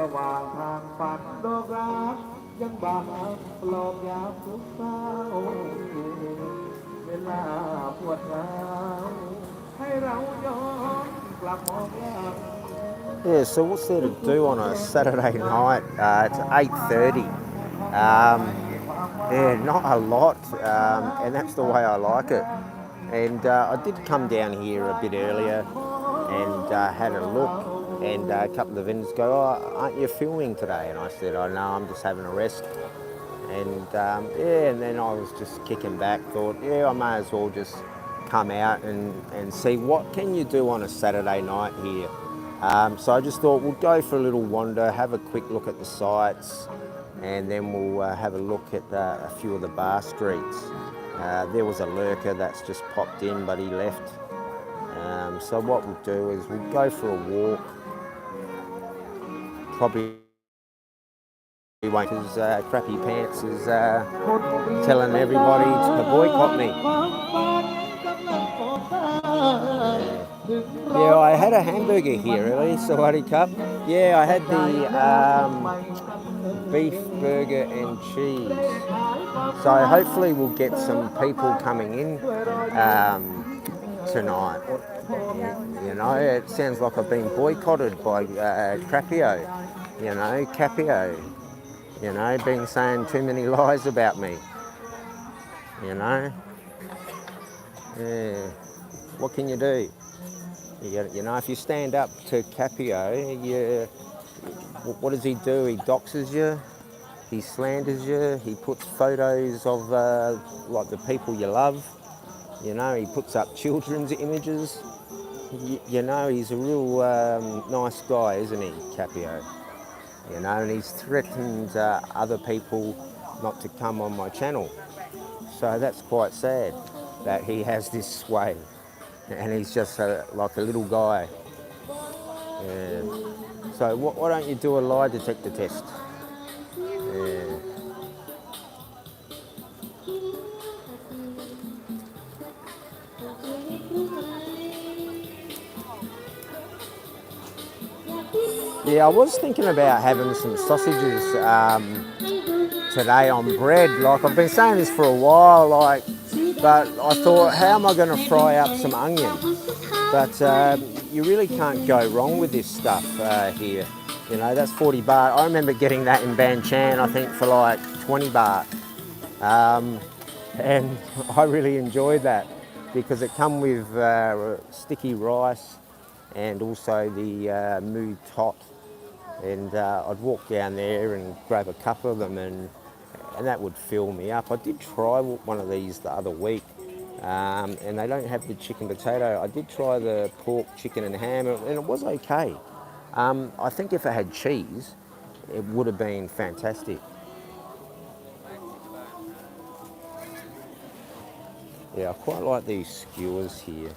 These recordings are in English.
ระหว่างทางฝันดอกรักยังบานปลอบยามทุกเศร้าเวลาปวดร้าวให้เราย้อนกลับมองหลัง Yeah, so what's there to do on a Saturday night? It's 8:30. Yeah, not a lot, and that's the way I like it. And I did come down here a bit earlier and had a look, and a couple of vendors go, "Oh, aren't you filming today?" And I said, "Oh no, I'm just having a rest." And yeah, and then I was just kicking back, thought, yeah, I may as well just come out and see what can you do on a Saturday night here. So I just thought we'll go for a little wander, have a quick look at the sights, and then we'll have a look at a few of the bar streets. There was a lurker that's just popped in, but he left. So what we'll do is we'll go for a walk. Probably won't, because Crappy Pants is telling everybody to boycott me. Yeah, I had a hamburger here earlier, Sawadee Cup. Yeah, I had the beef burger and cheese. So hopefully we'll get some people coming in tonight. You know, it sounds like I've been boycotted by Crappio, you know, Capio. You know, been saying too many lies about me. You know? Yeah. What can you do? You know, if you stand up to Capio, what does he do? He doxes you, he slanders you, he puts photos of like the people you love. You know, he puts up children's images. You know, he's a real nice guy, isn't he, Capio? You know, and he's threatened other people not to come on my channel. So that's quite sad that he has this sway, and he's just like a little guy. Yeah. So why don't you do a lie detector test? Yeah. Yeah, I was thinking about having some sausages today on bread. Like, I've been saying this for a while, like, but I thought, how am I going to fry up some onion? But you really can't go wrong with this stuff here. You know, that's 40 baht. I remember getting that in Ban Chan, I think, for like 20 baht. And I really enjoyed that because it come with sticky rice and also the moo tot. And I'd walk down there and grab a couple of them, and that would fill me up. I did try one of these the other week, and they don't have the chicken potato. I did try the pork, chicken and ham, and it was okay. I think if it had cheese, it would have been fantastic. Yeah, I quite like these skewers here.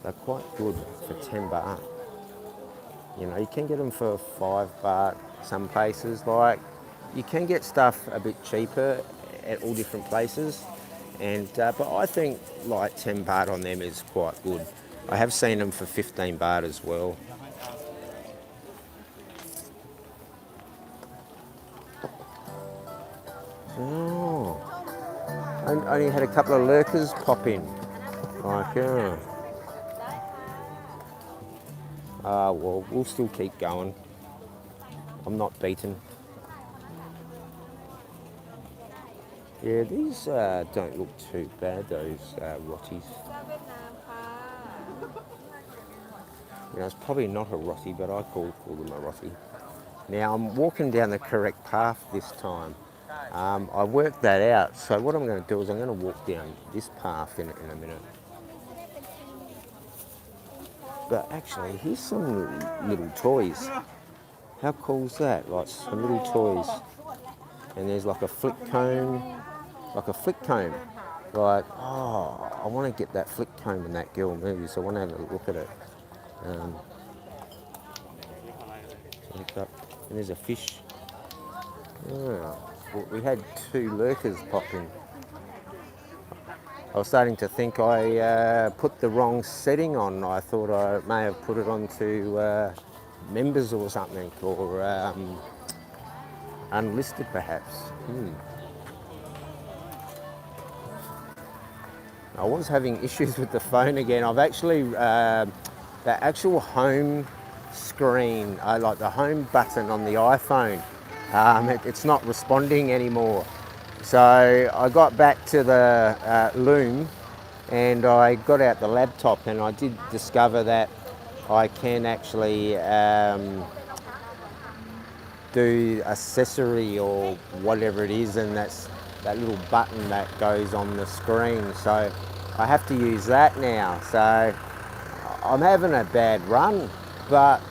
They're quite good for 10 baht. You know, you can get them for 5 baht some places. Like, you can get stuff a bit cheaper at all different places. And but I think like 10 baht on them is quite good. I have seen them for 15 baht as well. Oh, I only had a couple of lurkers pop in. Like, well, we'll still keep going. I'm not beaten. Yeah, these don't look too bad, those rotties. You know, it's probably not a rottie, but I call them a rottie. Now, I'm walking down the correct path this time. I worked that out, so what I'm going to do is I'm going to walk down this path in a minute. But actually, here's some little toys. How cool is that? Like some little toys. And there's like a flick comb. Like, oh, I want to get that flick comb when that girl moves. So I want to have a look at it. And there's a fish. Oh, well, we had 2 lurkers pop in. I was starting to think I put the wrong setting on. I thought I may have put it onto members or something, or unlisted perhaps. I was having issues with the phone again. I've actually, the actual home screen, like the home button on the iPhone, it's not responding anymore. So I got back to the Loom and I got out the laptop, and I did discover that I can actually do accessory or whatever it is, and that's that little button that goes on the screen. So I have to use that now. So I'm having a bad run, but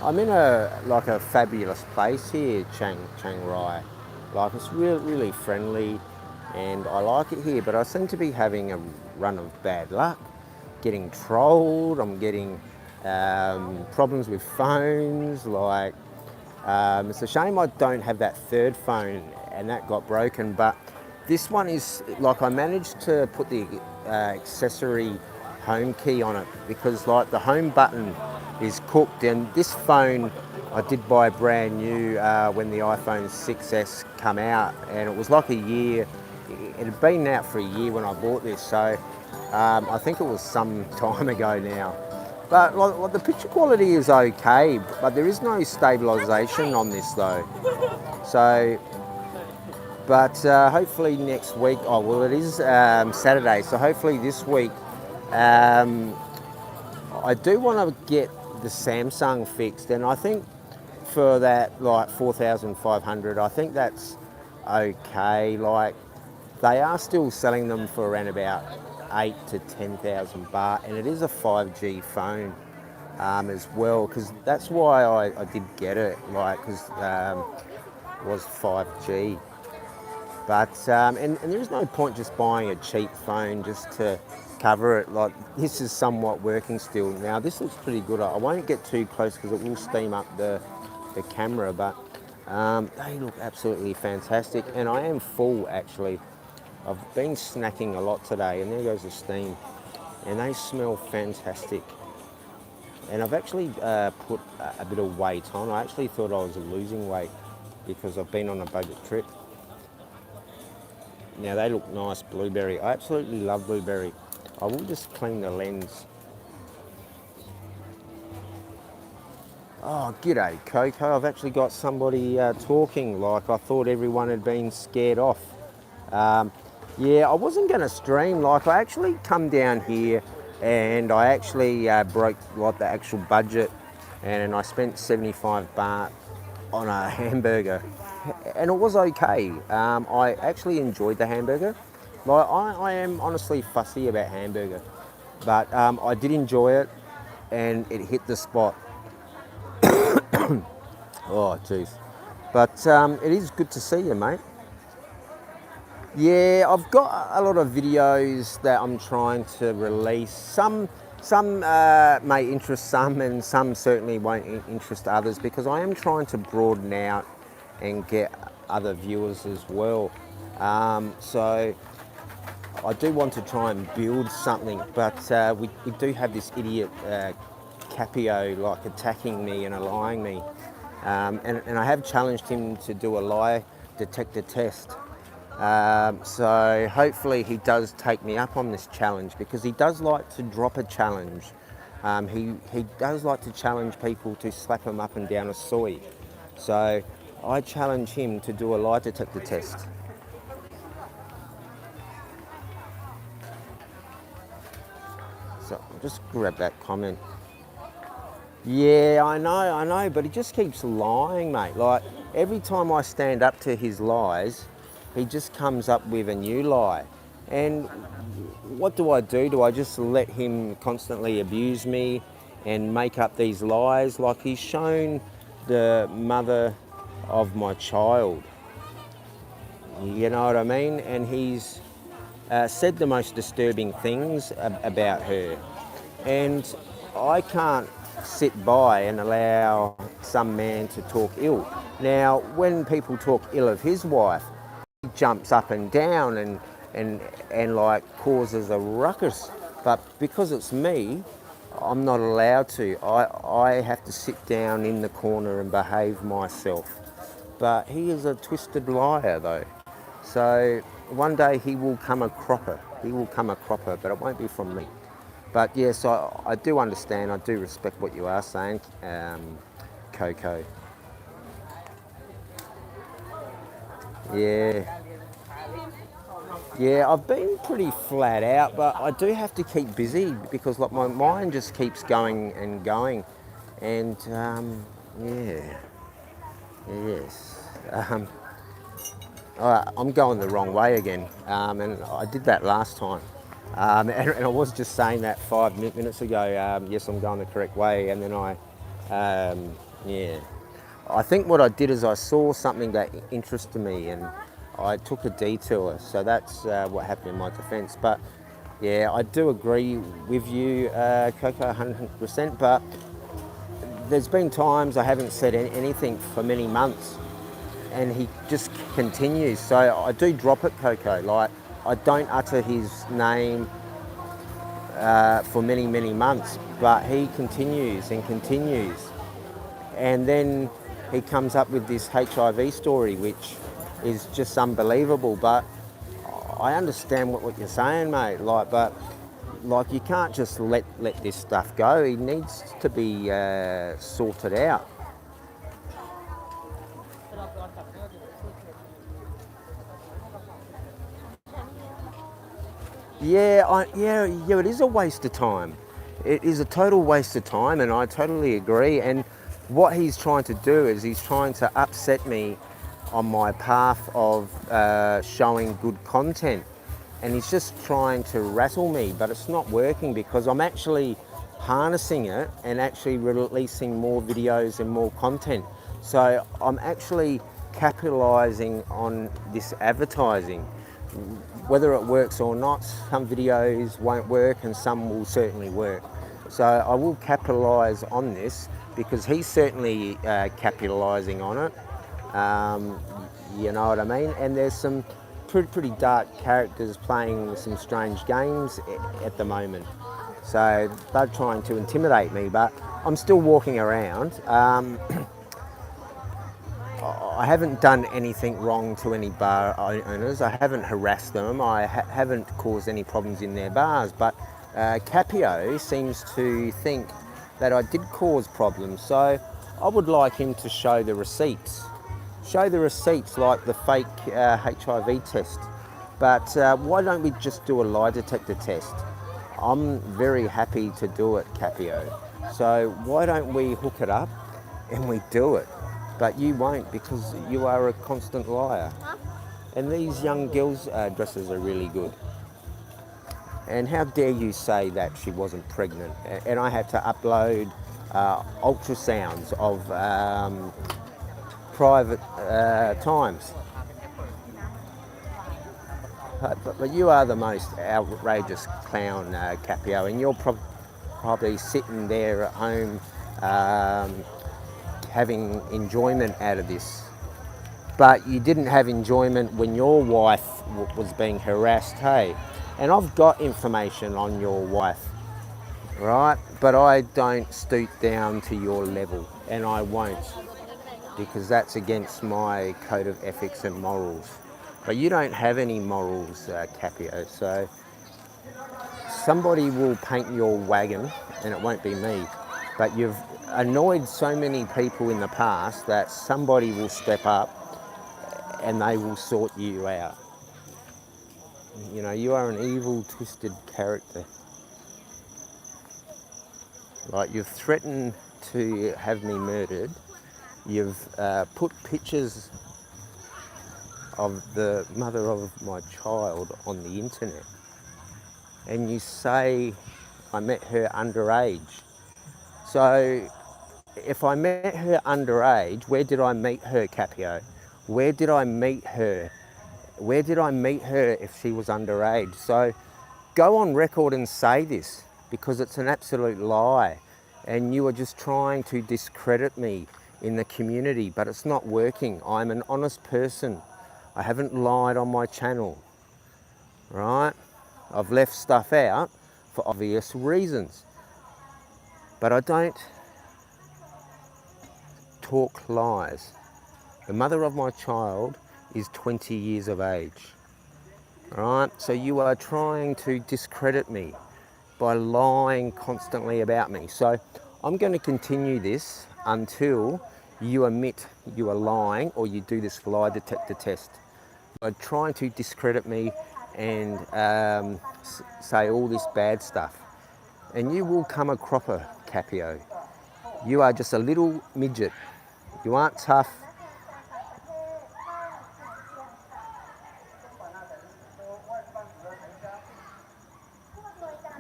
I'm in a fabulous place here, Chiang Rai. Like, it's really friendly and I like it here, but I seem to be having a run of bad luck, getting trolled. I'm getting problems with phones. Like, it's a shame I don't have that third phone, and that got broken, but this one is, like, I managed to put the accessory home key on it, because like the home button is cooked, and this phone I did buy brand new when the iPhone 6S come out, and it was like a year. It had been out for a year when I bought this, so I think it was some time ago now. But like, the picture quality is okay, but there is no stabilisation on this though. So, but hopefully next week, oh well, it is Saturday, so hopefully this week I do want to get the Samsung fixed, and I think for that, like 4,500, I think that's okay. Like, they are still selling them for around about 8 to 10,000 baht, and it is a 5G phone as well, because that's why I did get it, like, because it was 5G. But and there is no point just buying a cheap phone just to cover it. Like, this is somewhat working still. Now this looks pretty good. I won't get too close because it will steam up the camera, but they look absolutely fantastic, and I am full actually. I've been snacking a lot today, and there goes the steam, and they smell fantastic. And I've actually put a bit of weight on. I actually thought I was losing weight because I've been on a budget trip. Now they look nice, blueberry. I absolutely love blueberry. I will just clean the lens. Oh, g'day Coco. I've actually got somebody talking, like I thought everyone had been scared off. Yeah, I wasn't going to stream. Like, I actually come down here and I actually broke like the actual budget, and I spent 75 baht on a hamburger, and it was okay. I actually enjoyed the hamburger. Like, I am honestly fussy about hamburger, but I did enjoy it, and it hit the spot. Oh, jeez. But it is good to see you, mate. Yeah, I've got a lot of videos that I'm trying to release. Some may interest some, and some certainly won't interest others, because I am trying to broaden out and get other viewers as well. So I do want to try and build something, but we do have this idiot Capio, like, attacking me and allying me. And I have challenged him to do a lie detector test. So hopefully he does take me up on this challenge, because he does like to drop a challenge. He does like to challenge people to slap him up and down a soy. So I challenge him to do a lie detector test. So I'll just grab that comment. Yeah, I know, but he just keeps lying, mate. Like, every time I stand up to his lies, he just comes up with a new lie. And what do? Do I just let him constantly abuse me and make up these lies? Like, he's shown the mother of my child, you know what I mean? And he's said the most disturbing things about her. And I can't sit by and allow some man to talk ill. Now, when people talk ill of his wife, he jumps up and down and like causes a ruckus. But because it's me, I'm not allowed to. I have to sit down in the corner and behave myself. But he is a twisted liar though. So one day he will come a cropper. He will come a cropper, but it won't be from me. But yes, I do understand. I do respect what you are saying, Coco. Yeah. Yeah, I've been pretty flat out, but I do have to keep busy because like my mind just keeps going and going. And yeah, yes. I'm going the wrong way again, and I did that last time. And I was just saying that 5 minutes ago. Yes, I'm going the correct way, and then yeah. I think what I did is I saw something that interested me, and I took a detour. So that's what happened in my defence. But yeah, I do agree with you, Coco, 100%. But there's been times I haven't said anything for many months, and he just continues. So I do drop it, Coco. Like I don't utter his name for many, many months, but he continues and continues. And then he comes up with this HIV story, which is just unbelievable. But I understand what you're saying, mate. Like you can't just let this stuff go. He needs to be sorted out. Yeah, it is a waste of time. It is a total waste of time, and I totally agree. And what he's trying to do is he's trying to upset me on my path of showing good content. And he's just trying to rattle me, but it's not working because I'm actually harnessing it and actually releasing more videos and more content. So I'm actually capitalizing on this advertising. Whether it works or not, some videos won't work and some will certainly work. So I will capitalize on this because he's certainly capitalizing on it. You know what I mean? And there's some pretty dark characters playing some strange games at the moment. So they're trying to intimidate me, but I'm still walking around. I haven't done anything wrong to any bar owners. I haven't harassed them. I haven't caused any problems in their bars. But Capio seems to think that I did cause problems. So I would like him to show the receipts. Show the receipts like the fake HIV test. But why don't we just do a lie detector test? I'm very happy to do it, Capio. So why don't we hook it up and we do it? But you won't because you are a constant liar. And these young girls' dresses are really good. And how dare you say that she wasn't pregnant? And I had to upload ultrasounds of private times. But you are the most outrageous clown, Capio, and you're probably sitting there at home having enjoyment out of this. But you didn't have enjoyment when your wife was being harassed, hey? And I've got information on your wife, right? But I don't stoop down to your level, and I won't, because that's against my code of ethics and morals. But you don't have any morals, Capio, so somebody will paint your wagon, and it won't be me. But you've annoyed so many people in the past that somebody will step up and they will sort you out. You know, you are an evil, twisted character. Like, you've threatened to have me murdered. You've put pictures of the mother of my child on the internet. And you say I met her underage. So if I met her underage, where did I meet her, Capio? Where did I meet her? Where did I meet her if she was underage? So go on record and say this, because it's an absolute lie. And you are just trying to discredit me in the community, but it's not working. I'm an honest person. I haven't lied on my channel, right? I've left stuff out for obvious reasons. but I don't talk lies. The mother of my child is 20 years of age. Alright, so you are trying to discredit me by lying constantly about me. So I'm going to continue this until you admit you are lying or you do this lie detector test. By trying to discredit me and say all this bad stuff. And you will come a cropper, Capio. You are just a little midget. You aren't tough.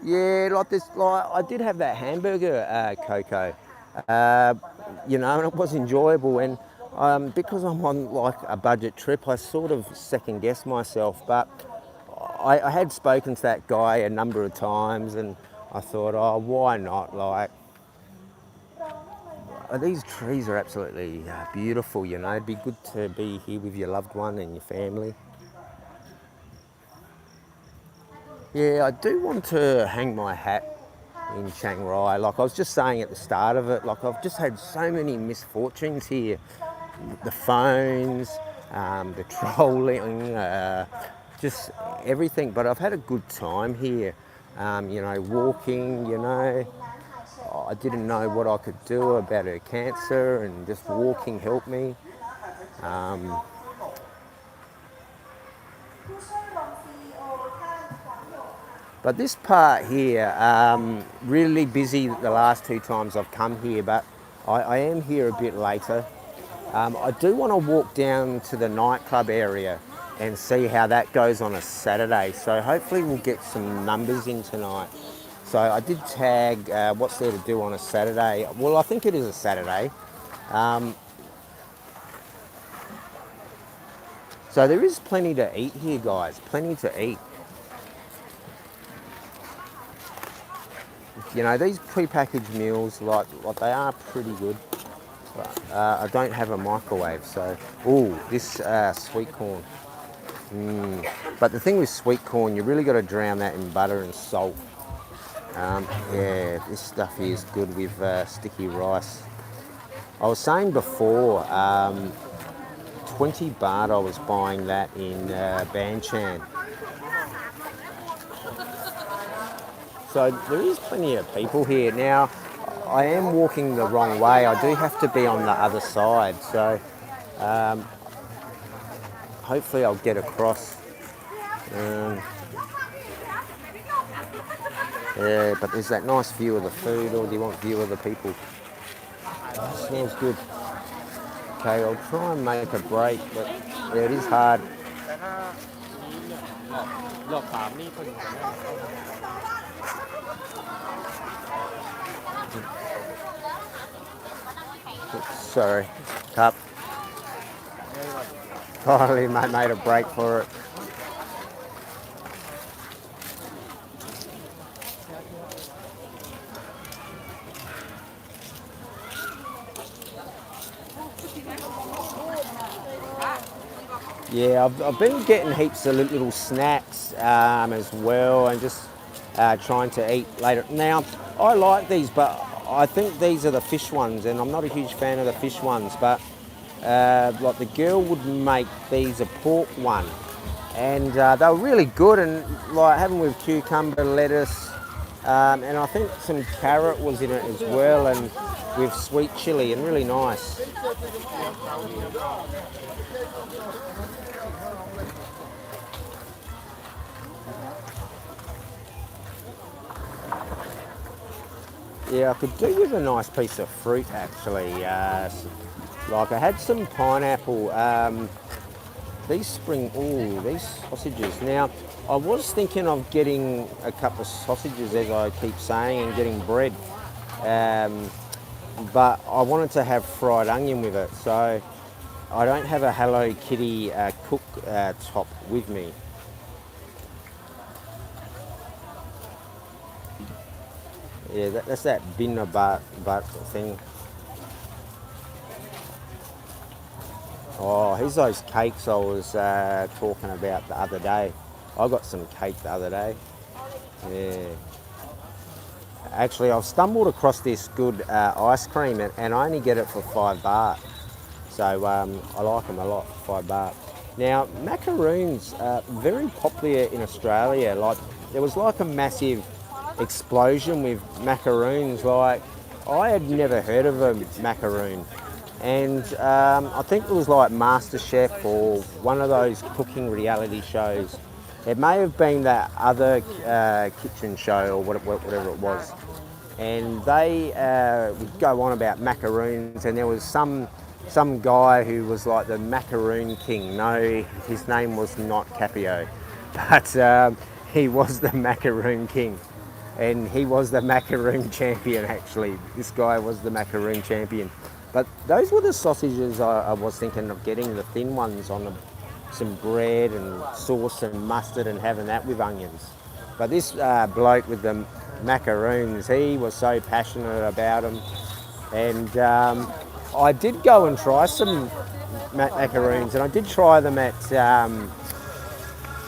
Yeah, like this, like I did have that hamburger, Coco. You know, and it was enjoyable. And because I'm on like a budget trip, I sort of second guess myself. But I had spoken to that guy a number of times, and I thought, oh, why not? Like, these trees are absolutely beautiful. You know, it'd be good to be here with your loved one and your family. Yeah, I do want to hang my hat in Chiang Rai. Like I was just saying at the start of it, like I've just had so many misfortunes here. The phones, the trolling, just everything. But I've had a good time here. You know, walking, you know. I didn't know what I could do about her cancer, and just walking helped me. But this part here, really busy the last two times I've come here, but I am here a bit later. I do want to walk down to the nightclub area and see how that goes on a Saturday. So hopefully we'll get some numbers in tonight. So I did tag what's there to do on a Saturday. Well, I think it is a Saturday. So there is plenty to eat here, guys. Plenty to eat. You know, these pre-packaged meals, like they are pretty good. But, I don't have a microwave, so... Ooh, this sweet corn. But the thing with sweet corn, you really got to drown that in butter and salt. Yeah, this stuff is good with sticky rice. I was saying before, 20 baht I was buying that in Banchan. So there is plenty of people here. Now, I am walking the wrong way. I do have to be on the other side. So hopefully I'll get across. Yeah, but there's that nice view of the food, or do you want view of the people? That smells good. Okay, I'll try and make a break, but yeah, it is hard. Sorry, cup. Finally made a break for it. Yeah, I've been getting heaps of little snacks as well, and just trying to eat later. Now, I like these, but I think these are the fish ones, and I'm not a huge fan of the fish ones, but like the girl would make these a pork one, and they were really good, and like having with cucumber, lettuce, and I think some carrot was in it as well, and with sweet chilli, and really nice. Yeah, I could do with a nice piece of fruit actually. Like I had some pineapple. These these sausages. Now, I was thinking of getting a couple of sausages, as I keep saying, and getting bread. But I wanted to have fried onion with it, so I don't have a Hello Kitty cook top with me. Yeah, that's that binna but thing. Oh, here's those cakes I was talking about the other day. I got some cake the other day. Yeah. Actually, I've stumbled across this good ice cream, and I only get it for $5. So I like them a lot, $5. Now, macaroons are very popular in Australia. Like, there was like a massive explosion with macaroons. Like, I had never heard of a macaroon. And I think it was like MasterChef or one of those cooking reality shows. It may have been that other kitchen show or whatever it was. And they would go on about macaroons, and there was some guy who was like the macaroon king. No, his name was not Capio, but he was the macaroon king. And he was the macaroon champion, actually. This guy was the macaroon champion. But those were the sausages I was thinking of getting, the thin ones on some bread and sauce and mustard and having that with onions. But this bloke with the macaroons, he was so passionate about them. And I did go and try some macaroons, and I did try them at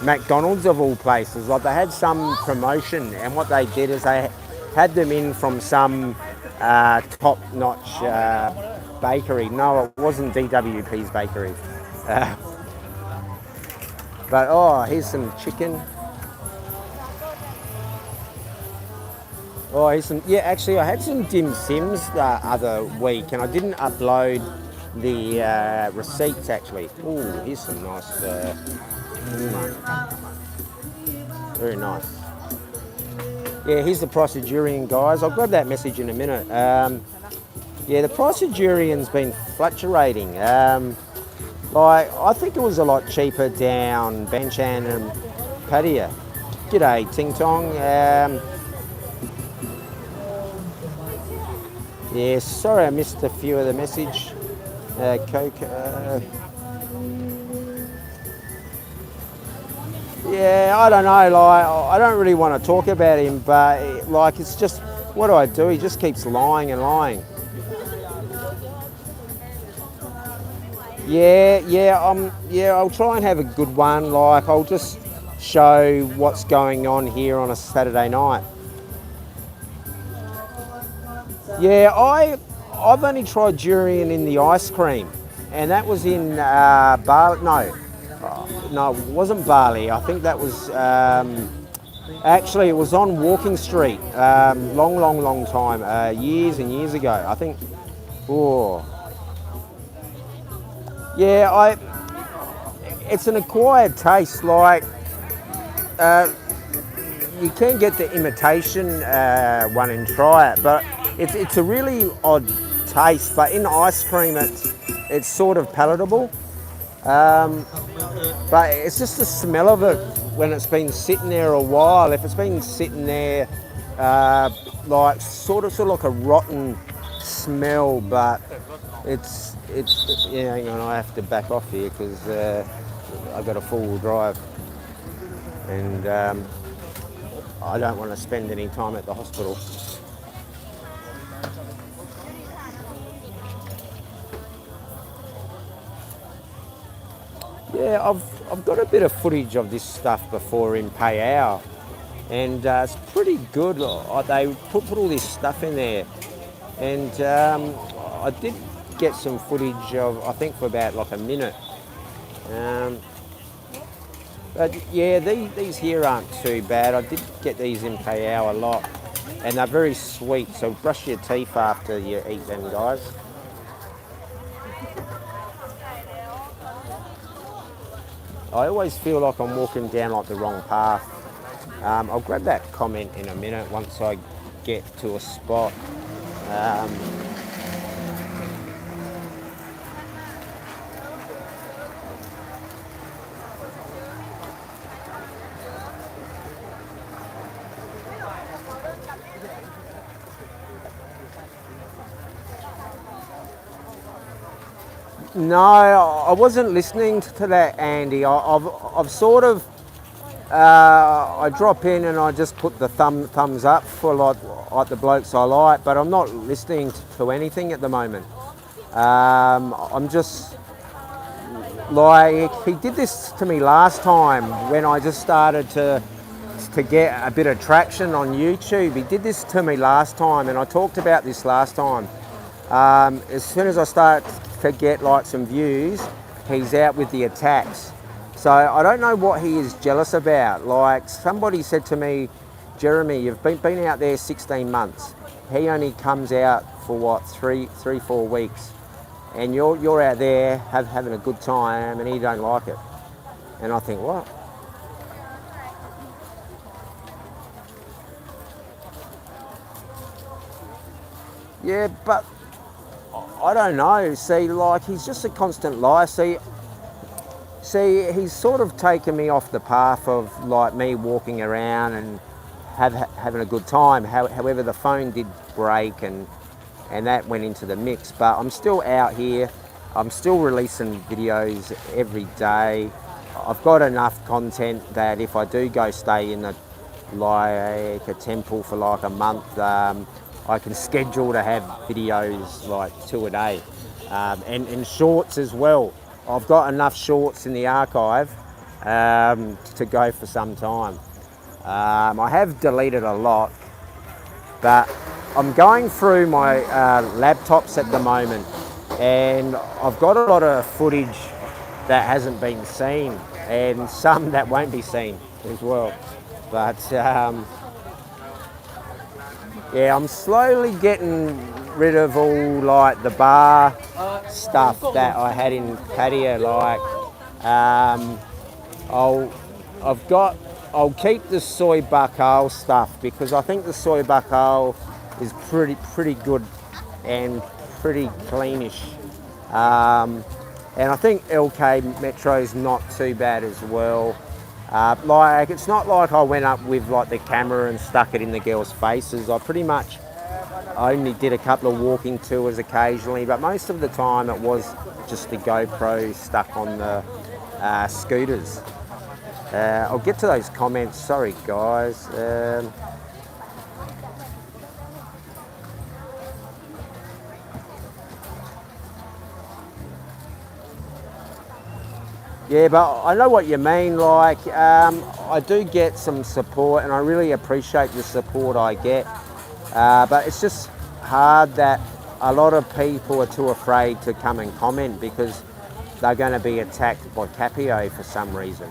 McDonald's of all places. Like, they had some promotion, and what they did is they had them in from some top-notch bakery. No, it wasn't DWP's bakery. But oh, here's some chicken. Oh, here's some. Yeah, actually, I had some dim sims the other week, and I didn't upload the receipts actually. Oh, here's some nice. Very nice. Yeah, here's the price of durian, guys. I'll grab that message in a minute. Yeah, the price of durian's been fluctuating. Like, I think it was a lot cheaper down Banchan and Pattaya. G'day, Ting Tong. Yeah, sorry I missed a few of the message. Coke. Yeah, I don't know. Like, I don't really want to talk about him, but like, it's just, what do? He just keeps lying and lying. Yeah, I'll try and have a good one. Like, I'll just show what's going on here on a Saturday night. Yeah, I've only tried durian in the ice cream, and that was in Bali. No, it wasn't Bali. I think that was actually, it was on Walking Street. Long time, years and years ago. I think. Oh. Yeah, it's an acquired taste. Like, you can get the imitation one and try it, but it's a really odd taste. But in ice cream, it's sort of palatable. But it's just the smell of it when it's been sitting there a while. If it's been sitting there, like sort of like a rotten smell, but it's yeah. Hang on, I have to back off here because I've got a four-wheel drive, and I don't want to spend any time at the hospital. Yeah, I've got a bit of footage of this stuff before in Palau, and it's pretty good. They put all this stuff in there, and I did get some footage of, I think, for about like a minute. But yeah, these here aren't too bad. I did get these in Palau a lot, and they're very sweet. So brush your teeth after you eat them, guys. I always feel like I'm walking down like the wrong path. I'll grab that comment in a minute once I get to a spot. No, I wasn't listening to that, Andy. I've sort of, I drop in and I just put the thumbs up for like the blokes I like, but I'm not listening to anything at the moment. I'm just, like, he did this to me last time when I just started to to get a bit of traction on YouTube. He did this to me last time, and I talked about this last time. As soon as I start to get like some views, he's out with the attacks. So I don't know what he is jealous about. Like somebody said to me, Jeremy, you've been out there 16 months. He only comes out for what, 4 weeks, and you're out there having a good time, and he don't like it. And I think, what? Yeah, but I don't know. See, like he's just a constant liar. See, he's sort of taken me off the path of like me walking around and having a good time. However, the phone did break and that went into the mix. But I'm still out here. I'm still releasing videos every day. I've got enough content that if I do go stay in like a temple for like a month, I can schedule to have videos like 2 a day, and shorts as well. I've got enough shorts in the archive to go for some time. I have deleted a lot, but I'm going through my laptops at the moment, and I've got a lot of footage that hasn't been seen, and some that won't be seen as well. But yeah, I'm slowly getting rid of all like the bar stuff that I had in patio. Like, I'll keep the soy bakal stuff because I think the soy bakal is pretty good and pretty cleanish. And I think LK Metro is not too bad as well. Like, it's not like I went up with like the camera and stuck it in the girls' faces. I pretty much only did a couple of walking tours occasionally, but most of the time it was just the GoPro stuck on the scooters. I'll get to those comments, sorry guys. Yeah, but I know what you mean. Like, I do get some support, and I really appreciate the support I get. But it's just hard that a lot of people are too afraid to come and comment because they're going to be attacked by Capio for some reason.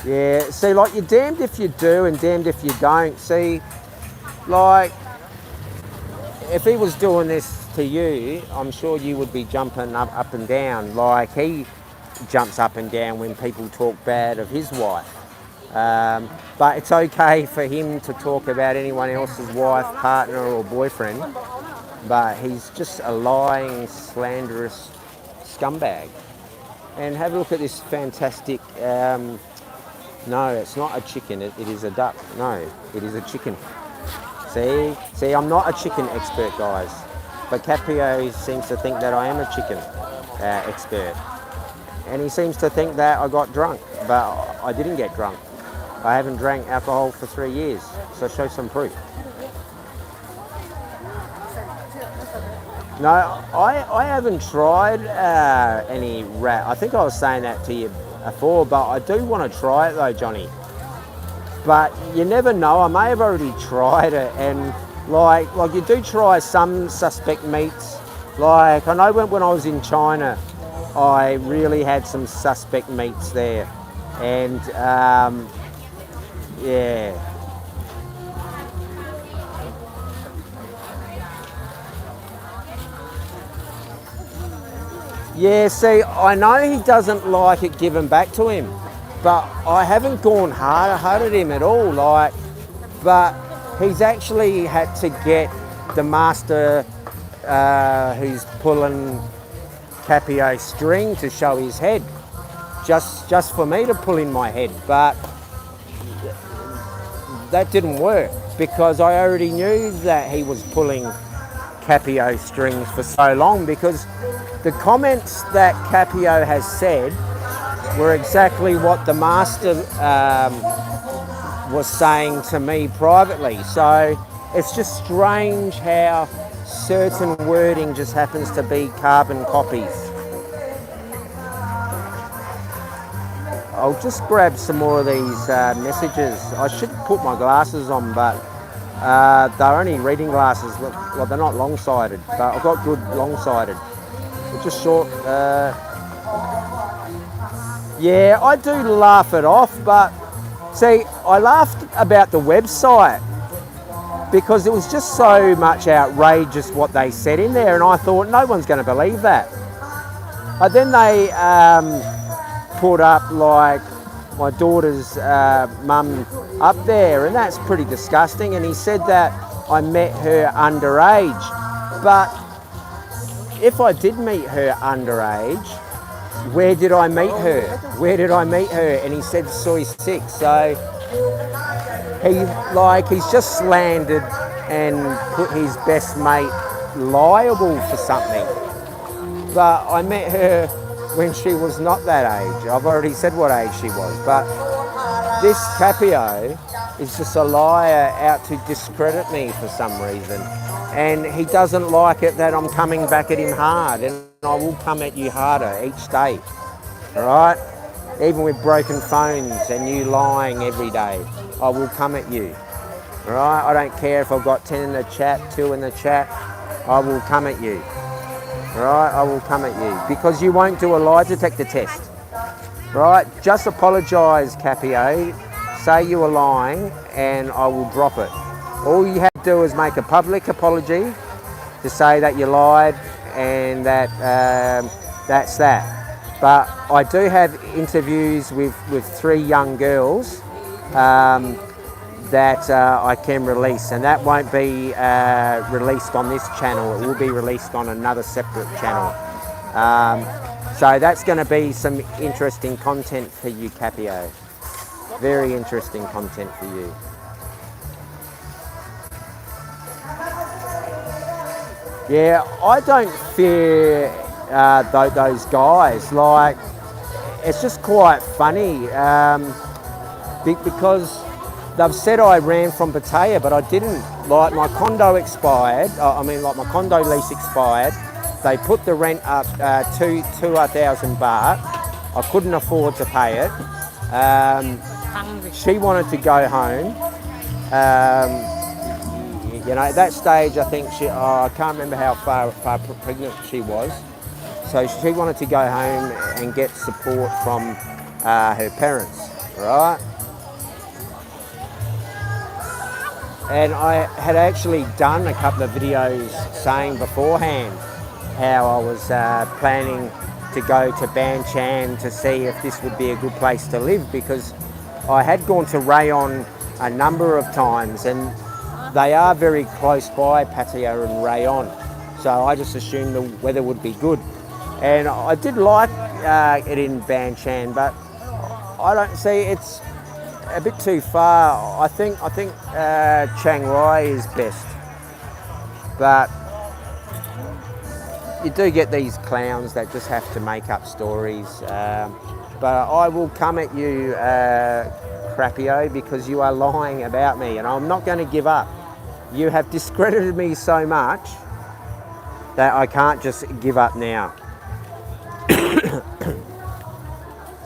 Yeah, see, like, you're damned if you do and damned if you don't. See, like, if he was doing this to you, I'm sure you would be jumping up and down. Like, he jumps up and down when people talk bad of his wife. But it's okay for him to talk about anyone else's wife, partner or boyfriend. But he's just a lying, slanderous scumbag. And have a look at this fantastic... no, it's not a chicken, it is a duck. No, it is a chicken. See, I'm not a chicken expert, guys. But Capio seems to think that I am a chicken expert. And he seems to think that I got drunk, but I didn't get drunk. I haven't drank alcohol for 3 years, so show some proof. No, I haven't tried any rat. I think I was saying that to you before, but I do want to try it though, Johnny. But you never know, I may have already tried it, and like you do try some suspect meats. Like, I know when I was in China, I really had some suspect meats there, and yeah. Yeah, see, I know he doesn't like it given back to him, but I haven't gone hard at him at all. Like, but he's actually had to get the master who's pulling Capio's string to show his head, just for me to pull in my head. But that didn't work because I already knew that he was pulling Capio strings for so long, because the comments that Capio has said were exactly what the master was saying to me privately. So it's just strange how certain wording just happens to be carbon copies. I'll just grab some more of these messages. I should put my glasses on, but they're only reading glasses. Well, they're not long-sighted, but I've got good long-sighted. They're just short. Yeah, I do laugh it off, but see, I laughed about the website because it was just so much outrageous what they said in there, and I thought no one's going to believe that. But then they put up like my daughter's mum up there, and that's pretty disgusting. And he said that I met her underage, but if I did meet her underage, where did I meet her? Where did I meet her? And he said Soy 6. So he's just slandered and put his best mate liable for something. But I met her when she was not that age. I've already said what age she was. But this Capio is just a liar out to discredit me for some reason. And he doesn't like it that I'm coming back at him hard. And I will come at you harder each day. All right? Even with broken phones and you lying every day, I will come at you. All right? I don't care if I've got 10 in the chat, 2 in the chat. I will come at you. All right? I will come at you because you won't do a lie detector test. All right? Just apologise, Capio. Say you were lying and I will drop it. All you have to do is make a public apology to say that you lied and that that's that. But I do have interviews with 3 young girls that I can release, and that won't be released on this channel. It will be released on another separate channel. So that's going to be some interesting content for you, Capio. Very interesting content for you. Yeah, I don't fear those guys. Like, it's just quite funny because they've said I ran from Pattaya, but I didn't. Like, my condo expired. My condo lease expired. They put the rent up to 2,000 baht. I couldn't afford to pay it. She wanted to go home. You know, at that stage, I think I can't remember how far pregnant she was. So she wanted to go home and get support from her parents, right? And I had actually done a couple of videos saying beforehand how I was planning to go to Ban Chan to see if this would be a good place to live, because I had gone to Rayon a number of times and they are very close by, Pattaya and Rayon. So I just assumed the weather would be good. And I did like it in Ban Chan, but I don't see, it's a bit too far. I think Chiang Rai is best. But you do get these clowns that just have to make up stories. But I will come at you, Crappio, because you are lying about me, and I'm not going to give up. You have discredited me so much that I can't just give up now.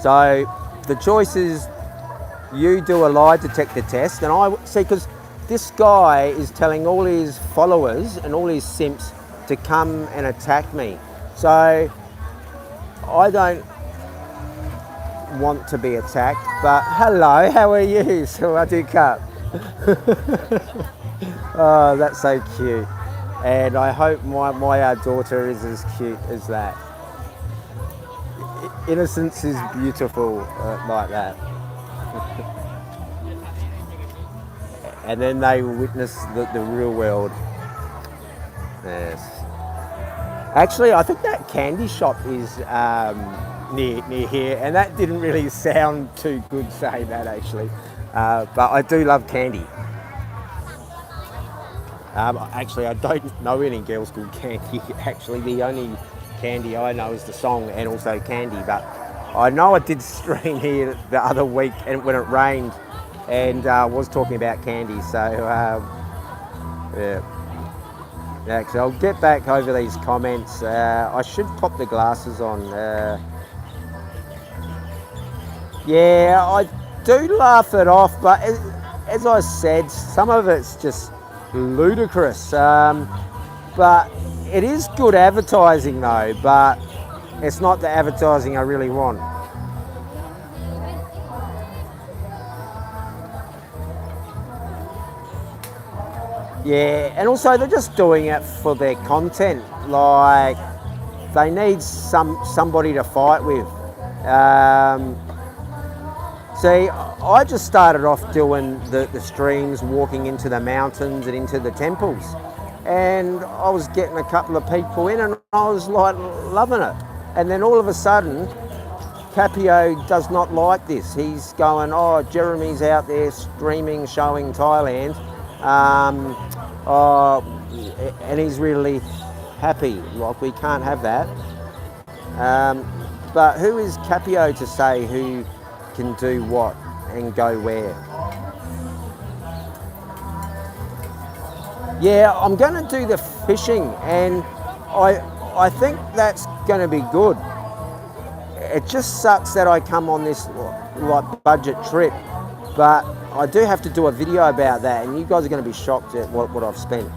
So the choice is you do a lie detector test, and I see, because this guy is telling all his followers and all his simps to come and attack me. So I don't want to be attacked, but hello, how are you? Sawadee-ka. Oh, that's so cute. And I hope my daughter is as cute as that. Innocence is beautiful, like that. And then they witness the real world. Yes. Actually, I think that candy shop is near here, and that didn't really sound too good saying that, actually. But I do love candy. Actually, I don't know any girls called Candy. Actually, the only candy I know is the song and also Candy. But I know I did stream here the other week and when it rained, and was talking about Candy. So Yeah. Yeah, so I'll get back over these comments. I should pop the glasses on. Yeah, I do laugh it off, but as I said, some of it's just ludicrous. But it is good advertising though, but it's not the advertising I really want. Yeah, and also they're just doing it for their content. Like they need somebody to fight with. See, I just started off doing the streams, walking into the mountains and into the temples, and I was getting a couple of people in, and I was like loving it. And then all of a sudden, Capio does not like this. He's going, oh, Jeremy's out there streaming, showing Thailand. And he's really happy. Like, we can't have that. But who is Capio to say who can do what and go where? Yeah, I'm going to do the fishing, and I think that's going to be good. It just sucks that I come on this like budget trip, but I do have to do a video about that, and you guys are going to be shocked at what I've spent.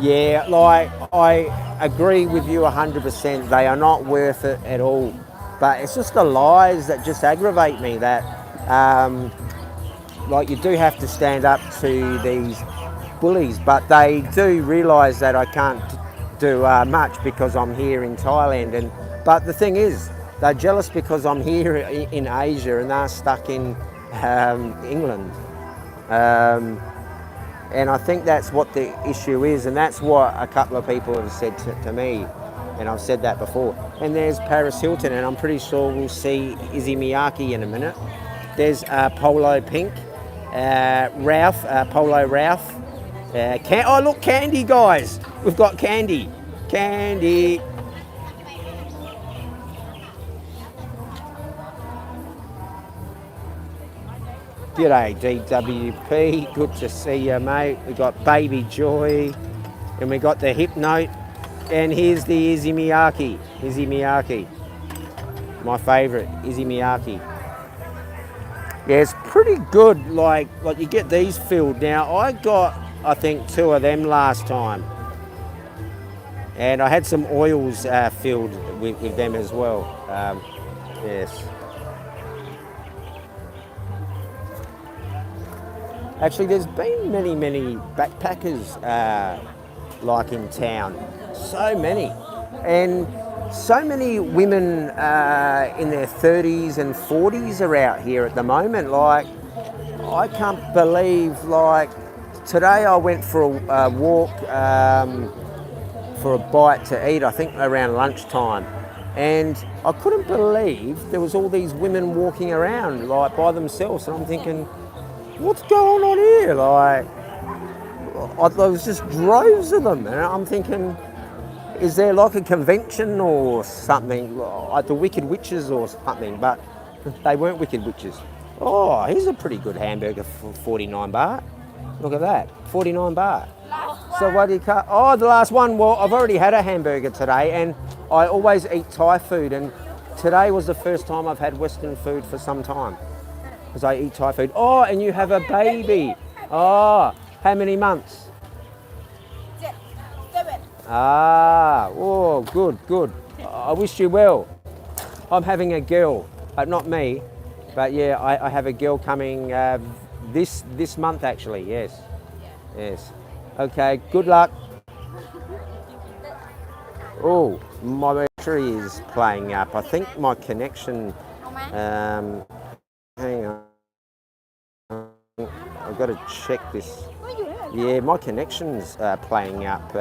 Yeah, like I agree with you 100%. They are not worth it at all. But it's just the lies that just aggravate me. That like you do have to stand up to these bullies, but they do realise that I can't do much because I'm here in Thailand. But the thing is, they're jealous because I'm here in Asia and they're stuck in England. And I think that's what the issue is, and that's what a couple of people have said to me, and I've said that before. And there's Paris Hilton, and I'm pretty sure we'll see Izzy Miyake in a minute. There's Polo Pink, Ralph, Polo Ralph. Oh look, Candy, guys! We've got Candy. Candy. G'day DWP, good to see you mate. We've got Baby Joy and we got the Hypnote, and here's the Izzy Miyake. Izzy Miyake, my favourite, Izzy Miyake. Yeah, it's pretty good, like you get these filled. Now I got, I think, 2 of them last time, and I had some oils filled with them as well. Yes. Actually, there's been many backpackers like in town, so many, and so many women in their 30s and 40s are out here at the moment. Like, I can't believe, like, today I went for a walk for a bite to eat, I think around lunchtime, and I couldn't believe there was all these women walking around like by themselves, and I'm thinking, what's going on here? Like, there was just droves of them, and I'm thinking, is there like a convention or something, like the Wicked Witches or something? But they weren't Wicked Witches. Oh, here's a pretty good hamburger for 49 baht. Look at that, 49 baht. So what do you cut? Oh, the last one. Well, I've already had a hamburger today, and I always eat Thai food, and today was the first time I've had Western food for some time, because I eat Thai food. Oh, and you have a baby. Oh, how many months? Ah, oh, good. I wish you well. I'm having a girl, but not me. But yeah, I have a girl coming this month actually. Yes. Okay. Good luck. Oh, my battery is playing up. I think my connection. Hang on. I've got to check this. Yeah, my connection's playing up.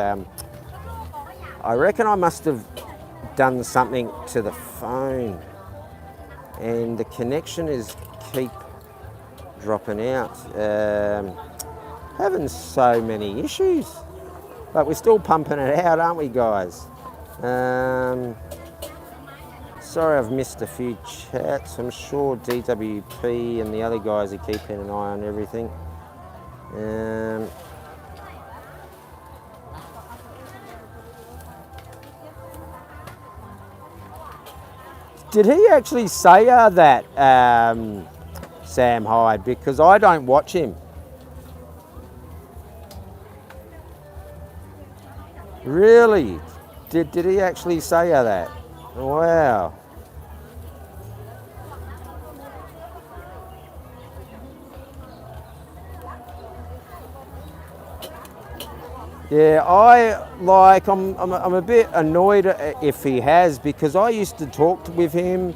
I reckon I must have done something to the phone, and the connection is keep dropping out. Having so many issues, but we're still pumping it out, aren't we, guys? sorry I've missed a few chats. I'm sure DWP and the other guys are keeping an eye on everything. Did he actually say that, Sam Hyde? Because I don't watch him. Really? Did he actually say that? Wow. Yeah, I'm a bit annoyed if he has, because I used to talk with him.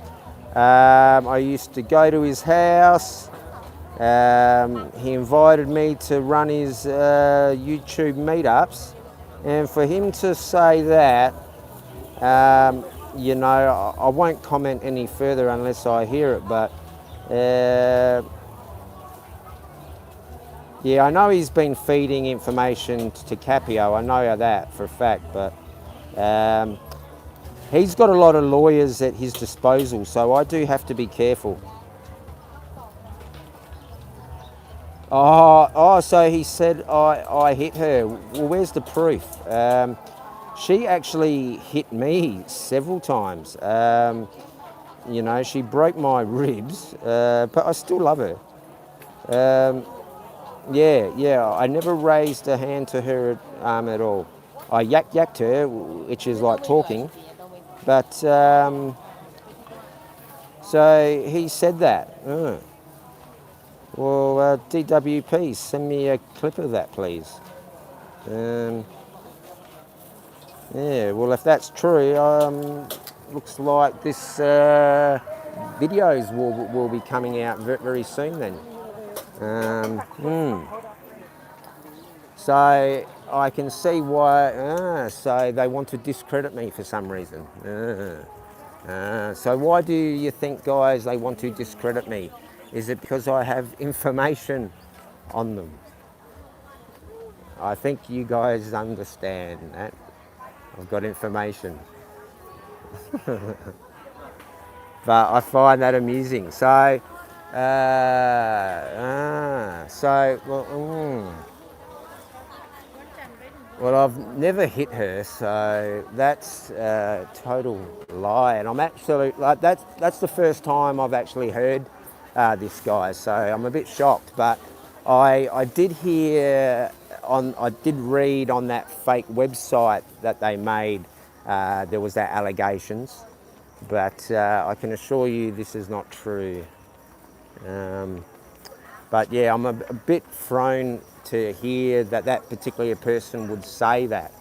I used to go to his house. He invited me to run his YouTube meetups, and for him to say that, you know, I won't comment any further unless I hear it, but yeah, I know he's been feeding information to Capio, I know that for a fact, but he's got a lot of lawyers at his disposal, so I do have to be careful. Oh, so he said I hit her. Well, where's the proof? She actually hit me several times. You know, she broke my ribs, but I still love her. Yeah, I never raised a hand to her at all. I yacked her, which is like talking, but so he said that. Well, DWP, send me a clip of that, please. Yeah, well, if that's true, looks like this videos will be coming out very soon then. So I can see why, so they want to discredit me for some reason. So why do you think, guys, they want to discredit me? Is it because I have information on them? I think you guys understand that. I've got information. But I find that amusing. So, well, I've never hit her, so that's a total lie. And I'm actually, like, that's the first time I've actually heard this guy, so I'm a bit shocked. But I did I did read on that fake website that they made, there was that allegations, but I can assure you this is not true. But yeah, I'm a bit thrown to hear that particular person would say that.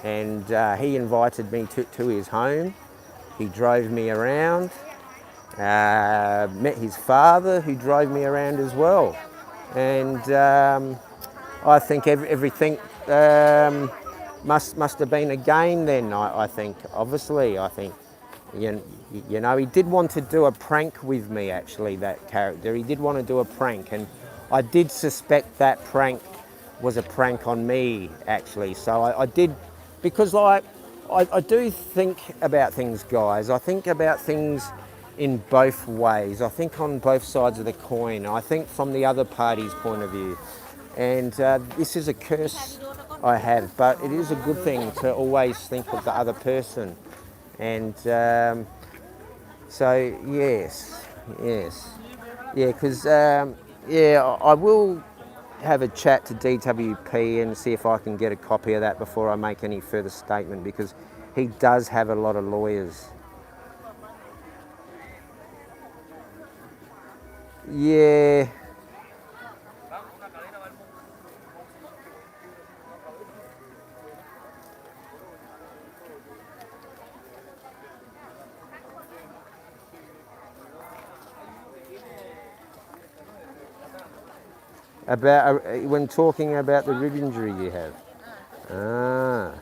And he invited me to his home. He drove me around, met his father who drove me around as well. And I think everything must have been a game then, I think. Obviously, I think. You know, he did want to do a prank with me, actually, that character. He did want to do a prank, and I did suspect that prank was a prank on me, actually. So I did, because like, I do think about things, guys. I think about things in both ways. I think on both sides of the coin. I think from the other party's point of view. And this is a curse I have, but it is a good thing to always think of the other person. And so yes, yeah, because yeah, I will have a chat to DWP and see if I can get a copy of that before I make any further statement, because he does have a lot of lawyers. Yeah. About when talking about the rib injury you have. Ah.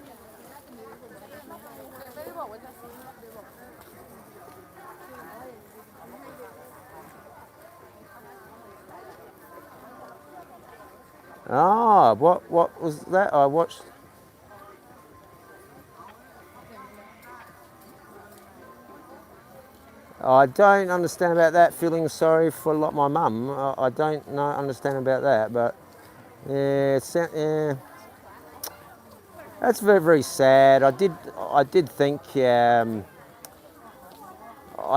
Ah, what was that? I watched. I don't understand about that. Feeling sorry for like my mum. I don't understand about that, but yeah, yeah, that's very very sad. I did think I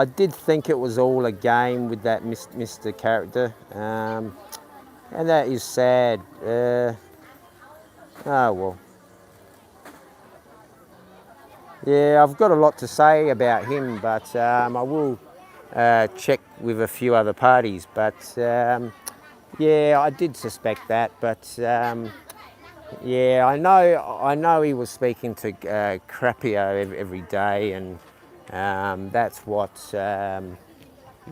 did think it was all a game with that Mr. character, and that is sad. Oh well. Yeah, I've got a lot to say about him, but I will check with a few other parties. But yeah, I did suspect that. But yeah, I know he was speaking to Crappio every day, and that's what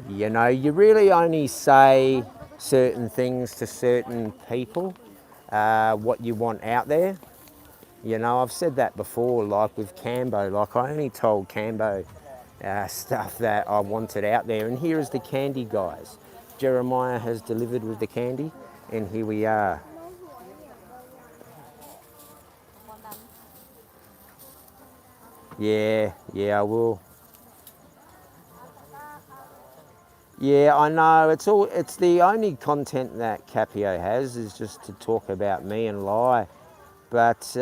you know. You really only say certain things to certain people, what you want out there. You know, I've said that before, like with Cambo, like I only told Cambo stuff that I wanted out there. And here is the candy, guys. Jeremiah has delivered with the candy, and here we are. Yeah, yeah, I will. Yeah, I know. It's the only content that Capio has is just to talk about me and lie. But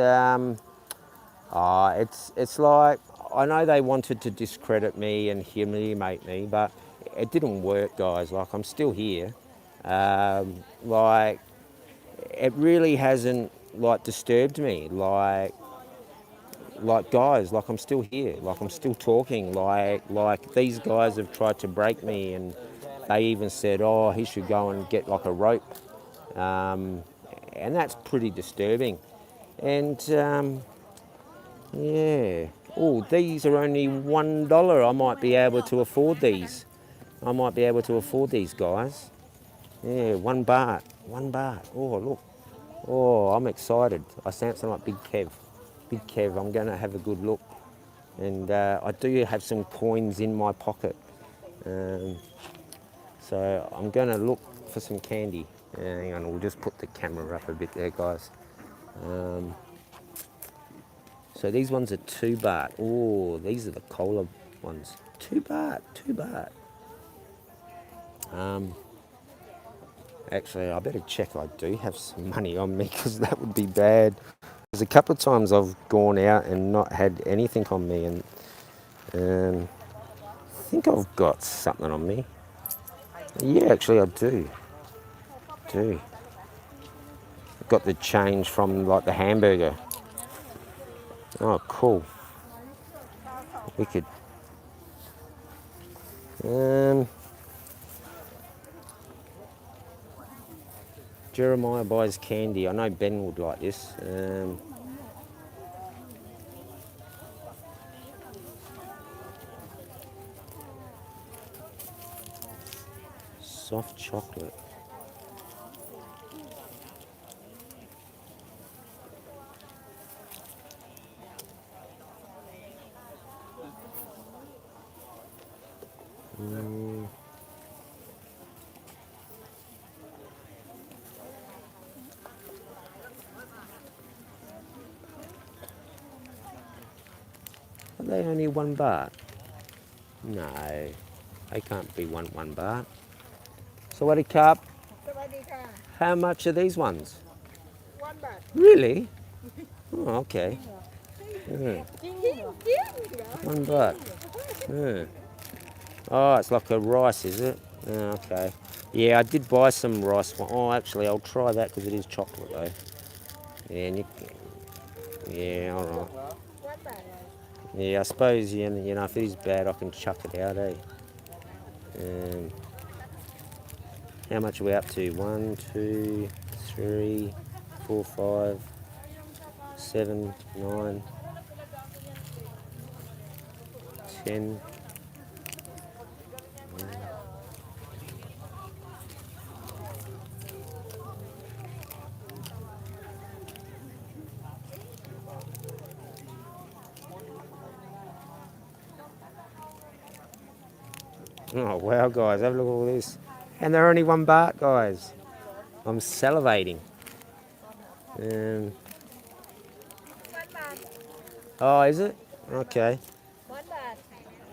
it's like I know they wanted to discredit me and humiliate me, but it didn't work, guys. Like I'm still here. Like it really hasn't like disturbed me. Like guys, like I'm still here. Like I'm still talking. Like these guys have tried to break me, and they even said, oh, he should go and get like a rope, and that's pretty disturbing. And yeah. Oh, these are only $1. I might be able to afford these. I might be able to afford these, guys. Yeah, 1 baht. 1 baht. Oh, look. Oh, I'm excited. I sound like Big Kev. Big Kev, I'm going to have a good look. And I do have some coins in my pocket. So I'm going to look for some candy. Hang on, we'll just put the camera up a bit there, guys. So these ones are 2 baht. Oh, these are the cola ones. 2 baht, 2 baht. Actually, I better check I do have some money on me because that would be bad. There's a couple of times I've gone out and not had anything on me, and I think I've got something on me. Yeah, actually I do. Do. Got the change from like the hamburger. Oh, cool. Wicked. Jeremiah buys candy. I know Ben would like this. Soft chocolate. Are they only 1 baht? No, they can't be one baht. Sawadee Cup. How much are these ones? 1 baht. Really? Oh, okay. Yeah. 1 baht. Yeah. Oh, it's like a rice, is it? Oh, okay. Yeah, I did buy some rice. Oh, actually, I'll try that because it is chocolate, though. Yeah, yeah, all right. 1 baht. Yeah, I suppose, you know, if it is bad, I can chuck it out, eh? How much are we up to? 1, 2, 3, 4, 5, 7, 9, 10. Oh, wow, guys, have a look at all this. And they're only 1 baht, guys. I'm salivating. 1 baht. Oh, is it? Okay. 1 baht.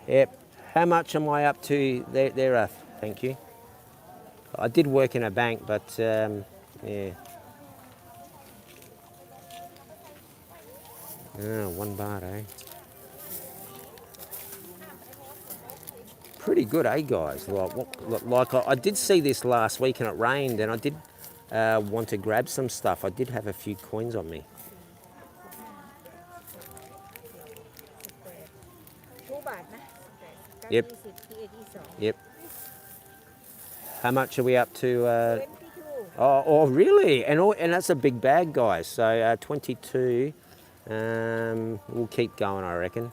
Yep. How much am I up to there? Thank you. I did work in a bank, but yeah. Oh, 1 baht, eh? Pretty good, eh, guys? Like I did see this last week and it rained, and I did want to grab some stuff. I did have a few coins on me. 2 บาทนะ18 Yep. 20 ที่22 Yep. How much are we up to? 22 Oh, really? And that's a big bag, guys. So 22. We'll keep going, I reckon.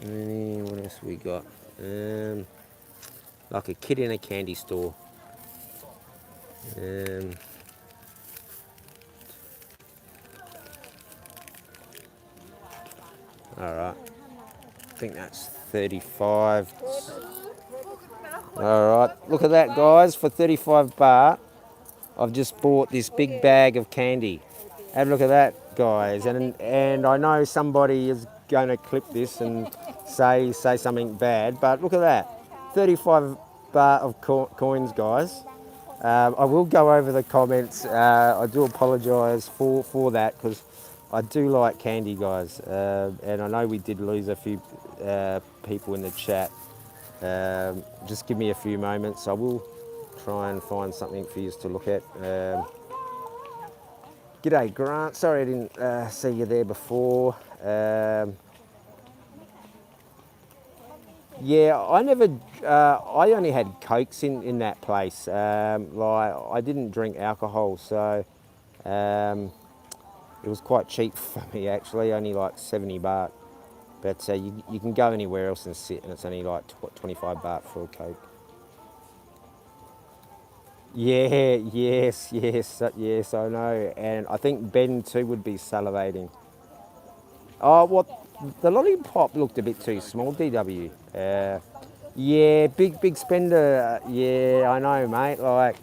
And what else we got? Like a kid in a candy store. All right. I think that's 35. All right. Look at that, guys. For 35 baht, I've just bought this big bag of candy. Have a look at that, guys. And I know somebody is going to clip this and say something bad, but look at that. 35 baht of coins, guys. I will go over the comments. I do apologise for that, because I do like candy, guys. And I know we did lose a few people in the chat. Just give me a few moments. I will try and find something for you to look at. G'day, Grant. Sorry I didn't see you there before. Yeah, I never. I only had Cokes in that place. Like, I didn't drink alcohol, so it was quite cheap for me, actually. Only like 70 baht. But you can go anywhere else and sit, and it's only like 25 baht for a Coke. Yeah, yes, I know. And I think Ben too would be salivating. Oh, what? The lollipop looked a bit too small, DW. Yeah, big spender. Yeah, I know, mate. Like,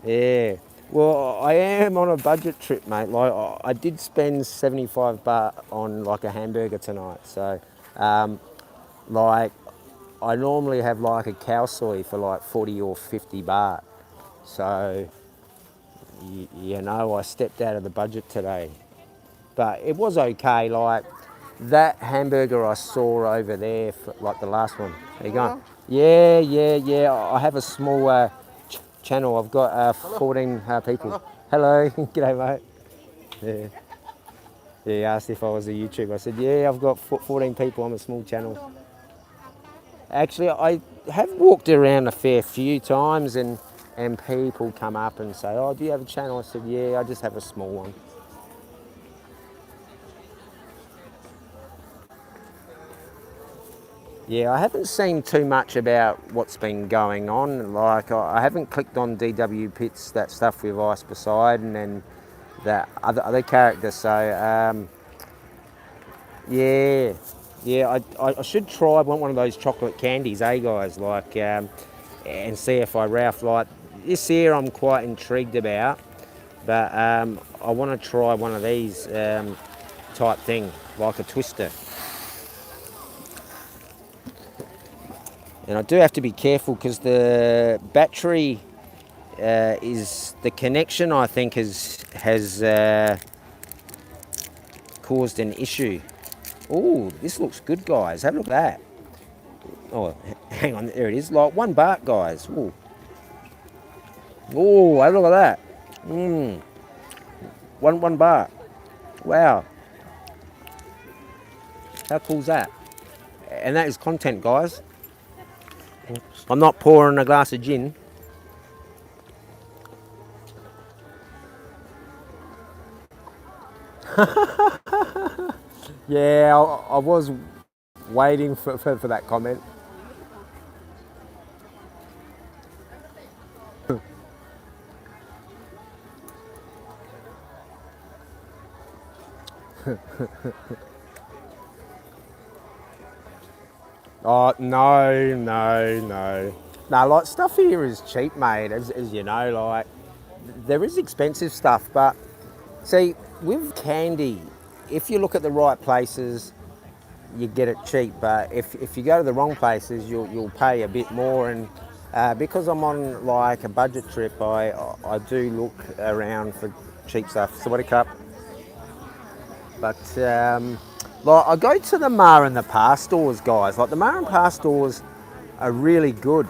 yeah. Well, I am on a budget trip, mate. Like, I did spend 75 baht on like a hamburger tonight. So, like, I normally have like a cow soy for like 40 or 50 baht. So, you know, I stepped out of the budget today. But it was okay. Like, that hamburger I saw over there, for, like the last one. There you go. Yeah. I have a small channel. I've got 14 people. Hello. G'day, mate. Yeah. He asked if I was a YouTuber. I said, yeah, I've got 14 people on a small channel. Actually, I have walked around a fair few times, and people come up and say, oh, do you have a channel? I said, yeah, I just have a small one. Yeah, I haven't seen too much about what's been going on. Like, I haven't clicked on DW Pitts, that stuff with Ice Poseidon and that other character. So, yeah, I should try. I want one of those chocolate candies, guys? Like, and see if I Ralph. Like, this here I'm quite intrigued about, but I want to try one of these type thing, like a twister. And I do have to be careful, because the battery is the connection, I think, has caused an issue. Oh, this looks good, guys. Have a look at that. Oh, hang on, there it is. Like 1 baht, guys. Oh, have a look at that. One baht. Wow. How cool's that? And that is content, guys. I'm not pouring a glass of gin. Yeah, I was waiting for that comment. Oh, no. No, like, stuff here is cheap, mate, as you know, like, there is expensive stuff, but, see, with candy, if you look at the right places, you get it cheap, but if you go to the wrong places, you'll pay a bit more, and because I'm on, like, a budget trip, I do look around for cheap stuff. So what a cup. But, like, I go to the Ma and the Pa stores, guys. Like, the Ma and Pa stores are really good.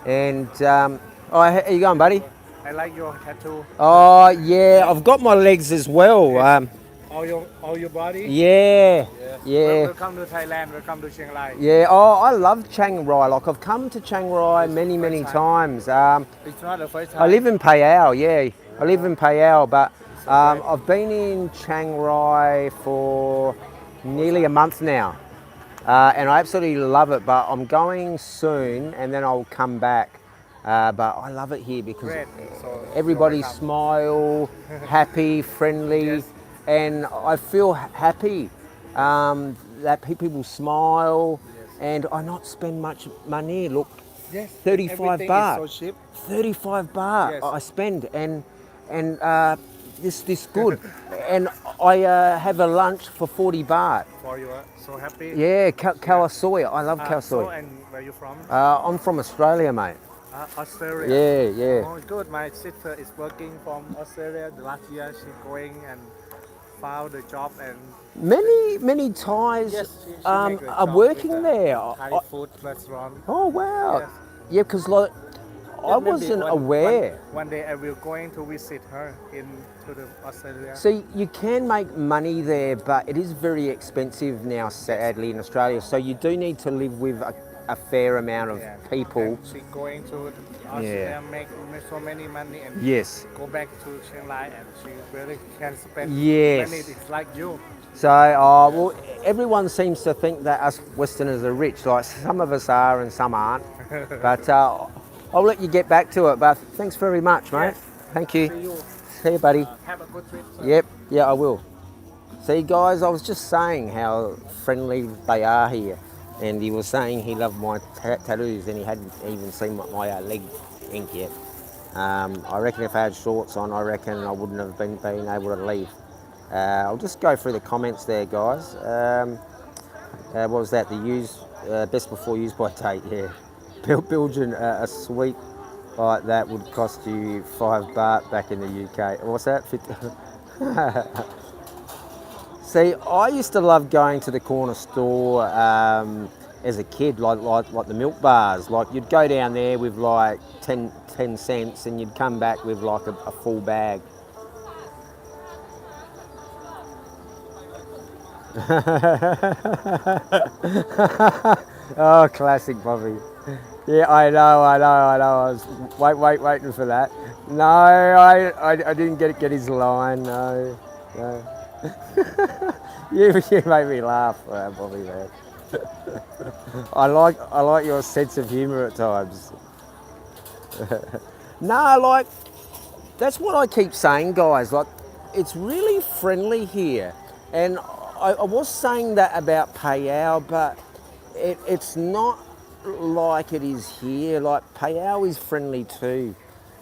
And, oh, how you going, buddy? I like your tattoo. Oh, yeah, I've got my legs as well. All your body. Yeah. Welcome to Thailand. Welcome to Chiang Rai. Yeah, oh, I love Chiang Rai. Like, I've come to Chiang Rai many times. It's not the first time. I live in Payaw, yeah. I live in Payaw, but I've been in Chiang Rai for nearly a month now. And I absolutely love it, but I'm going soon and then I'll come back. But I love it here because Great. So everybody welcome. smile, happy, friendly, Yes. and I feel happy that people smile, and I not spend much money. Look, Yes. 35 Everything baht. is so cheap. 35 baht Yes. I spend, and this good, and I have a lunch for 40 baht. For you. So happy. Yeah, khao soy. I love khao So, soy. and where you from? I'm from Australia, mate. Australia. Yeah. Oh, good. My sister is working from Australia. The last year she going and found a job and Many Thais yes, she are make a job working with there. Thai food restaurant. Oh wow! Yes. Yeah, because like I Maybe wasn't aware. One day I will going to visit her to the Australia. See, you can make money there, but it is very expensive now, sadly, in Australia. So you do need to live with a fair amount of Yeah. people. And she going to Australia, make so many money and Yes. go back to Chiang Rai and she really can spend Yes. money. It's like you. So, well, everyone seems to think that us Westerners are rich. Like, some of us are and some aren't. But I'll let you get back to it. But thanks very much, mate. Yes. Thank you. See you. See you, buddy. Have a good trip. Sir. Yep, yeah, I will. See, guys, I was just saying how friendly they are here. And he was saying he loved my tattoos and he hadn't even seen my leg ink yet. I reckon if I had shorts on, I reckon I wouldn't have been able to leave. I'll just go through the comments there, guys. What was that? The best before use by date, yeah. Belgian, a sweet like that would cost you 5 baht back in the UK. What's that? 50? See, I used to love going to the corner store as a kid, like the milk bars. Like, you'd go down there with like 10 cents and you'd come back with like a full bag. Oh, classic Bobby. Yeah, I know. I was waiting for that. No, I didn't get his line. No. You made me laugh, Bobby, man. I like your sense of humour at times. No, like, that's what I keep saying, guys. Like, it's really friendly here, and I was saying that about Payaw, but it's not like it is here. Like, Payaw is friendly too,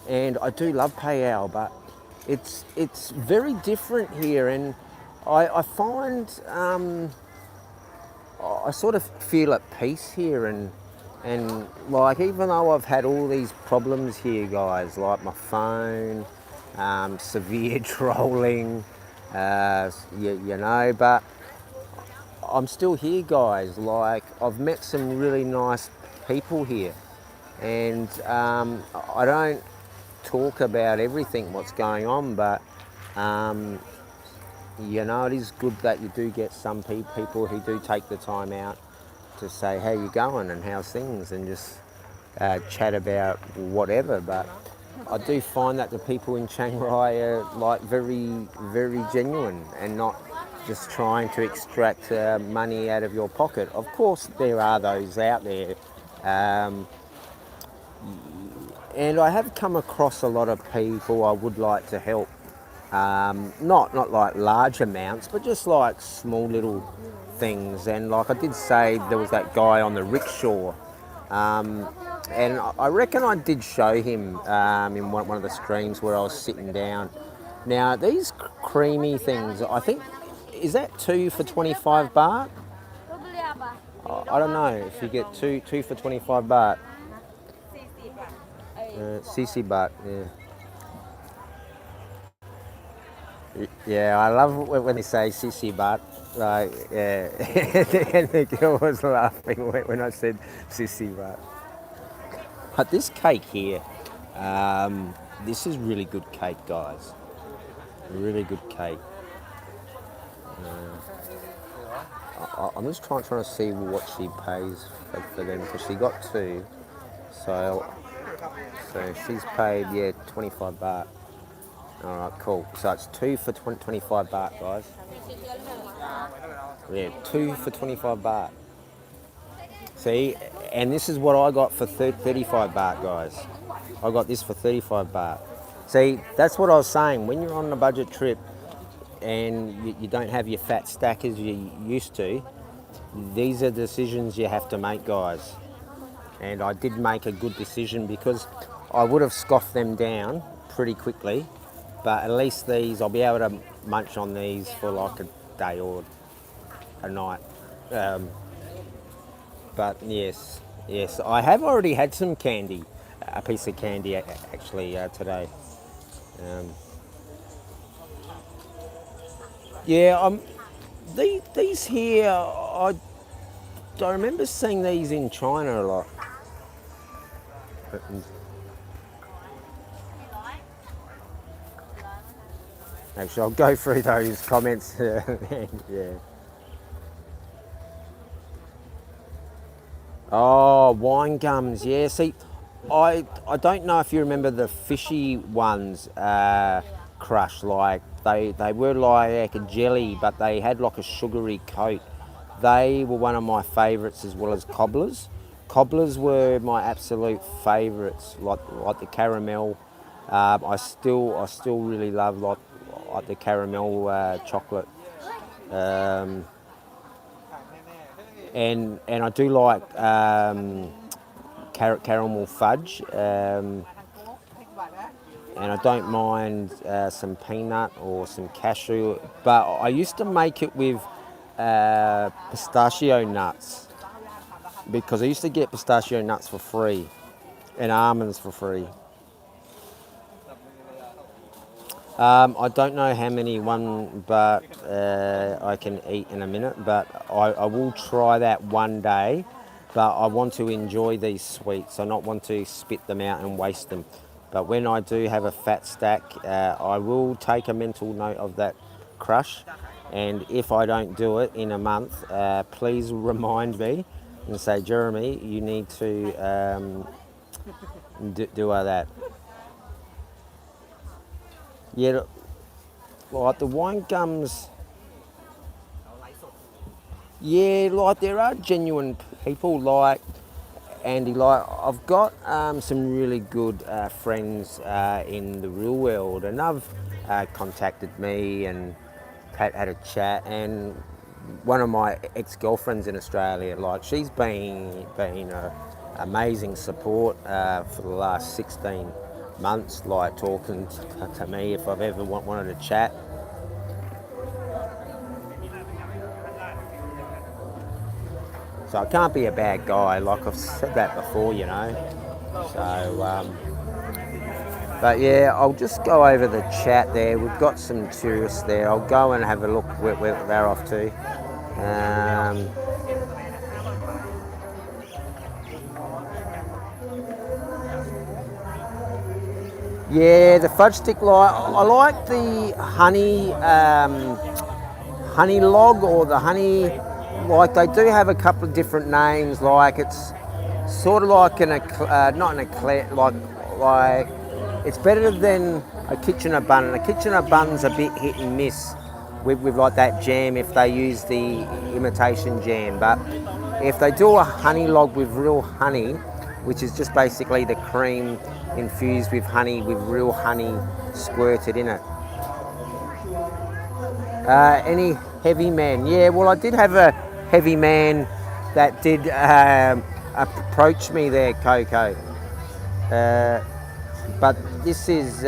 and I do love Payaw, but it's very different here, and I find I sort of feel at peace here, and like, even though I've had all these problems here, guys, like my phone, severe trolling, you know, but I'm still here, guys. Like, I've met some really nice people here, and I don't talk about everything what's going on, but you know, it is good that you do get some people who do take the time out to say how you going and how's things, and just chat about whatever. But I do find that the people in Chiang Rai are like very genuine and not just trying to extract money out of your pocket. Of course, there are those out there. And I have come across a lot of people I would like to help. Not like large amounts, but just like small little things. And like I did say, there was that guy on the rickshaw. And I reckon I did show him in one of the streams where I was sitting down. Now, these creamy things, I think, is that 2 for 25 baht? I don't know if you get two for 25 baht. 40 baht, yeah. Yeah, I love when they say 40 baht. Like, yeah. And the girl was laughing when I said 40 baht. But this cake here, this is really good cake, guys. Really good cake. I'm just trying to see what she pays for them, because she got 2. So she's paid, 25 baht. All right, cool. So it's 2 for 25 baht, guys. Yeah, 2 for 25 baht. See, and this is what I got for 35 baht, guys. I got this for 35 baht. See, that's what I was saying. When you're on a budget trip and you don't have your fat stack as you used to, these are decisions you have to make, guys. And I did make a good decision, because I would have scoffed them down pretty quickly. But at least these, I'll be able to munch on these for like a day or a night. But yes, I have already had some candy, a piece of candy actually today. These here, I remember seeing these in China a lot. Actually, I'll go through those comments. Yeah. Oh, wine gums. Yeah. See, I don't know if you remember the fishy ones, Crush. Like they were like a jelly, but they had like a sugary coat. They were one of my favourites, as well as cobblers. Cobblers were my absolute favourites, like the caramel. I still really love like the caramel chocolate, and I do like caramel fudge, and I don't mind some peanut or some cashew, but I used to make it with pistachio nuts, because I used to get pistachio nuts for free and almonds for free. I don't know how many but I can eat in a minute, but I will try that one day. But I want to enjoy these sweets. I not want to spit them out and waste them. But when I do have a fat stack, I will take a mental note of that Crush. And if I don't do it in a month, please remind me and say, Jeremy, you need to do that. Yeah, like the wine gums, yeah, like there are genuine people like Andy. Like I've got some really good friends in the real world, and they've contacted me and had a chat. And one of my ex-girlfriends in Australia, like she's been a amazing support for the last 16 months, like talking to me if I've ever wanted to chat. So I can't be a bad guy, like I've said that before, you know. So, but yeah, I'll just go over the chat there. We've got some tourists there. I'll go and have a look where they're off to. Yeah, the fudge stick, I like the honey log, or the honey, like they do have a couple of different names, like it's sort of like not an eclair, like it's better than a Kitchener bun. And a Kitchener bun's a bit hit and miss. with like that jam if they use the imitation jam. But if they do a honey log with real honey, which is just basically the cream infused with honey with real honey squirted in it. Any heavy man? Yeah, well, I did have a heavy man that did approach me there, Coco. But this is,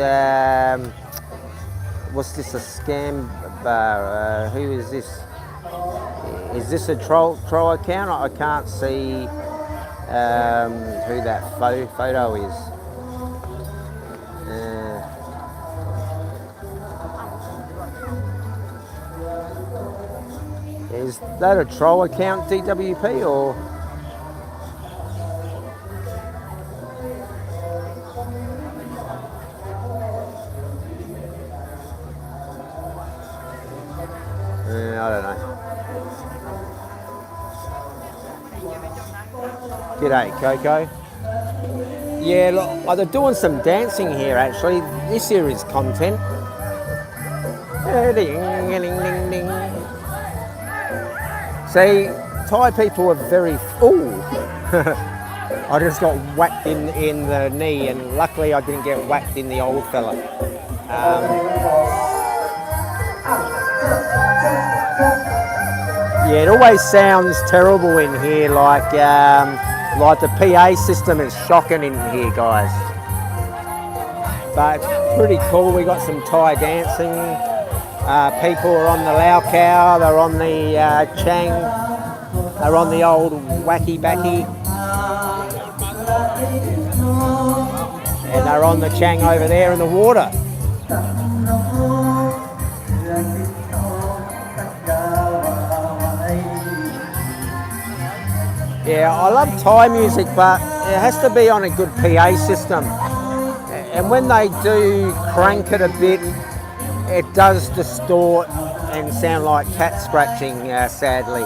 what's this, a scam bar? Who is this? Is this a troll account? I can't see who that photo is. Is that a troll account, DWP, or? I don't know. G'day, Coco. Yeah, look, they're doing some dancing here actually. This here is content. See, Thai people are very... Ooh! I just got whacked in the knee, and luckily I didn't get whacked in the old fella. Yeah, it always sounds terrible in here, like the PA system is shocking in here, guys. But it's pretty cool. We got some Thai dancing. People are on the Lao Cow, they're on the Chang, they're on the old Wacky Backy, and they're on the Chang over there in the water. Yeah, I love Thai music, but it has to be on a good PA system. And when they do crank it a bit, it does distort and sound like cat scratching, sadly.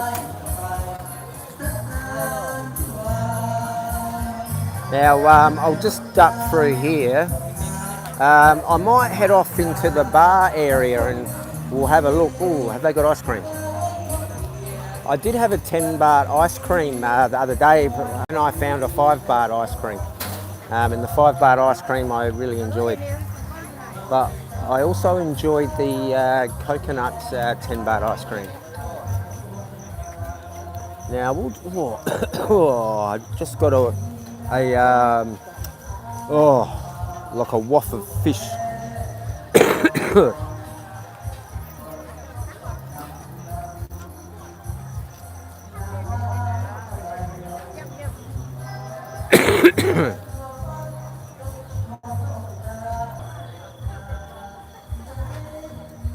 Now, I'll just duck through here. I might head off into the bar area and we'll have a look. Ooh, have they got ice cream? I did have a 10 baht ice cream the other day, and I found a 5 baht ice cream. And the 5 baht ice cream I really enjoyed. But I also enjoyed the coconut 10 baht ice cream. Now, I just got like a waft of fish.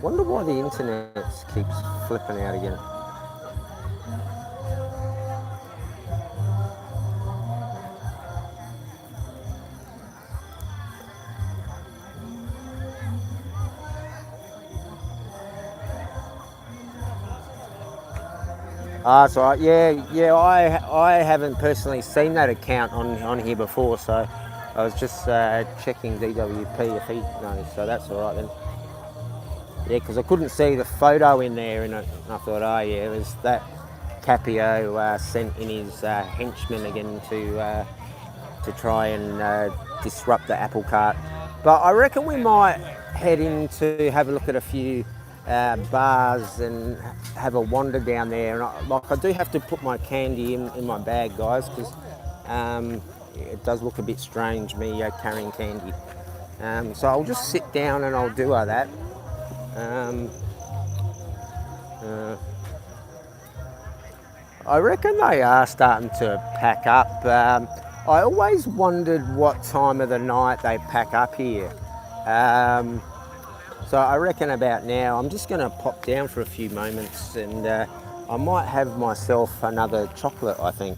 Wonder why the internet keeps flipping out again. So yeah, I haven't personally seen that account on here before, so I was just checking DWP if he knows, so that's all right then. Yeah, because I couldn't see the photo in there, and I thought, oh yeah, it was that Capio sent in his henchmen again to try and disrupt the apple cart. But I reckon we might head in to have a look at a few bars and have a wander down there. And I do have to put my candy in my bag, guys, because it does look a bit strange, me carrying candy. So I'll just sit down and I'll do that. I reckon they are starting to pack up. I always wondered what time of the night they pack up here. So I reckon about now. I'm just going to pop down for a few moments, and I might have myself another chocolate, I think.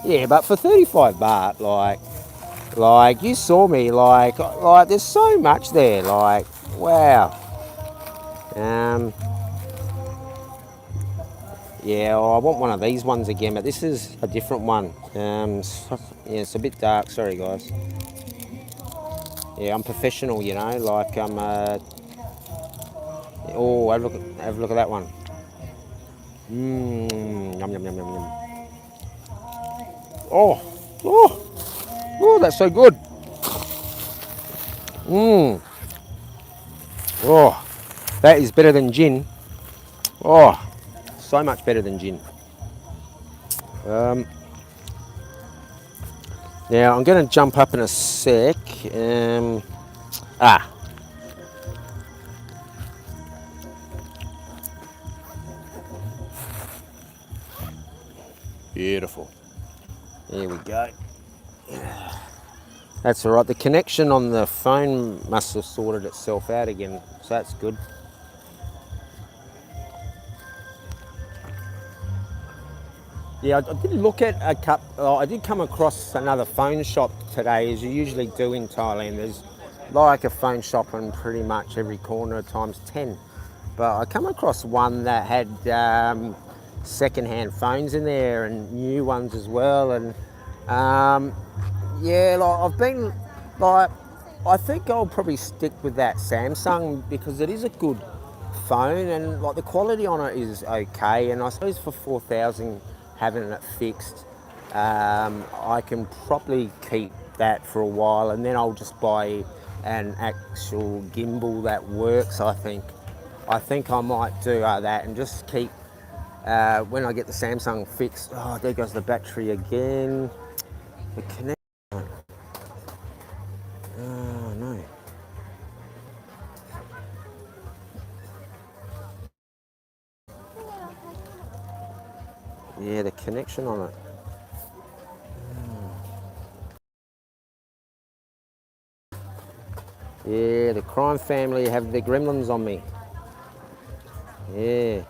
Yeah, but for 35 baht, like you saw me, like there's so much there, like, wow. Yeah, I want one of these ones again, but this is a different one. Yeah, it's a bit dark, sorry guys. Yeah, I'm professional, you know, like I'm, oh, have a look at that one. Mmm, yum, yum, yum, yum, yum. Oh, oh, oh, that's so good. Mmm, oh, that is better than gin. Oh, so much better than gin. Now I'm going to jump up in a sec. Ah, beautiful. There we go. That's all right. The connection on the phone must have sorted itself out again, so that's good. Yeah, I did look at a cup. I did come across another phone shop today, as you usually do in Thailand. There's like a phone shop on pretty much every corner times 10. But I come across one that had second-hand phones in there and new ones as well. And yeah, like I've been like, I think I'll probably stick with that Samsung because it is a good phone and like the quality on it is okay. And I suppose for 4,000 having it fixed, I can probably keep that for a while and then I'll just buy an actual gimbal that works. I think I might do that and just keep when I get the Samsung fixed. Oh, there goes the battery again. The connect. Oh no. Yeah, the connection on it. Yeah, the crime family have their gremlins on me. Yeah.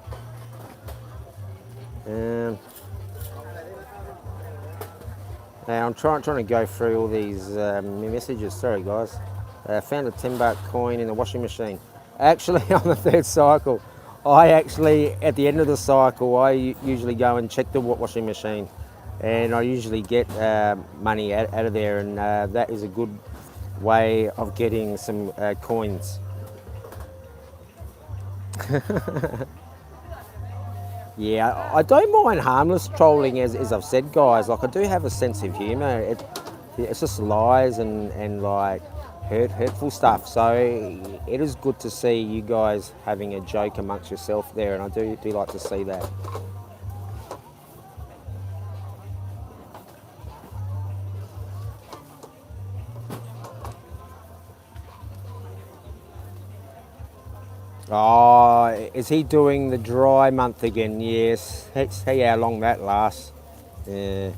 Now I'm trying to go through all these messages. Sorry, guys. Found a 10 baht coin in the washing machine. Actually, on the third cycle, at the end of the cycle, I usually go and check the washing machine, and I usually get money out of there, and that is a good way of getting some coins. Yeah, I don't mind harmless trolling, as I've said, guys. Like, I do have a sense of humour. It's just lies and like hurtful stuff. So it is good to see you guys having a joke amongst yourself there, and I do like to see that. Oh, is he doing the dry month again? Yes. Let's see how long that lasts. Yeah.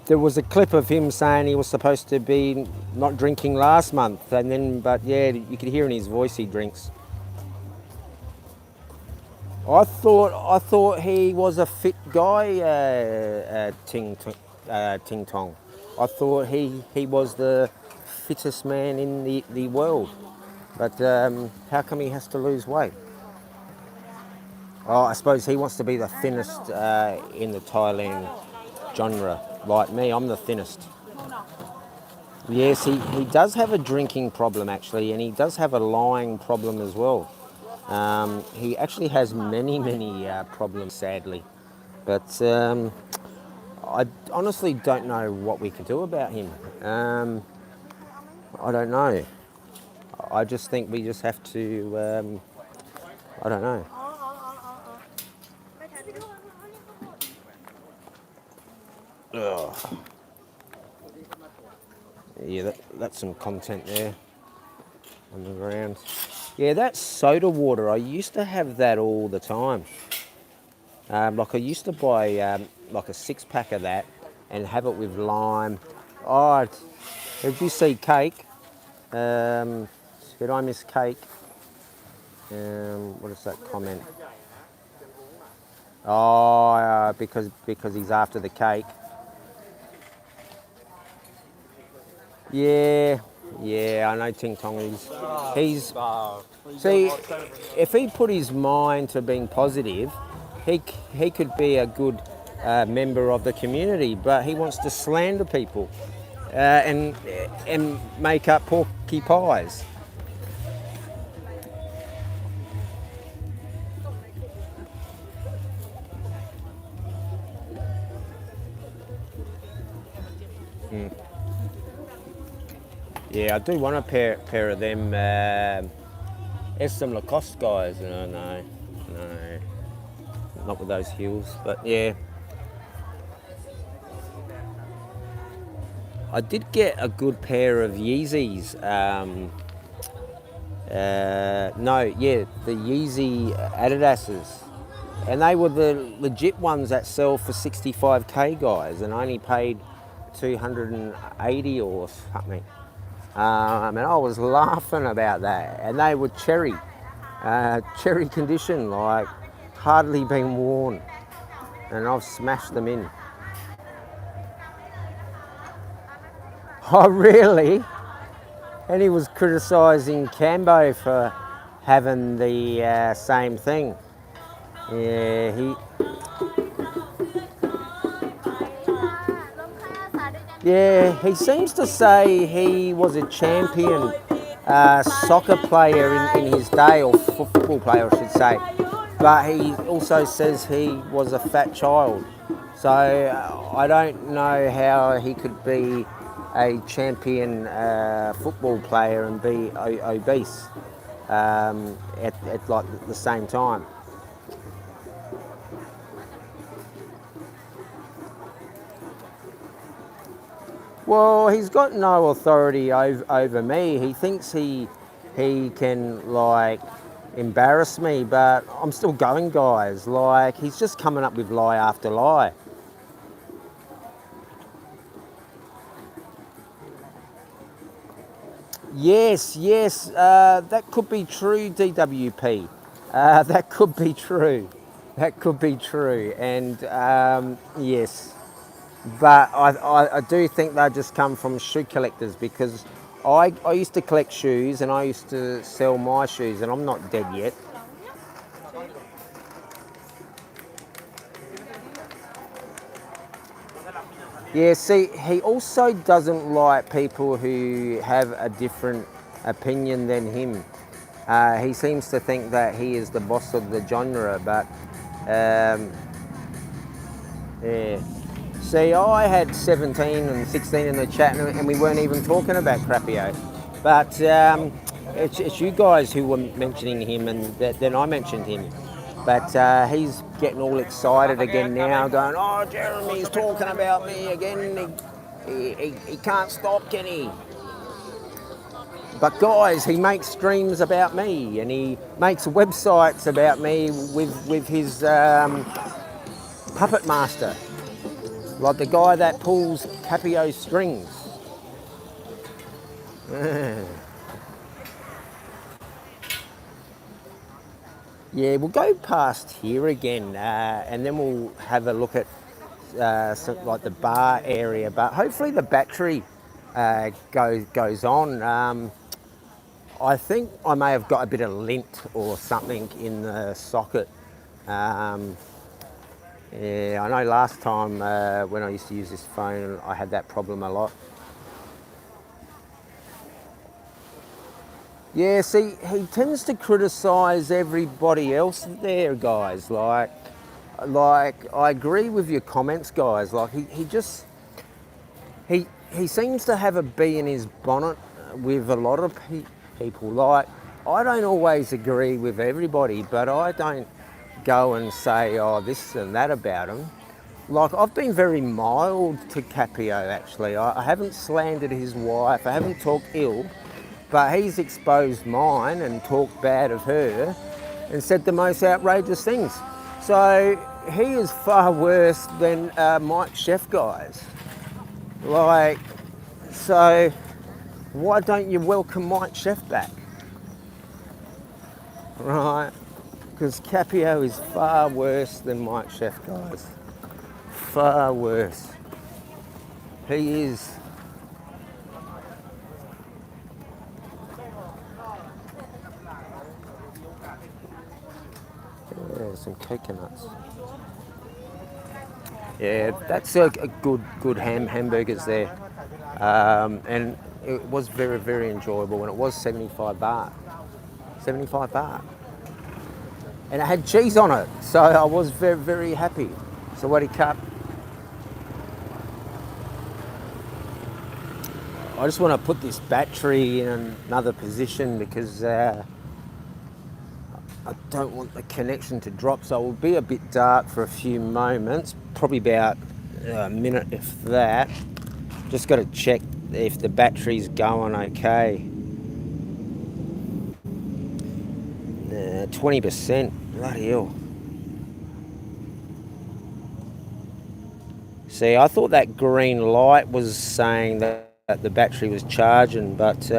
There was a clip of him saying he was supposed to be not drinking last month, and then, but yeah, you could hear in his voice he drinks. I thought he was a fit guy, Ting Tong. I thought he was the fittest man in the world. But how come he has to lose weight? Oh, I suppose he wants to be the thinnest in the Thailand genre. Like me, I'm the thinnest. Yes, he does have a drinking problem actually, and he does have a lying problem as well. He actually has many problems, sadly. But I honestly don't know what we can do about him. I don't know. I just think we just have to, I don't know. Ugh. Yeah, that's some content there on the ground. Yeah, that's soda water. I used to have that all the time. Like I used to buy like a 6-pack of that and have it with lime. Oh, did you see cake? Did I miss cake? What is that comment? Oh, because he's after the cake. Yeah, I know Ting Tong. He's see, if he put his mind to being positive, he could be a good member of the community. But he wants to slander people. and make up porky pies. Yeah, I do want a pair of them Estem Lacoste guys. No, not with those heels. But yeah, I did get a good pair of Yeezys. The Yeezy Adidas's, and they were the legit ones that sell for 65k, guys, and I only paid 280 or something. And I was laughing about that, and they were cherry condition, like hardly been worn, and I've smashed them in. Oh, really? And he was criticising Cambo for having the same thing. He seems to say he was a champion soccer player in his day, or football player, I should say. But he also says he was a fat child. So I don't know how he could be a champion football player and be obese at like the same time. Well, he's got no authority over me. He thinks he can like embarrass me, but I'm still going, guys. Like, he's just coming up with lie after lie. Yes, that could be true, DWP. That could be true. And yes. But I do think they just come from shoe collectors, because I used to collect shoes and I used to sell my shoes, and I'm not dead yet. Yeah, see, he also doesn't like people who have a different opinion than him. He seems to think that he is the boss of the genre, but yeah. See, I had 17 and 16 in the chat, and we weren't even talking about Crappio. But it's you guys who were mentioning him, and then I mentioned him. But he's getting all excited again now, going, "Oh, Jeremy's talking about me again. He can't stop, can he?" But guys, he makes streams about me, and he makes websites about me with his puppet master. Like the guy that pulls Capio's strings. Yeah, we'll go past here again, and then we'll have a look at like the bar area. But hopefully the battery goes on. I think I may have got a bit of lint or something in the socket. Yeah, I know last time when I used to use this phone, I had that problem a lot. Yeah, see, he tends to criticise everybody else there, guys. Like I agree with your comments, guys. Like he seems to have a bee in his bonnet with a lot of people. Like, I don't always agree with everybody, but I don't go and say, oh, this and that about him. Like, I've been very mild to Capio, actually. I haven't slandered his wife. I haven't talked ill. But he's exposed mine and talked bad of her and said the most outrageous things. So he is far worse than Mike Chef, guys. Like, so why don't you welcome Mike Chef back? Right? Because Capio is far worse than Mike Chef, guys. Far worse. He is. Yeah, some coconuts. Yeah, that's a good hamburgers there. And it was very, very enjoyable, and it was 75 baht. 75 baht. And it had cheese on it, so I was very, very happy. So what he cut. I just want to put this battery in another position because I don't want the connection to drop, so it will be a bit dark for a few moments, probably about a minute if that. Just got to check if the battery's going okay. 20%, bloody hell. See, I thought that green light was saying that the battery was charging, but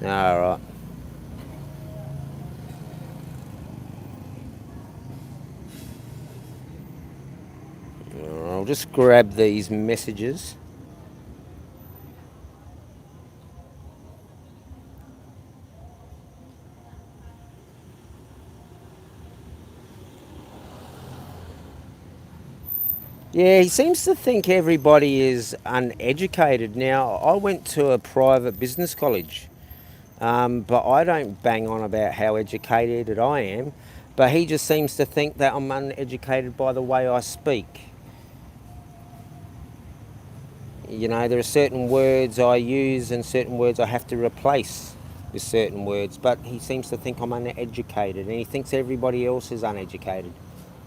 all right. I'll just grab these messages. Yeah, he seems to think everybody is uneducated. Now, I went to a private business college, but I don't bang on about how educated I am. But he just seems to think that I'm uneducated by the way I speak. You know, there are certain words I use and certain words I have to replace with certain words, but he seems to think I'm uneducated, and he thinks everybody else is uneducated.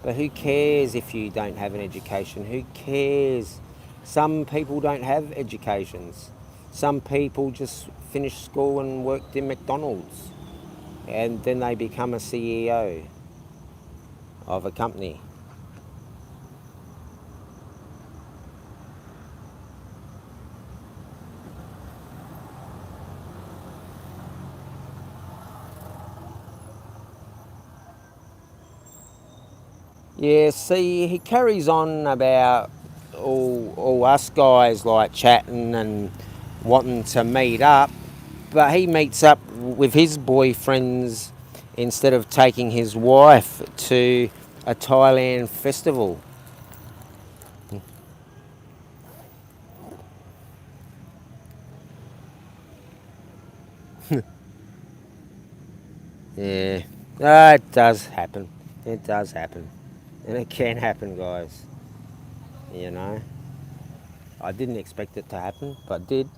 But who cares if you don't have an education? Who cares? Some people don't have educations. Some people just finish school and worked in McDonald's, and then they become a CEO of a company. Yeah, see, he carries on about all us guys like chatting and wanting to meet up, but he meets up with his boyfriends instead of taking his wife to a Thailand festival. Yeah, it does happen. It does happen. And it can happen, guys. You know, I didn't expect it to happen, but it did.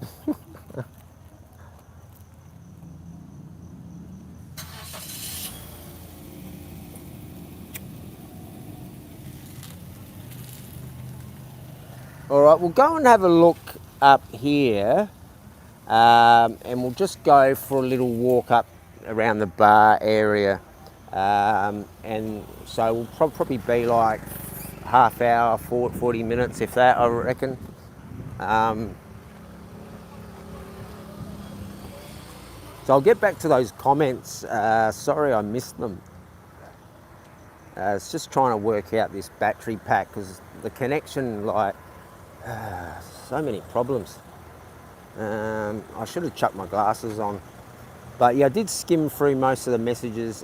All right, we'll go and have a look up here, and we'll just go for a little walk up around the bar area. And so we'll probably be like half hour, 40 minutes, if that, I reckon. So I'll get back to those comments. Sorry I missed them. It's just trying to work out this battery pack because the connection, like, so many problems. I should have chucked my glasses on. But yeah, I did skim through most of the messages.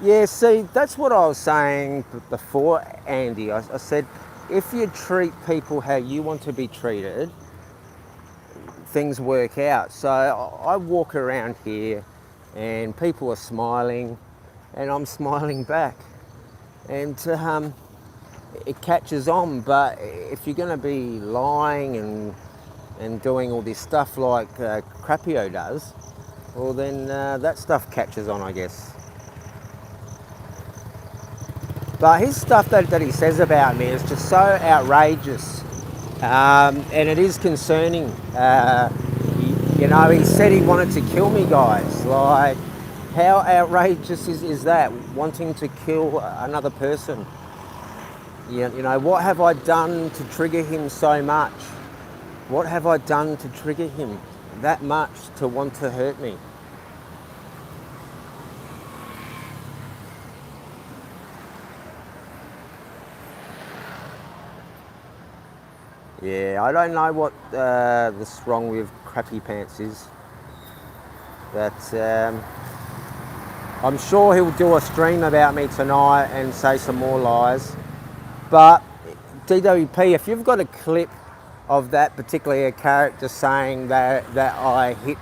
Yeah, see, that's what I was saying before, Andy. I said, if you treat people how you want to be treated, things work out. So I walk around here and people are smiling and I'm smiling back. And it catches on, but if you're going to be lying and doing all this stuff like Crappio does, well then that stuff catches on, I guess. But his stuff that he says about me is just so outrageous, and it is concerning. You know, he said he wanted to kill me, guys. Like, how outrageous is that, wanting to kill another person? You know, what have I done to trigger him so much? What have I done to trigger him? that much to want to hurt me. Yeah, I don't know what this wrong with crappie pants is, but I'm sure he'll do a stream about me tonight and say some more lies. But DWP, if you've got a clip of that particular character saying that I hit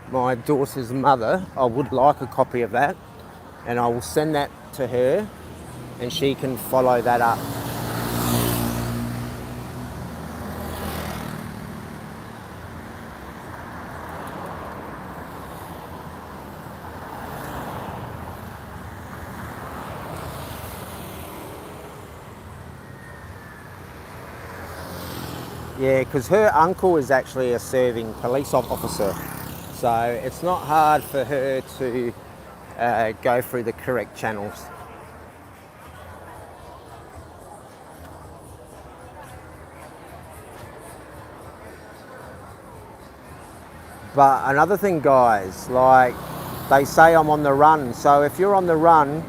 my daughter's mother, I would like a copy of that, and I will send that to her and she can follow that up. Yeah, because her uncle is actually a serving police officer, so it's not hard for her to go through the correct channels. But another thing, guys, like they say I'm on the run, so if you're on the run,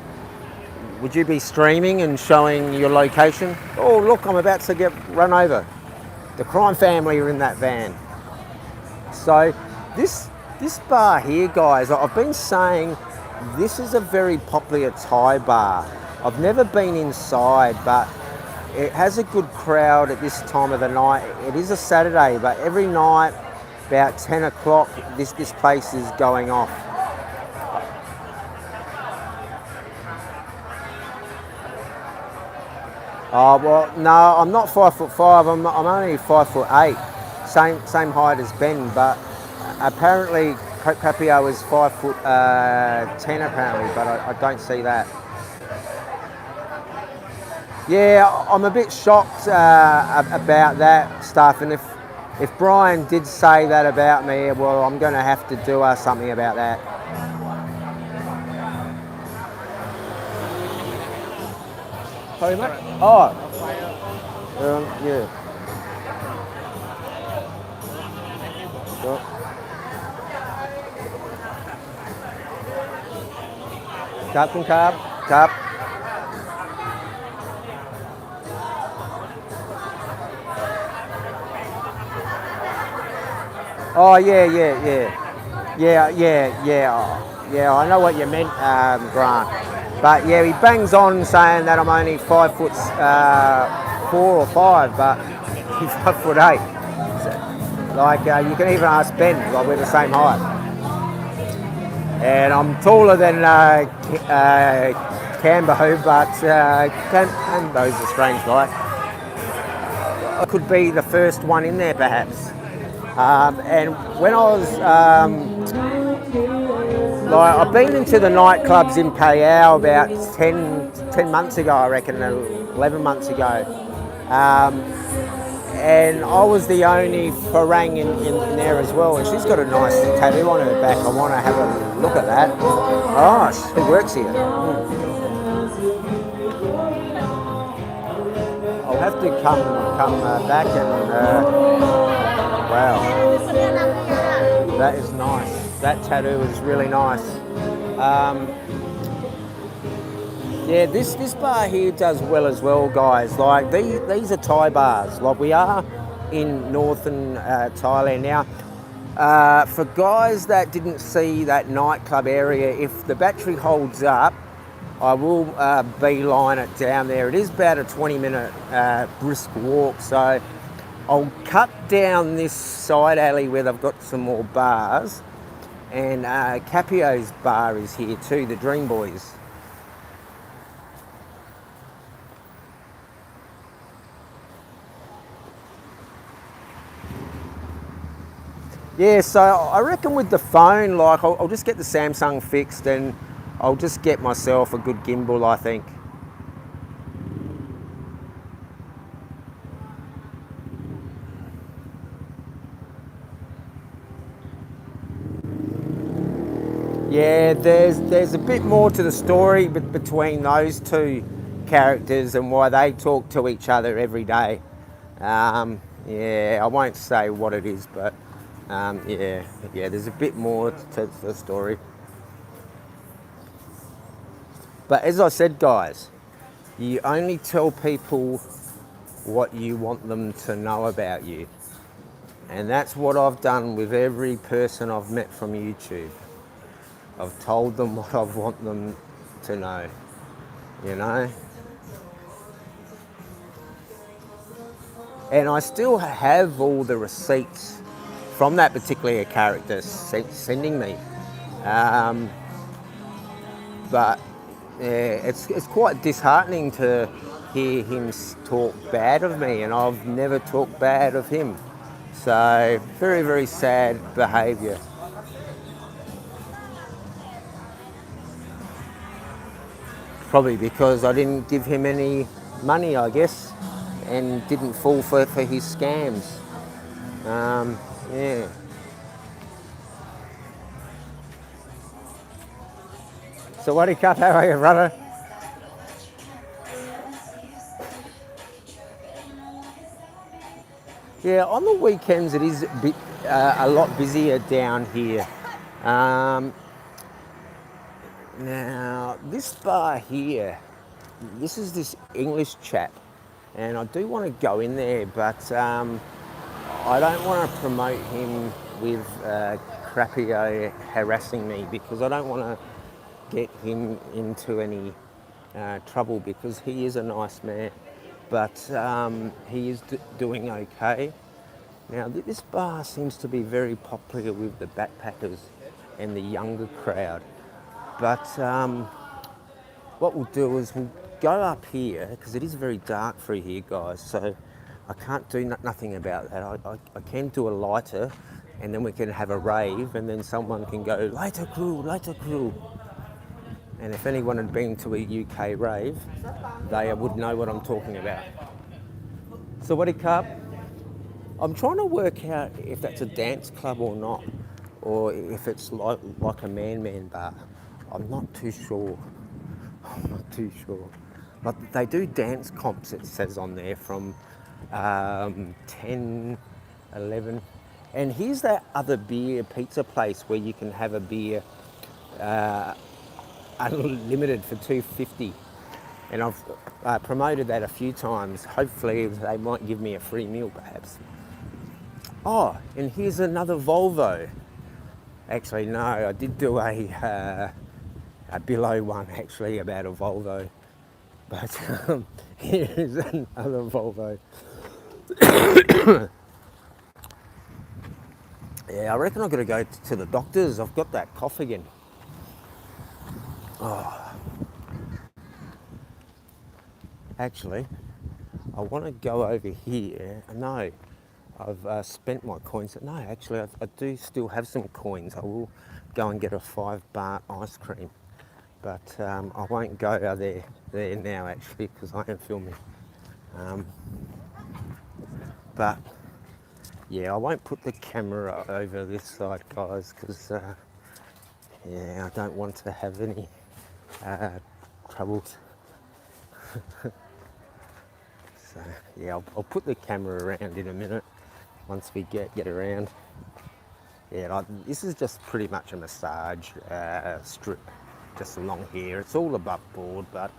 would you be streaming and showing your location? Oh, look, I'm about to get run over. The crime family are in that van. So this bar here, guys, I've been saying this is a very popular Thai bar. I've never been inside, but it has a good crowd at this time of the night. It is a Saturday, but every night about 10 o'clock, this place is going off. Oh, well, no, I'm not 5'5", I'm only 5'8", same height as Ben, but apparently Capio is 5'10" apparently, but I don't see that. Yeah, I'm a bit shocked about that stuff, and if Brian did say that about me, well, I'm going to have to do something about that. Sorry, mate? Oh. Yeah. Sure. Cáp cũng cáp. Cáp. Oh, yeah. Yeah, I know what you meant, Grant. But yeah, he bangs on saying that I'm only 5'4" or 5", but he's 5'8". So, like you can even ask Ben, like we're the same height. And I'm taller than Cambo, but Cambo's a strange guy. I could be the first one in there, perhaps. And when I was I've been into the nightclubs in Palau about 10 months ago, I reckon, 11 months ago. And I was the only Farang in there as well. And she's got a nice tattoo on her back. I want to have a look at that. Oh, she works here. I'll have to come back and... wow. That is nice. That tattoo is really nice. Yeah, this bar here does well as well, guys. Like these are Thai bars. Like we are in northern Thailand now. For guys that didn't see that nightclub area, if the battery holds up, I will beeline it down there. It is about a 20-minute brisk walk, so I'll cut down this side alley where they've got some more bars. And Capio's bar is here too, the Dream Boys. Yeah, so I reckon with the phone, like I'll just get the Samsung fixed and I'll just get myself a good gimbal, I think. Yeah, there's a bit more to the story between those two characters and why they talk to each other every day. Yeah, I won't say what it is, but Yeah, there's a bit more to the story. But as I said, guys, you only tell people what you want them to know about you. And that's what I've done with every person I've met from YouTube. I've told them what I want them to know, you know? And I still have all the receipts from that particular character sending me. But yeah, it's quite disheartening to hear him talk bad of me, and I've never talked bad of him. So very, very sad behaviour. Probably because I didn't give him any money, I guess, and didn't fall for his scams. Yeah. So what do you cut? How are you, brother? Yeah, on the weekends it is a lot busier down here. Now, this bar here, this is this English chap, and I do want to go in there, but I don't want to promote him with crappie harassing me, because I don't want to get him into any trouble, because he is a nice man, but he is doing okay. Now, this bar seems to be very popular with the backpackers and the younger crowd. But what we'll do is we'll go up here, because it is very dark through here, guys, so I can't do nothing about that. I can do a lighter, and then we can have a rave, and then someone can go, lighter crew, lighter crew. And if anyone had been to a UK rave, they would know what I'm talking about. So what do you cup? I'm trying to work out if that's a dance club or not, or if it's like a man bar. I'm not too sure. I'm not too sure. But they do dance comps, it says on there, from 10, 11. And here's that other beer pizza place where you can have a beer unlimited for $2.50. And I've promoted that a few times. Hopefully they might give me a free meal, perhaps. Oh, and here's another Volvo. Actually, no, I did do a below one, actually, about a Volvo. But here's another Volvo. Yeah, I reckon I've got to go to the doctor's. I've got that cough again. Oh. Actually, I want to go over here. No, I've spent my coins. No, actually, I do still have some coins. I will go and get a 5-bar ice cream. But I won't go there now, actually, because I am filming. But yeah, I won't put the camera over this side, guys, because yeah, I don't want to have any troubles. So yeah, I'll put the camera around in a minute once we get around. Yeah, this is just pretty much a massage strip just along here. It's all above board, but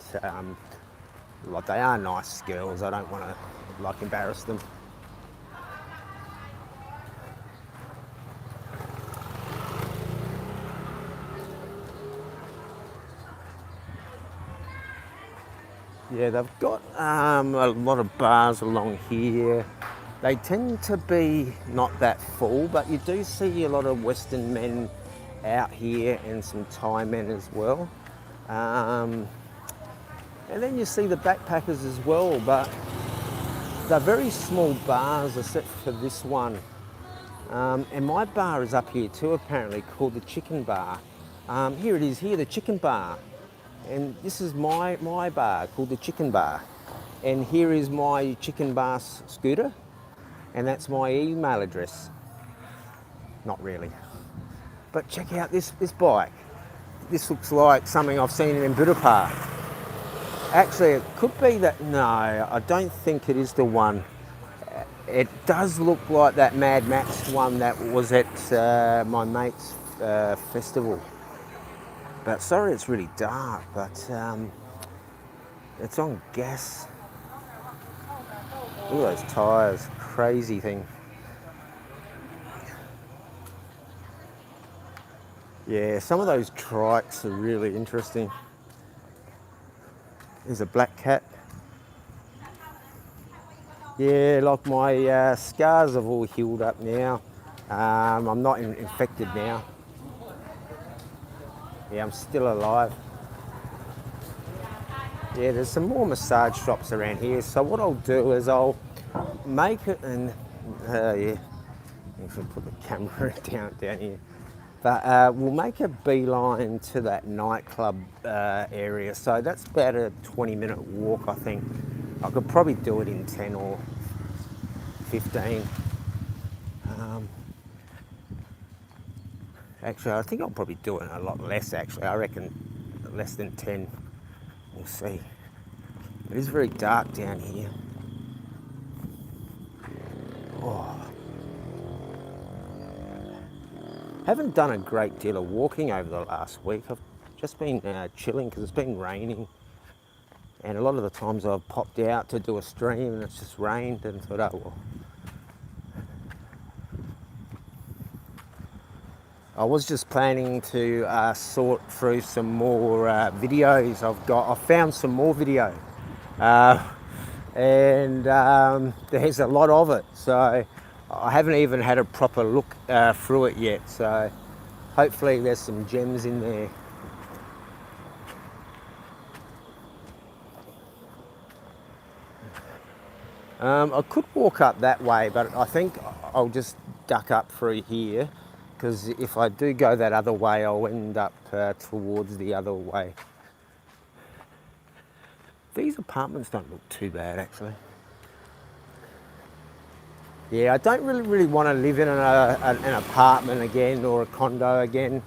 like, they are nice girls. I don't want to like embarrass them. Yeah, they've got a lot of bars along here. They tend to be not that full, but you do see a lot of Western men out here and some Thai men as well. And then you see the backpackers as well, but they're very small bars except for this one. And my bar is up here too, apparently, called the Chicken Bar. Here it is, here, the Chicken Bar. And this is my bar called the Chicken Bar. And here is my Chicken Bar scooter. And that's my email address. Not really. But check out this bike. This looks like something I've seen in Budapest. Actually, it could be that. No, I don't think it is the one. It does look like that Mad Max one that was at my mate's festival. But sorry, it's really dark, but it's on gas. Look at those tyres, crazy thing. Yeah, some of those trikes are really interesting. There's a black cat. Yeah, like my scars have all healed up now. I'm not infected now. Yeah, I'm still alive. Yeah, there's some more massage shops around here. So what I'll do is I'll make it and yeah, I should put the camera down here. But we'll make a beeline to that nightclub area. So that's about a 20-minute walk, I think. I could probably do it in 10 or 15. Actually, I think I'll probably do it a lot less, actually. I reckon less than 10. We'll see. It is very dark down here. Oh. Haven't done a great deal of walking over the last week. I've just been chilling because it's been raining. And a lot of the times I've popped out to do a stream and it's just rained and thought, oh well. I was just planning to sort through some more videos I've found some more video. And there's a lot of it. So I haven't even had a proper look through it yet. So hopefully there's some gems in there. I could walk up that way, but I think I'll just duck up through here, because if I do go that other way, I'll end up towards the other way. These apartments don't look too bad, actually. Yeah, I don't really want to live in an apartment again or a condo again.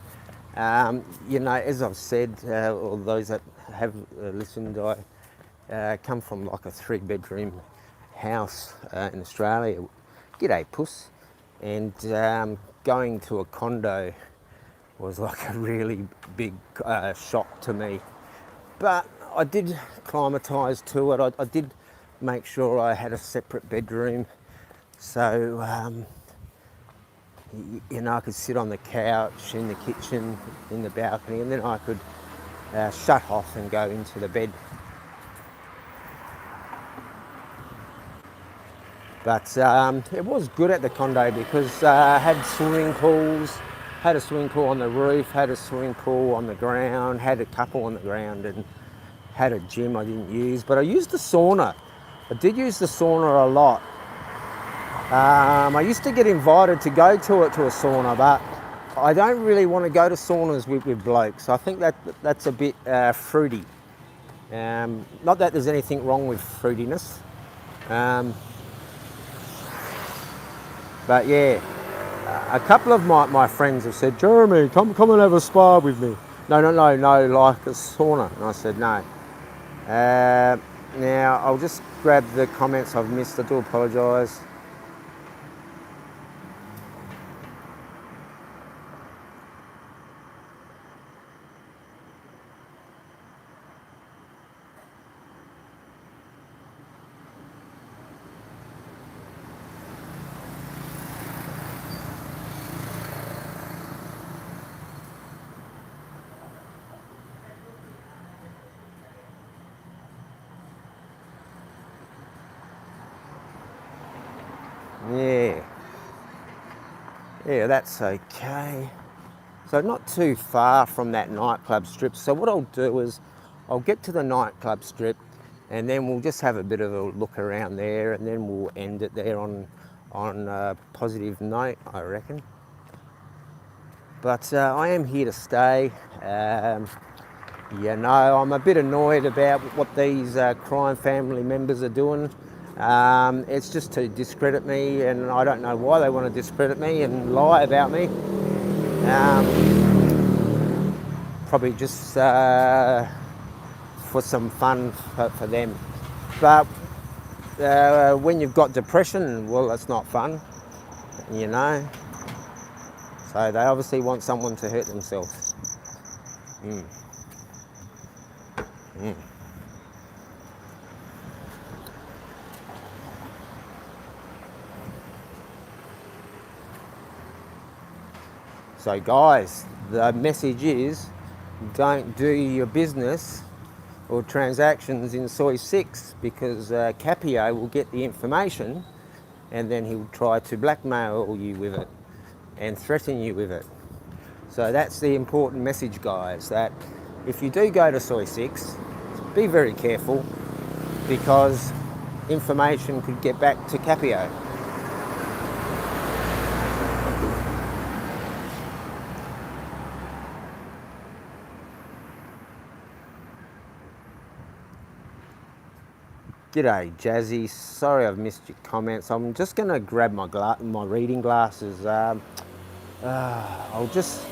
You know, as I've said, or those that have listened, I come from like a 3-bedroom house in Australia. G'day, puss. And going to a condo was like a really big shock to me. But I did acclimatise to it. I did make sure I had a separate bedroom. So, you know, I could sit on the couch, in the kitchen, in the balcony, and then I could shut off and go into the bed. But it was good at the condo because I had swimming pools, had a swimming pool on the roof, had a swimming pool on the ground, had a couple on the ground, and had a gym I didn't use. But I used the sauna. I did use the sauna a lot. I used to get invited to go to a sauna, but I don't really want to go to saunas with blokes. I think that's a bit fruity. Not that there's anything wrong with fruitiness. But yeah, a couple of my friends have said, Jeremy, come and have a spa with me. No, like a sauna. And I said, no. Now, I'll just grab the comments I've missed. I do apologise. Yeah, that's okay. So not too far from that nightclub strip. So what I'll do is I'll get to the nightclub strip and then we'll just have a bit of a look around there and then we'll end it there on a positive note, I reckon. But I am here to stay. You know, I'm a bit annoyed about what these crime family members are doing. It's just to discredit me, and I don't know why they want to discredit me and lie about me. Probably just for some fun for them. But when you've got depression, well, that's not fun, you know. So they obviously want someone to hurt themselves. So guys, the message is, don't do your business or transactions in soy 6 because Capio will get the information and then he'll try to blackmail you with it and threaten you with it. So that's the important message, guys, that if you do go to soy 6, be very careful because information could get back to Capio. G'day Jazzy, sorry I've missed your comments. I'm just going to grab my reading glasses. I'll just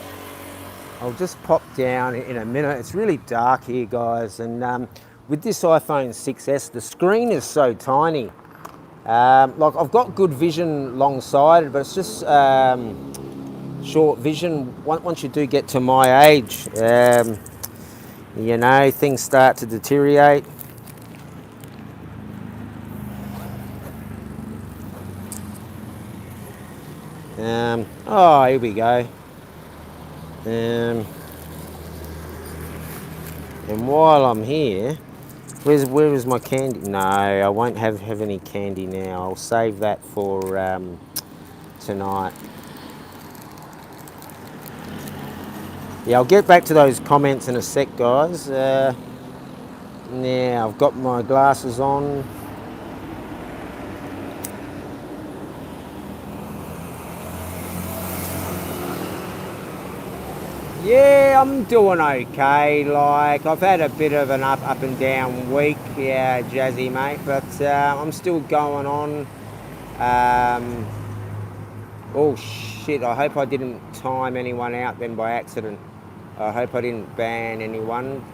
pop down in a minute. It's really dark here, guys, and with this iPhone 6S, the screen is so tiny. Like I've got good vision long-sighted, but it's just short vision. Once you do get to my age, you know, things start to deteriorate. Oh, here we go. And while I'm here, where is my candy? No, I won't have any candy now. I'll save that for tonight. Yeah, I'll get back to those comments in a sec, guys. Now I've got my glasses on. Yeah, I'm doing okay. Like, I've had a bit of an up and down week, yeah, Jazzy, mate, but I'm still going on. Oh, shit, I hope I didn't time anyone out then by accident. I hope I didn't ban anyone.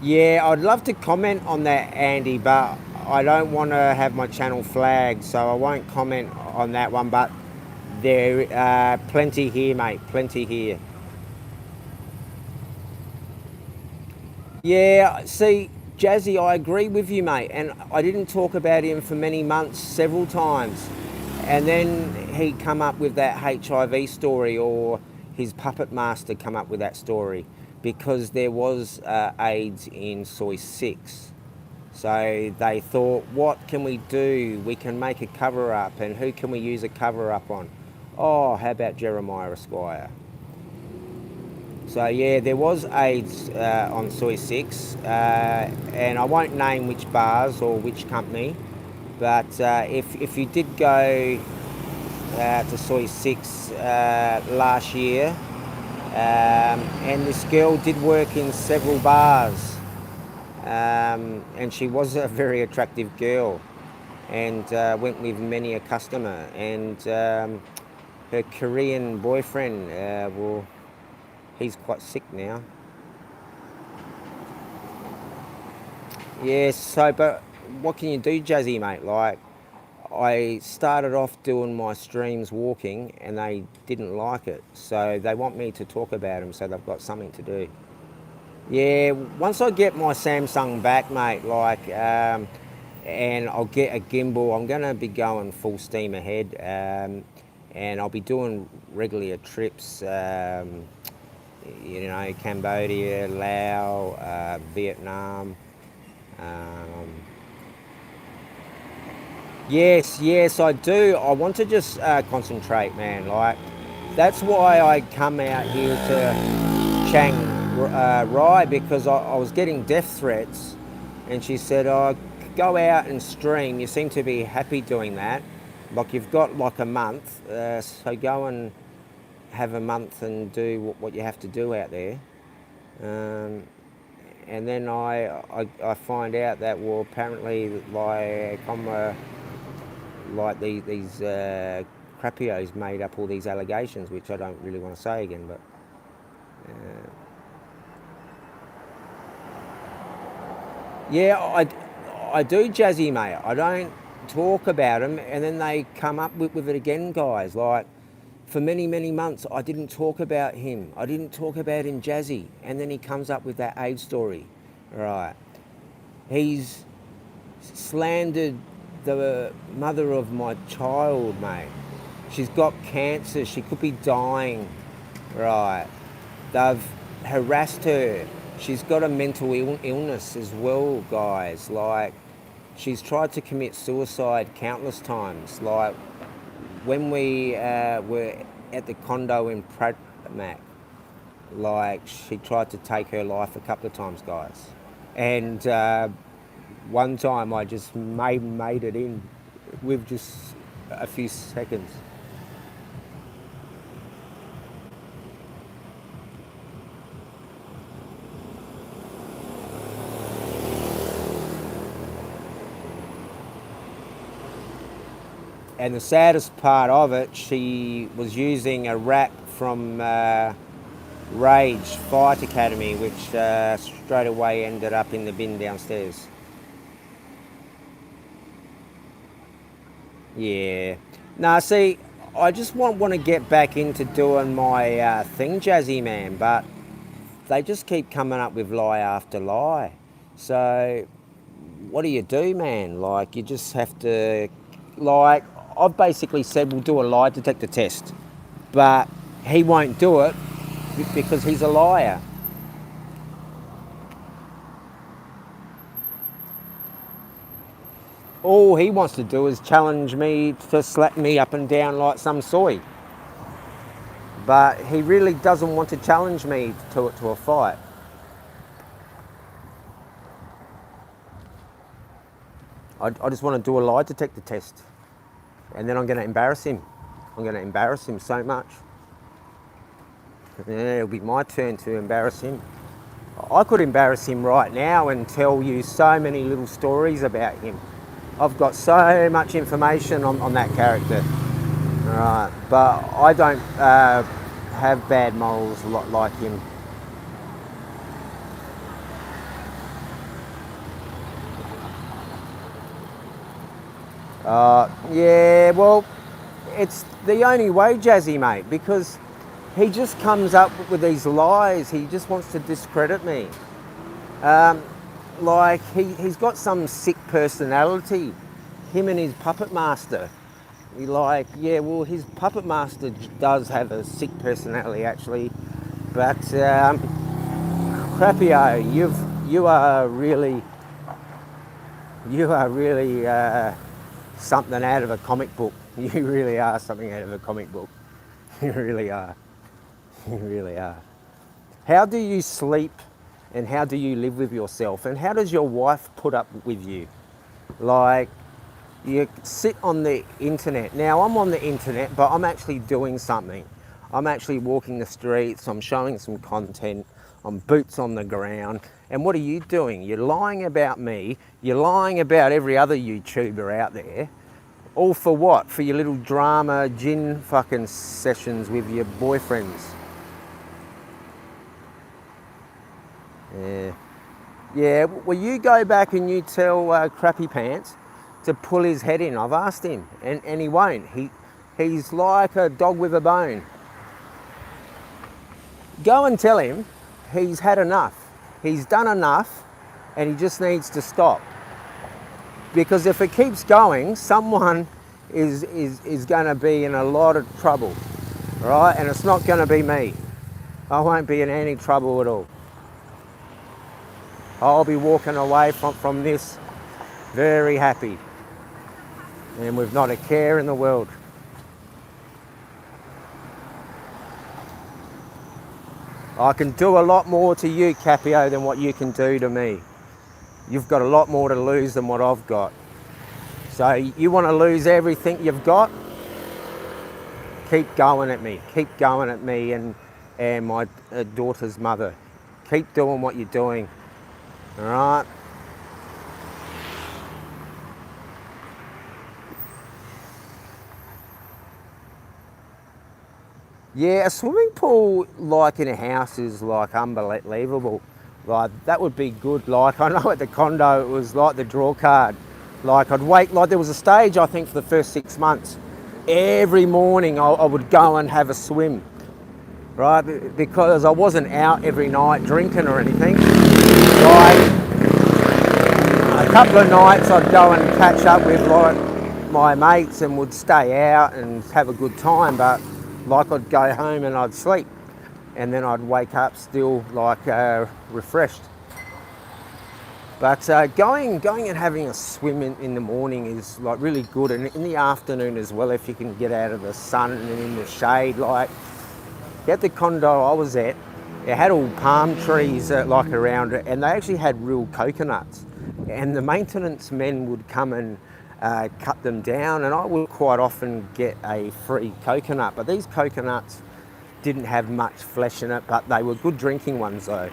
Yeah, I'd love to comment on that, Andy, but I don't want to have my channel flagged, so I won't comment on that one, but there are plenty here, mate, plenty here. Yeah, see, Jazzy, I agree with you, mate, and I didn't talk about him for many months, several times, and then he come up with that HIV story, or his puppet master come up with that story, because there was AIDS in soy 6. So they thought, what can we do? We can make a cover up, and who can we use a cover up on? Oh, how about Jeremiah Esquire? So yeah, there was AIDS on soy 6, and I won't name which bars or which company, but if you did go to soy 6 last year, and this girl did work in several bars, and she was a very attractive girl, and went with many a customer, and her Korean boyfriend, well, he's quite sick now. Yeah, so, but what can you do, Jazzy, mate? Like, I started off doing my streams walking and they didn't like it. So they want me to talk about them, so they've got something to do. Yeah, once I get my Samsung back, mate, like, and I'll get a gimbal, I'm going to be going full steam ahead, and I'll be doing regular trips, you know, Cambodia, Laos, Vietnam. Yes, I do. I want to just concentrate, man. Like, that's why I come out here to Chiang Rai, because I was getting death threats, and she said, "Oh, go out and stream. You seem to be happy doing that. Like, you've got like a month, so go and have a month and do what you have to do out there." And then I find out that, well, apparently, like these crappios made up all these allegations, which I don't really want to say again, but Yeah, I do, Jazzy, mate. I don't talk about him, and then they come up with it again, guys. Like, for many, many months, I didn't talk about him. I didn't talk about him, Jazzy. And then he comes up with that AIDS story. Right. He's slandered the mother of my child, mate. She's got cancer. She could be dying. Right. They've harassed her. She's got a mental illness as well, guys. Like, she's tried to commit suicide countless times. Like, when we were at the condo in Pratmac, like, she tried to take her life a couple of times, guys. And one time I just made it in with just a few seconds. And the saddest part of it, she was using a rap from Rage Fight Academy, which straight away ended up in the bin downstairs. Yeah. No, see, I just want to get back into doing my thing, Jazzy, man, but they just keep coming up with lie after lie. So what do, man? Like, you just have to, like, I've basically said we'll do a lie detector test, but he won't do it because he's a liar. All he wants to do is challenge me to slap me up and down like some soy. But he really doesn't want to challenge me to a fight. I just want to do a lie detector test. And then I'm going to embarrass him. I'm going to embarrass him so much. Yeah, it'll be my turn to embarrass him. I could embarrass him right now and tell you so many little stories about him. I've got so much information on that character. Alright, but I don't have bad morals like him. Yeah, well, it's the only way, Jazzy, mate, because he just comes up with these lies. He just wants to discredit me. Like, he's got some sick personality, him and his puppet master. Like, yeah, well, his puppet master does have a sick personality, actually. But, Crappio, you are really something out of a comic book. You really are something out of a comic book. You really are. You really are. How do you sleep and how do you live with yourself? And how does your wife put up with you? Like, you sit on the internet. Now, I'm on the internet, but I'm actually doing something. I'm actually walking the streets, I'm showing some content, I'm boots on the ground. And what are you doing? You're lying about me, you're lying about every other YouTuber out there. All for what? For your little drama, gin fucking sessions with your boyfriends. Yeah. Yeah, well, you go back and you tell Crappy Pants to pull his head in. I've asked him, and he won't. He's like a dog with a bone. Go and tell him he's had enough. He's done enough, and he just needs to stop. Because if it keeps going, someone is going to be in a lot of trouble, right? And it's not going to be me. I won't be in any trouble at all. I'll be walking away from this very happy and with not a care in the world. I can do a lot more to you, Capio, than what you can do to me. You've got a lot more to lose than what I've got. So you want to lose everything you've got? Keep going at me. Keep going at me and my daughter's mother. Keep doing what you're doing. All right? Yeah, a swimming pool like in a house is like unbelievable. Like that would be good. Like I know at the condo it was like the draw card. Like I'd wait, like there was a stage I think for the first 6 months. Every morning I would go and have a swim, right? Because I wasn't out every night drinking or anything. Like a couple of nights I'd go and catch up with like my mates and would stay out and have a good time, but like I'd go home and I'd sleep and then I'd wake up still like refreshed. But going and having a swim in the morning is like really good, and in the afternoon as well if you can get out of the sun and in the shade. Like at the condo I was at, it had all palm trees like around it, and they actually had real coconuts, and the maintenance men would come and cut them down, and I would quite often get a free coconut. But these coconuts didn't have much flesh in it, but they were good drinking ones though.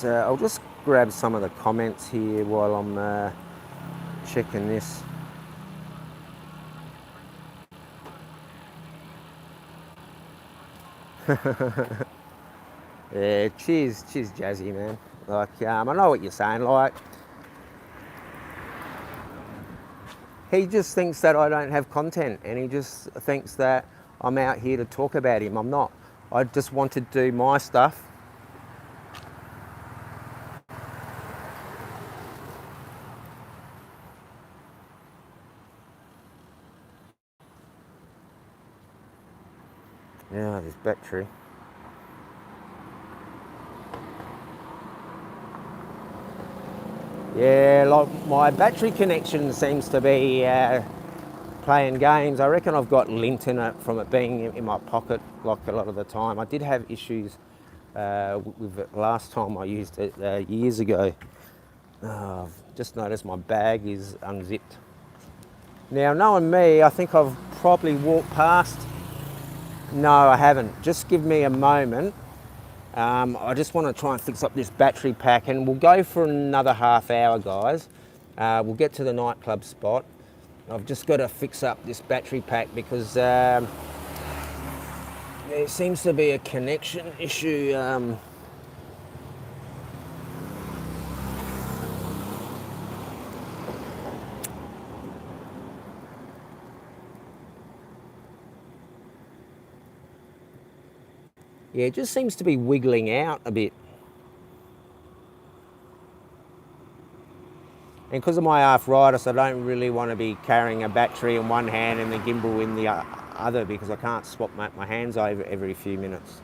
I'll just grab some of the comments here while I'm checking this. Yeah, cheers Jazzy, man. Like, I know what you're saying. Like, he just thinks that I don't have content, and he just thinks that I'm out here to talk about him. I'm not. I just want to do my stuff. Yeah, this battery. Yeah, like my battery connection seems to be playing games. I reckon I've got lint in it from it being in my pocket like a lot of the time. I did have issues with it last time I used it years ago. I've just noticed my bag is unzipped. Now, knowing me, I think I've probably walked past. No, I haven't. Just give me a moment. I just want to try and fix up this battery pack, and we'll go for another half hour, guys. We'll get to the nightclub spot. I've just got to fix up this battery pack because there seems to be a connection issue. Yeah, it just seems to be wiggling out a bit. And because of my arthritis, I don't really want to be carrying a battery in one hand and the gimbal in the other, because I can't swap my hands over every few minutes.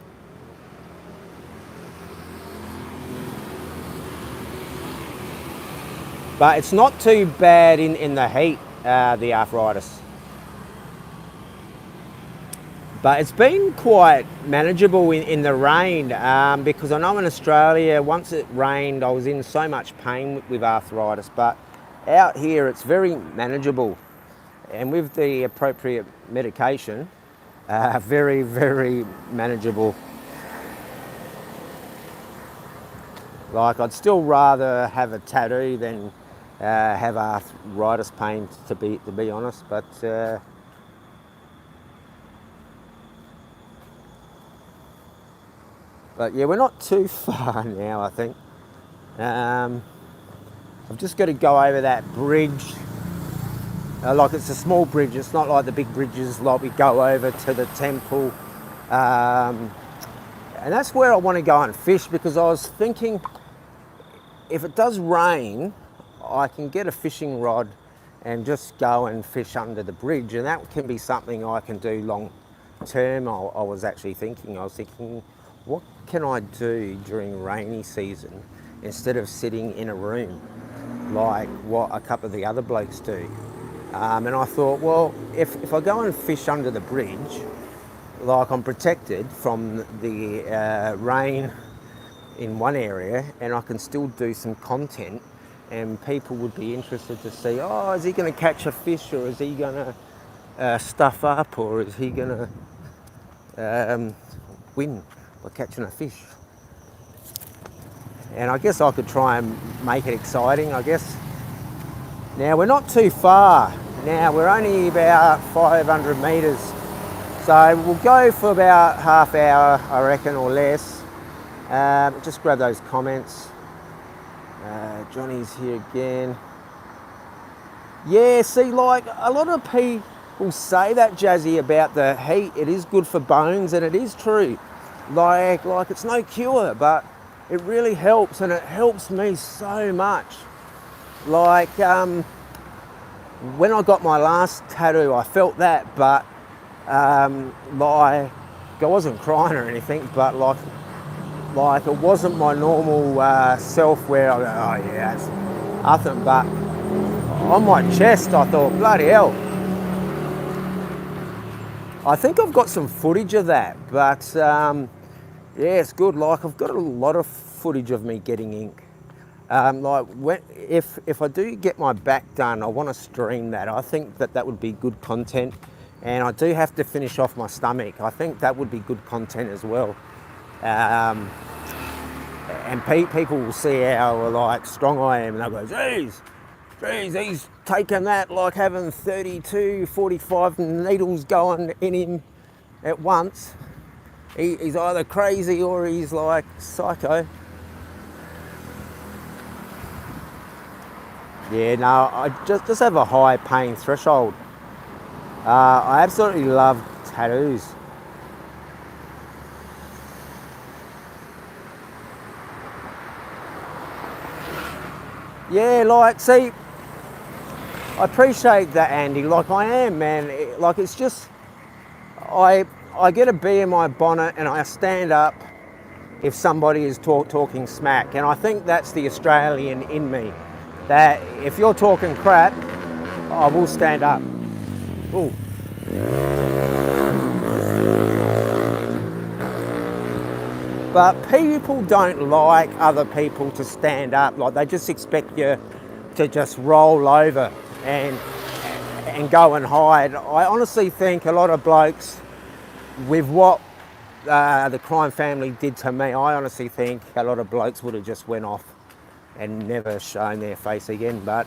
But it's not too bad in the heat, the arthritis. But it's been quite manageable in the rain, because I know in Australia, once it rained, I was in so much pain with arthritis, but out here it's very manageable. And with the appropriate medication, very, very manageable. Like, I'd still rather have a tattoo than have arthritis pain, to be honest, but yeah, we're not too far now, I think. I've just got to go over that bridge. Like, it's a small bridge, it's not like the big bridges like we go over to the temple. And that's where I want to go and fish, because I was thinking if it does rain, I can get a fishing rod and just go and fish under the bridge, and that can be something I can do long term. I was thinking, what can I do during rainy season instead of sitting in a room like what a couple of the other blokes do? And I thought, well, if I go and fish under the bridge, like, I'm protected from the rain in one area, and I can still do some content, and people would be interested to see, oh, is he going to catch a fish, or is he going to stuff up, or is he going to win by catching a fish? And I guess I could try and make it exciting, I guess. Now, we're not too far. Now we're only about 500 metres, so we'll go for about half hour, I reckon, or less. Just grab those comments. Johnny's here again. Yeah, see, like a lot of people say that, Jazzy, about the heat. It is good for bones, and it is true. Like it's no cure, but it really helps, and it helps me so much. Like when I got my last tattoo, I felt that, but like I wasn't crying or anything, but like it wasn't my normal self where I go, oh yeah, it's nothing. But on my chest, I thought, bloody hell. I think I've got some footage of that, but yeah, it's good. Like I've got a lot of footage of me getting ink. Like if I do get my back done, I want to stream that. I think that would be good content, and I do have to finish off my stomach. I think that would be good content as well. And people will see how like strong I am, and they'll go, geez, he's taken that like having 32, 45 needles going in him at once. He's either crazy or he's like psycho. Yeah, no, I just have a high pain threshold. I absolutely love tattoos. Yeah, like, see, I appreciate that, Andy. Like, I am, man. Like, it's just, I get a bee in my bonnet and I stand up if somebody is talking smack. And I think that's the Australian in me. That if you're talking crap, I will stand up. Ooh. But people don't like other people to stand up. Like they just expect you to just roll over and go and hide. I honestly think a lot of blokes, with what the crime family did to me, I honestly think a lot of blokes would have just went off and never shown their face again. But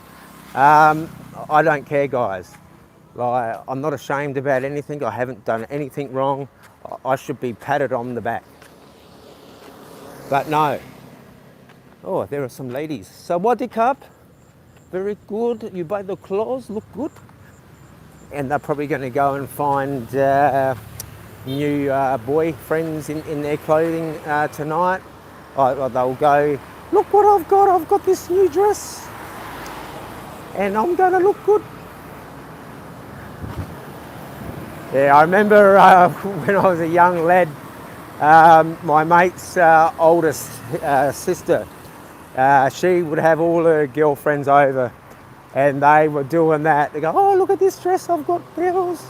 I don't care, guys. Like, I'm not ashamed about anything. I haven't done anything wrong. I should be patted on the back. But no. Oh, there are some ladies. Sawadee Cup. Very good. You buy the clothes, look good. And they're probably going to go and find new boyfriends in their clothing tonight. They'll go, look what I've got. I've got this new dress. And I'm going to look good. Yeah, I remember when I was a young lad, my mate's oldest sister, she would have all her girlfriends over and they were doing that. They go, oh, look at this dress I've got, girls.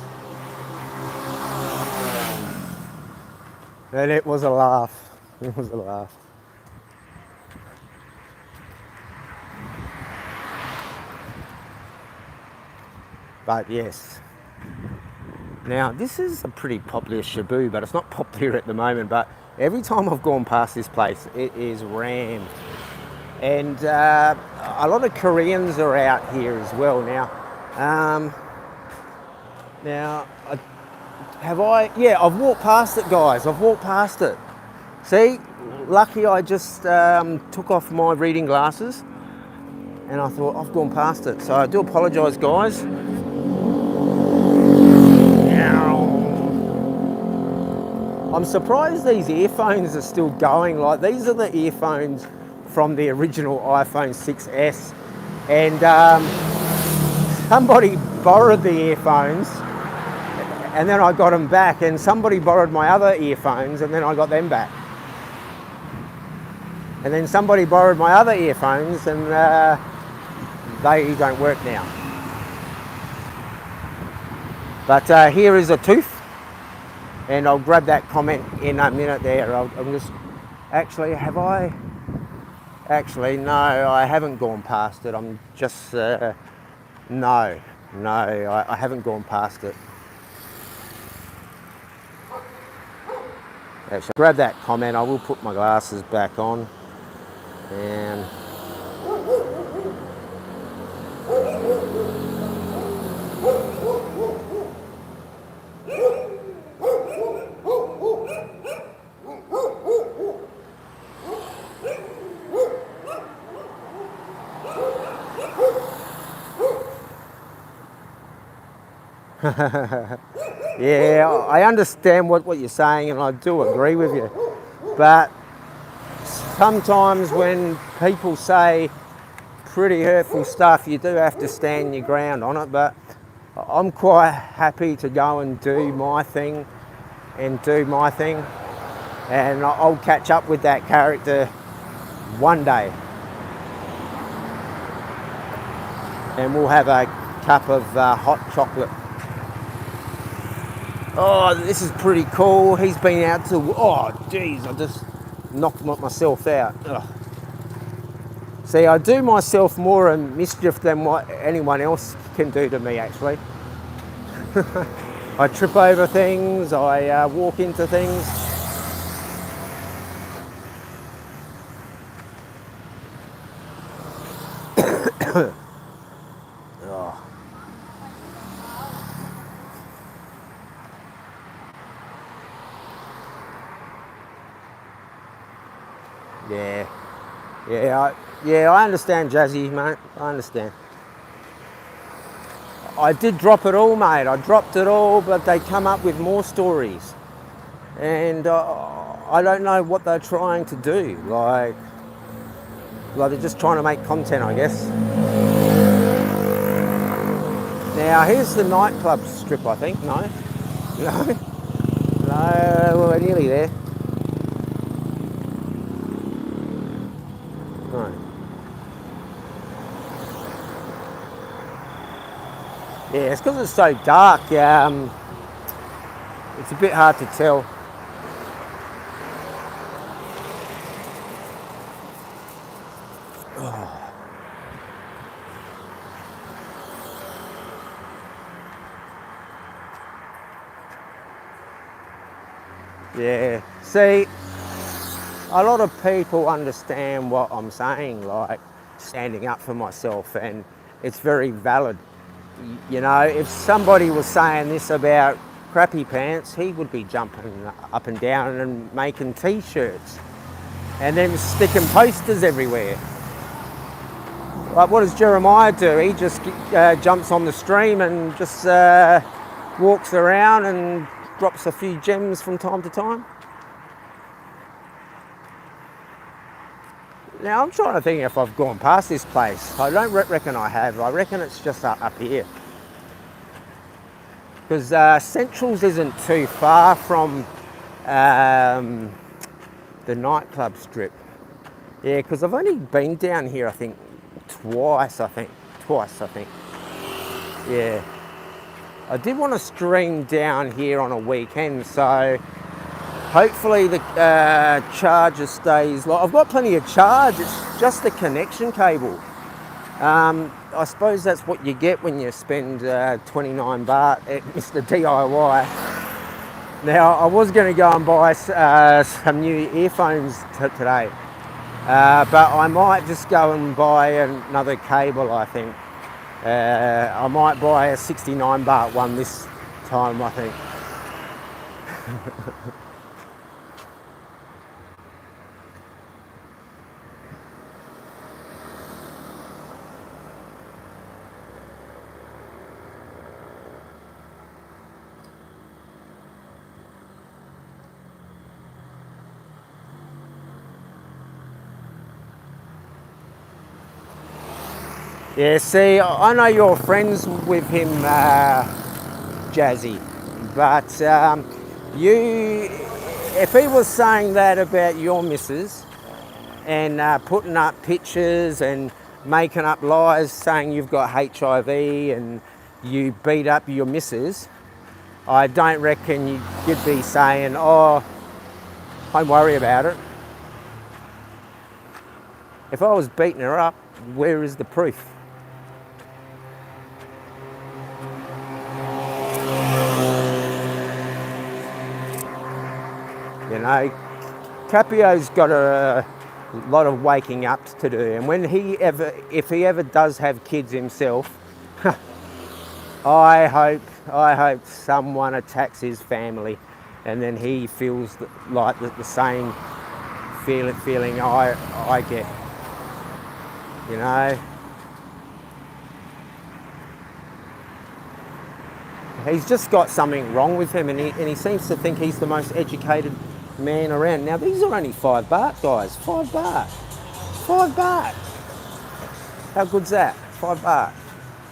And it was a laugh. It was a laugh. But yes. Now, this is a pretty popular Shabu, but it's not popular at the moment. But every time I've gone past this place, it is rammed. And a lot of Koreans are out here as well now. I've walked past it, guys. I've walked past it. See, lucky I just took off my reading glasses and I thought I've gone past it. So I do apologise, guys. I'm surprised these earphones are still going. Like, these are the earphones from the original iPhone 6S, and somebody borrowed the earphones and then I got them back, and somebody borrowed my other earphones and then I got them back, and then somebody borrowed my other earphones and they don't work now. But here is a tooth, and I'll grab that comment in a minute there. I'm just, actually, have I? Actually, no, I haven't gone past it. I'm just, no, I haven't gone past it. Actually, grab that comment. I will put my glasses back on. And Yeah, I understand what you're saying, and I do agree with you. But sometimes when people say pretty hurtful stuff, you do have to stand your ground on it. But I'm quite happy to go and do my thing, and I'll catch up with that character one day, and we'll have a cup of hot chocolate. Oh, this is pretty cool. He's been out to... Oh, geez, I just knocked myself out. Ugh. See, I do myself more mischief than what anyone else can do to me, actually. I trip over things, I walk into things. Oh. Yeah, I understand, Jazzy, mate. I understand. I did drop it all, mate. I dropped it all, but they come up with more stories. And I don't know what they're trying to do. Like they're just trying to make content, I guess. Now, here's the nightclub strip, I think. No? No? No, we're nearly there. No. Yeah, it's because it's so dark. It's a bit hard to tell. Yeah, see, a lot of people understand what I'm saying, like standing up for myself, and it's very valid. You know, if somebody was saying this about crappy pants, he would be jumping up and down and making t-shirts and then sticking posters everywhere. Like, what does Jeremiah do? He just jumps on the stream and just walks around and drops a few gems from time to time. Now, I'm trying to think if I've gone past this place. I don't reckon I have. I reckon it's just up here. Because Centrals isn't too far from the nightclub strip. Yeah, because I've only been down here, I think, twice, I think. Yeah. I did want to stream down here on a weekend, so hopefully the charger stays. I've got plenty of charge, it's just the connection cable. I suppose that's what you get when you spend 29 baht at Mr. DIY. Now, I was going to go and buy some new earphones today, but I might just go and buy another cable, I think. I might buy a 69 baht one this time, I think. Yeah, see, I know you're friends with him, Jazzy, but if he was saying that about your missus and putting up pictures and making up lies saying you've got HIV and you beat up your missus, I don't reckon you'd be saying, oh, don't worry about it. If I was beating her up, where is the proof? You know, Capio's got a lot of waking up to do, and if he ever does have kids himself, I hope someone attacks his family, and then he feels like the same feeling I get. You know. he's just got something wrong with him, and he seems to think he's the most educated man around. Now these are only $5, guys. $5. $5. How good's that? $5.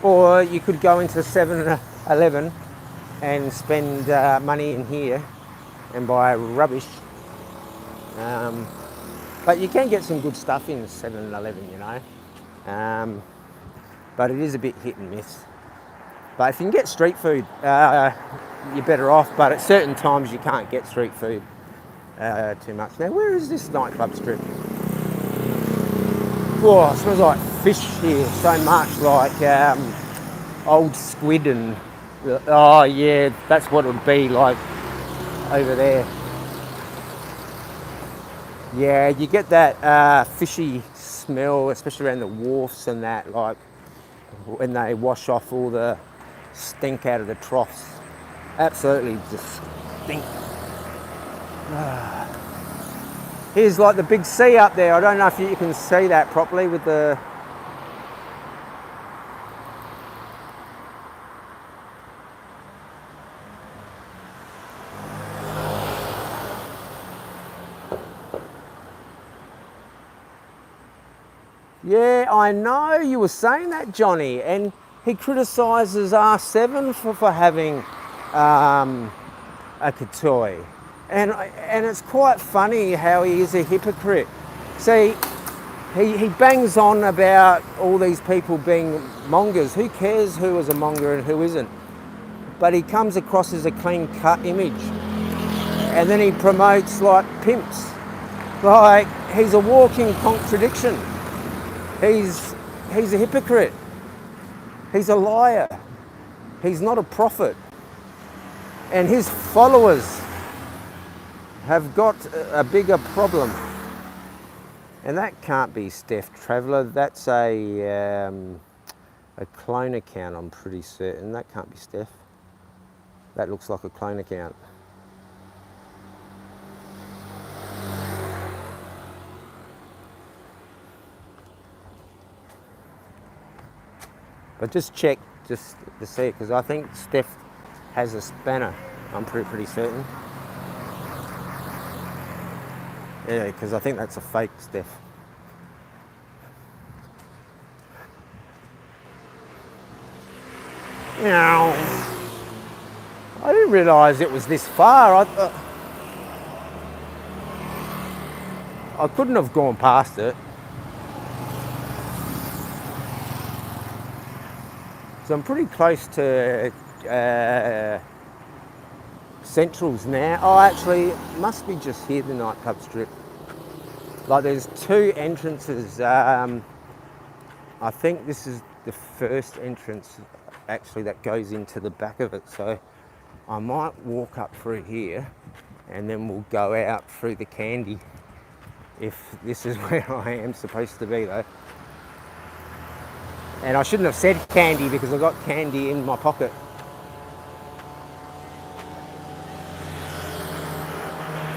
Or you could go into 7-Eleven and spend money in here and buy rubbish. But you can get some good stuff in 7-Eleven, you know. But it is a bit hit and miss. But if you can get street food, you're better off. But at certain times you can't get street food too much. Now, where is this nightclub strip? Whoa, it smells like fish here so much, like old squid and... Oh yeah, that's what it would be like over there. Yeah, you get that fishy smell, especially around the wharfs and that, like when they wash off all the stink out of the troughs. Absolutely just stink. Here's like the big sea up there. I don't know if you can see that properly with the... Yeah, I know you were saying that, Johnny, and he criticises R7 for having a Katoi. And it's quite funny how he is a hypocrite. See, he bangs on about all these people being mongers. Who cares who is a monger and who isn't? But he comes across as a clean-cut image. And then he promotes, like, pimps. Like, he's a walking contradiction. He's a hypocrite. He's a liar. He's not a prophet. And his followers have got a bigger problem. And that can't be Steph Traveller. That's a clone account, I'm pretty certain. That can't be Steph. That looks like a clone account. But just check, just to see, because I think Steph has a spanner. I'm pretty certain. Yeah, because I think that's a fake Steph. Now, I didn't realise it was this far. I couldn't have gone past it. So I'm pretty close to Centrals now. Oh, actually, it must be just here, the nightclub strip. Like, there's two entrances. I think this is the first entrance, actually, that goes into the back of it. So I might walk up through here, and then we'll go out through the candy, if this is where I am supposed to be, though. And I shouldn't have said candy because I got candy in my pocket.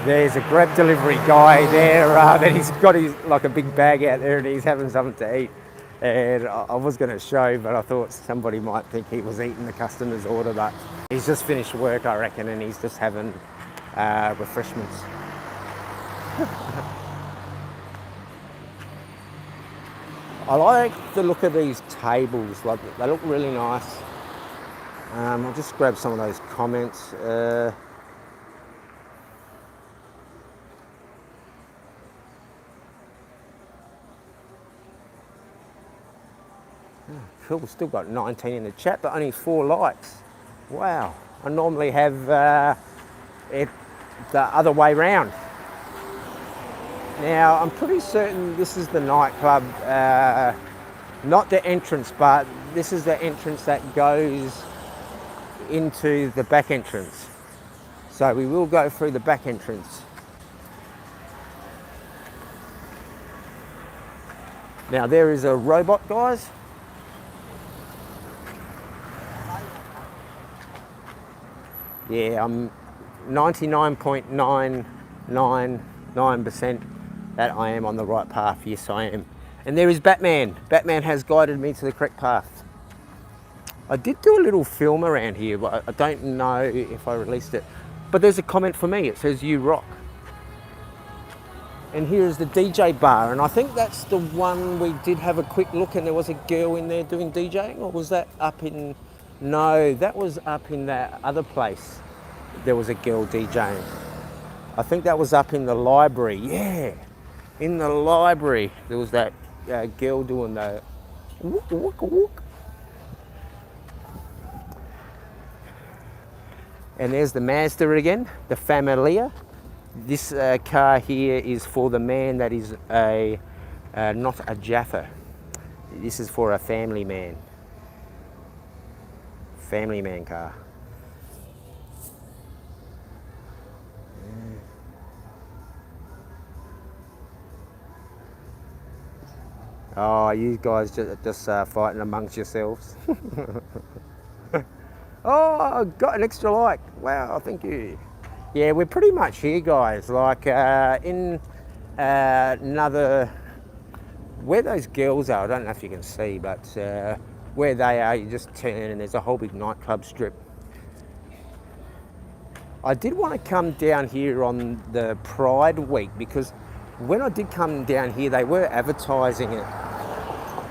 There's a Grab delivery guy there that he's got his, like, a big bag out there and he's having something to eat. And I was going to show, but I thought somebody might think he was eating the customer's order, but he's just finished work, I reckon, and he's just having refreshments. I like the look of these tables, like, they look really nice. I'll just grab some of those comments. Cool, still got 19 in the chat, but only 4 likes. Wow, I normally have it the other way round. Now, I'm pretty certain this is the nightclub, not the entrance, but this is the entrance that goes into the back entrance. So we will go through the back entrance. Now, there is a robot, guys. Yeah, I'm 99.999% that I am on the right path. Yes, I am. And there is Batman. Batman has guided me to the correct path. I did do a little film around here, but I don't know if I released it. But there's a comment for me. It says, "You rock." And here is the DJ bar, and I think that's the one we did have a quick look, and there was a girl in there doing DJing, or was that up in... No, that was up in that other place. There was a girl DJing. I think that was up in the library. Yeah, in the library there was that girl doing the whook, whook, whook. And there's the Mazda again, the Familia. This car here is for the man that is not a Jaffa. This is for a family man. Family man car. Oh, you guys just fighting amongst yourselves. Oh, I got an extra like. Wow, thank you. Yeah, we're pretty much here, guys. Like in another... Where those girls are, I don't know if you can see, but where they are, you just turn and there's a whole big nightclub strip. I did want to come down here on the Pride week because when I did come down here, they were advertising it.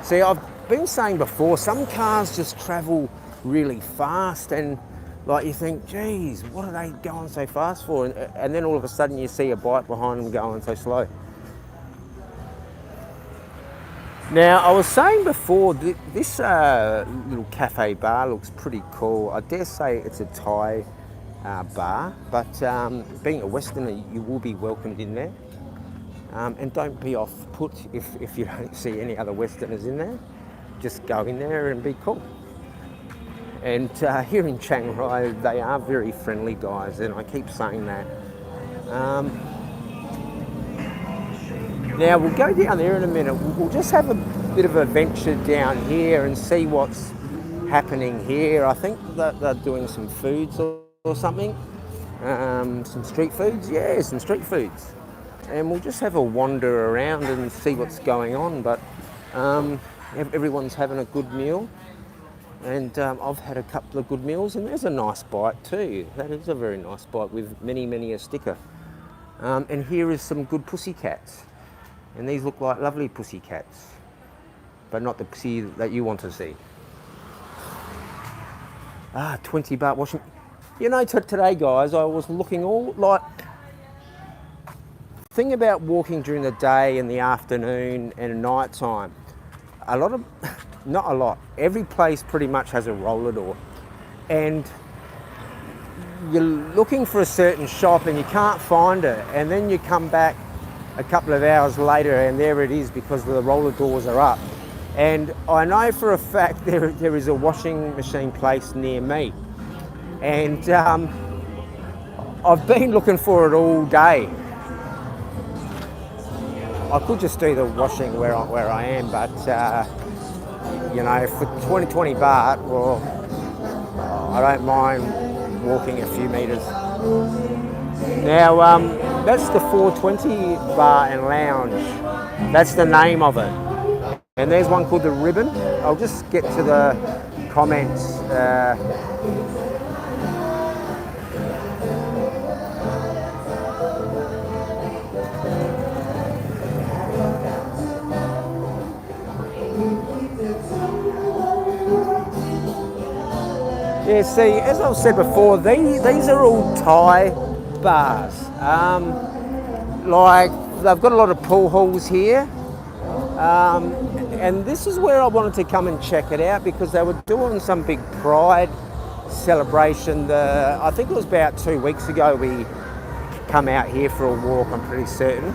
See, I've been saying before, some cars just travel really fast and like you think, geez, what are they going so fast for? And then all of a sudden you see a bike behind them going so slow. Now, I was saying before, this little cafe bar looks pretty cool. I dare say it's a Thai bar, but being a Westerner, you will be welcomed in there. And don't be off put if you don't see any other Westerners in there. Just go in there and be cool. And here in Chiang Rai, they are very friendly guys, and I keep saying that. Now we'll go down there in a minute. We'll just have a bit of a venture down here and see what's happening here. I think that they're doing some foods or something. Some street foods, yeah, some street foods. And we'll just have a wander around and see what's going on. But everyone's having a good meal. And I've had a couple of good meals, and there's a nice bite too. That is a very nice bite with many a sticker. And here is some good pussycats. And these look like lovely pussycats, but not the pussy that you want to see. 20 baht washing. You know, today, guys, I was looking all like... Thing about walking during the day and the afternoon and night time, not a lot, every place pretty much has a roller door. And you're looking for a certain shop and you can't find it, and then you come back a couple of hours later and there it is because the roller doors are up. And I know for a fact there is a washing machine place near me, and I've been looking for it all day. I could just do the washing where I am, but you know, for 20 baht, well, I don't mind walking a few meters. Now, that's the 420 Bar and Lounge. That's the name of it. And there's one called the Ribbon. I'll just get to the comments. Yeah, see, as I've said before, these are all Thai bars. Like, they've got a lot of pool halls here. And this is where I wanted to come and check it out because they were doing some big Pride celebration. I think it was about 2 weeks ago we come out here for a walk, I'm pretty certain.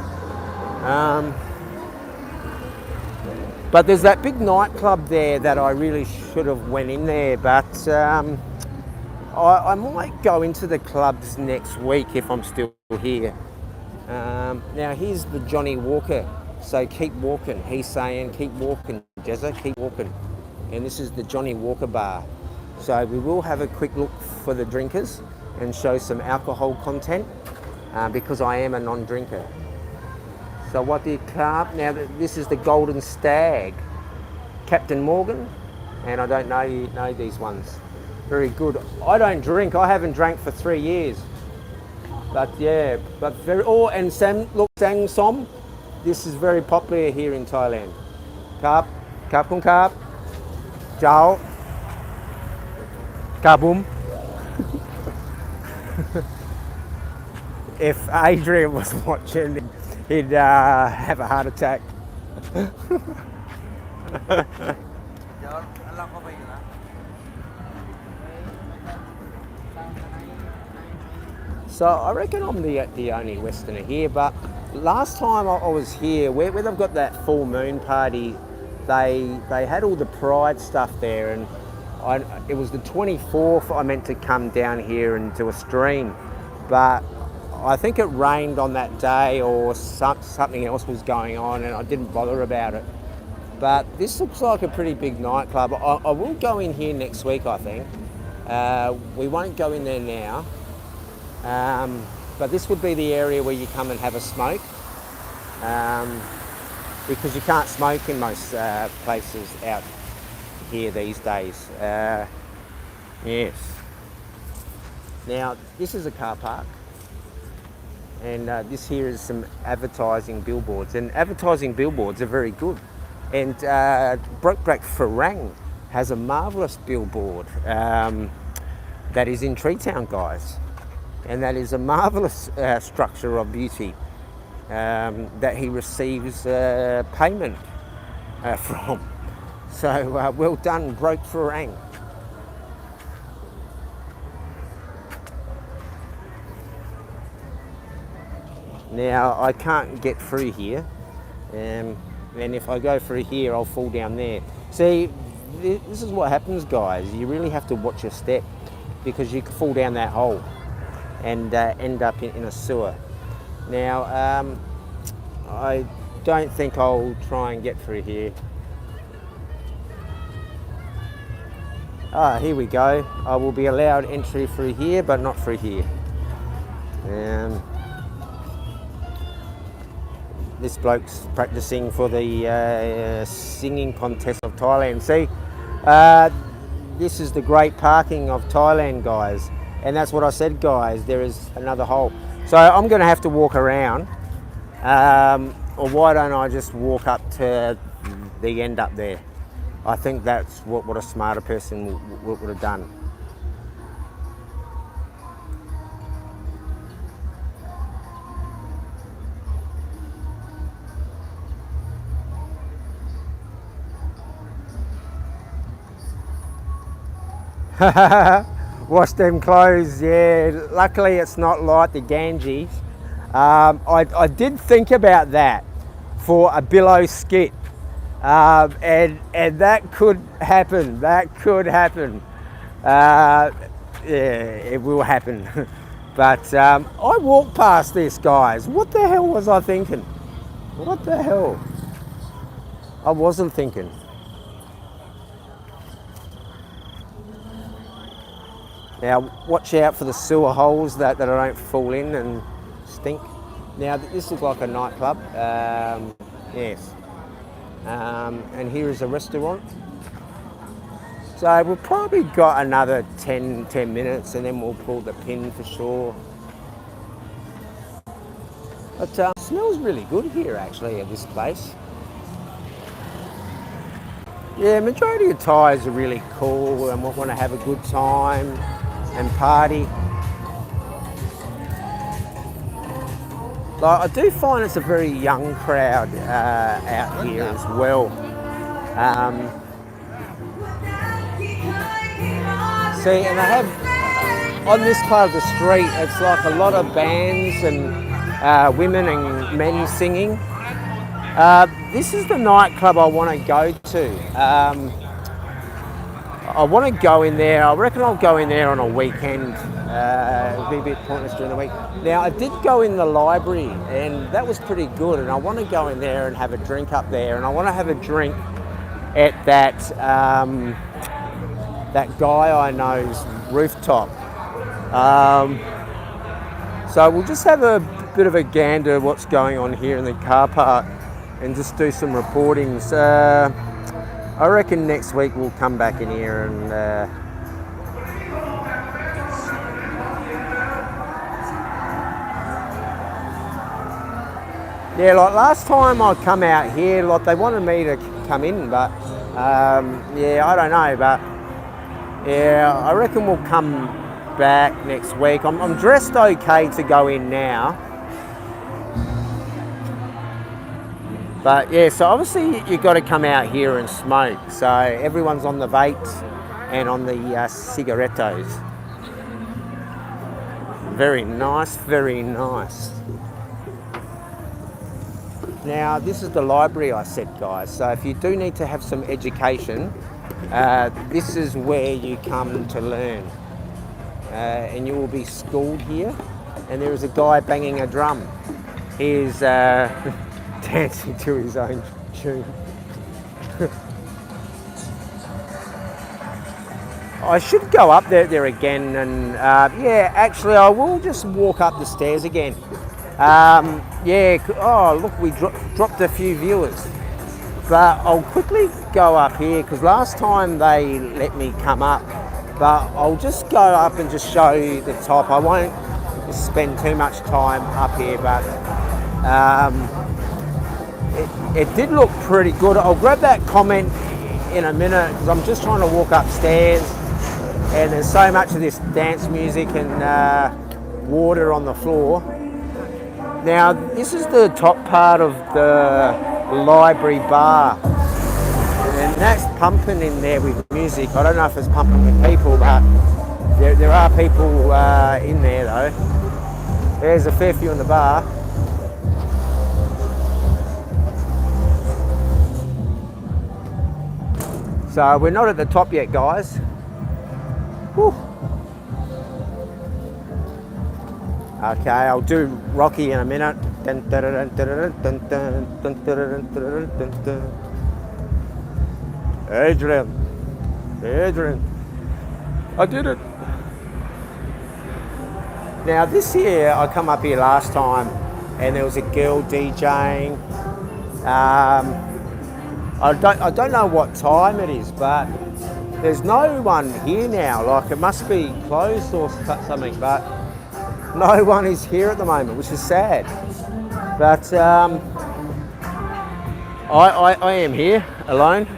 But there's that big nightclub there that I really should have went in there, but I might go into the clubs next week if I'm still here. Now here's the Johnny Walker. So keep walking. He's saying keep walking, Jezza, keep walking. And this is the Johnny Walker bar. So we will have a quick look for the drinkers and show some alcohol content because I am a non-drinker. So what the carb, now this is the Golden Stag. Captain Morgan, and I don't know these ones. Very good. I don't drink. I haven't drank for 3 years. But yeah, but very. Oh, and Sang Som. This is very popular here in Thailand. Kap, kap kung kap, Chao, kabum. If Adrian was watching, he'd have a heart attack. So I reckon I'm the only Westerner here, but last time I was here, where they've got that full moon party, they had all the pride stuff there, and it was the 24th I meant to come down here and do a stream, but I think it rained on that day or something else was going on and I didn't bother about it. But this looks like a pretty big nightclub. I will go in here next week, I think. We won't go in there now. But this would be the area where you come and have a smoke, because you can't smoke in most places out here these days. Yes. Now, this is a car park, and this here is some advertising billboards, and advertising billboards are very good. And Brokeback Farang has a marvellous billboard that is in Treetown, guys. And that is a marvellous structure of beauty that he receives payment from. So well done, Broke Farang. Now I can't get through here, and if I go through here I'll fall down there. See, this is what happens, guys. You really have to watch your step, because you can fall down that hole and end up in a sewer. Now, I don't think I'll try and get through here. Ah, here we go. I will be allowed entry through here, but not through here. This bloke's practicing for the singing contest of Thailand. See, this is the great parking of Thailand, guys. And that's what I said, guys, there is another hole. So I'm gonna have to walk around, or why don't I just walk up to the end up there? I think that's what a smarter person would have done. Wash them clothes, yeah. Luckily it's not like the Ganges. I did think about that for a billow skit, and that could happen. That could happen. Yeah, it will happen. But I walked past this, guys. What the hell was I thinking? What the hell? I wasn't thinking. Now, watch out for the sewer holes that I don't fall in and stink. Now, this looks like a nightclub. Yes. And here is a restaurant. So we've probably got another 10 minutes and then we'll pull the pin for sure. But it smells really good here, actually, at this place. Yeah, majority of Thais are really cool and want to have a good time and party. Like, I do find it's a very young crowd out here as well. See, and they have, on this part of the street, it's like a lot of bands and women and men singing. This is the nightclub I want to go to. I want to go in there. I reckon I'll go in there on a weekend. It'll be a bit pointless during the week. Now, I did go in the library and that was pretty good, and I want to go in there and have a drink up there, and I want to have a drink at that that guy I know's rooftop. So we'll just have a bit of a gander what's going on here in the car park and just do some reportings. I reckon next week we'll come back in here and yeah, like last time I come out here, like they wanted me to come in, but yeah, I don't know, but yeah, I reckon we'll come back next week. I'm dressed okay to go in now. But yeah, so obviously you've got to come out here and smoke. So everyone's on the vapes and on the cigarettos. Very nice, very nice. Now this is the library I said, guys. So if you do need to have some education, this is where you come to learn. And you will be schooled here. And there is a guy banging a drum. He's dancing to his own tune. I should go up there again and yeah, actually I will just walk up the stairs again. Yeah, oh look, we dropped a few viewers. But I'll quickly go up here because last time they let me come up. But I'll just go up and just show you the top. I won't spend too much time up here, but it did look pretty good. I'll grab that comment in a minute because I'm just trying to walk upstairs and there's so much of this dance music and water on the floor. Now this is the top part of the library bar and that's pumping in there with music. I don't know if it's pumping with people, but there are people in there though. There's a fair few in the bar. So we're not at the top yet, guys. Whew. Okay, I'll do Rocky in a minute. Adrian, I did it. Now this year, I come up here last time and there was a girl DJing. I don't know what time it is, but there's no one here now. Like it must be closed or something, but no one is here at the moment, which is sad. But I am here alone.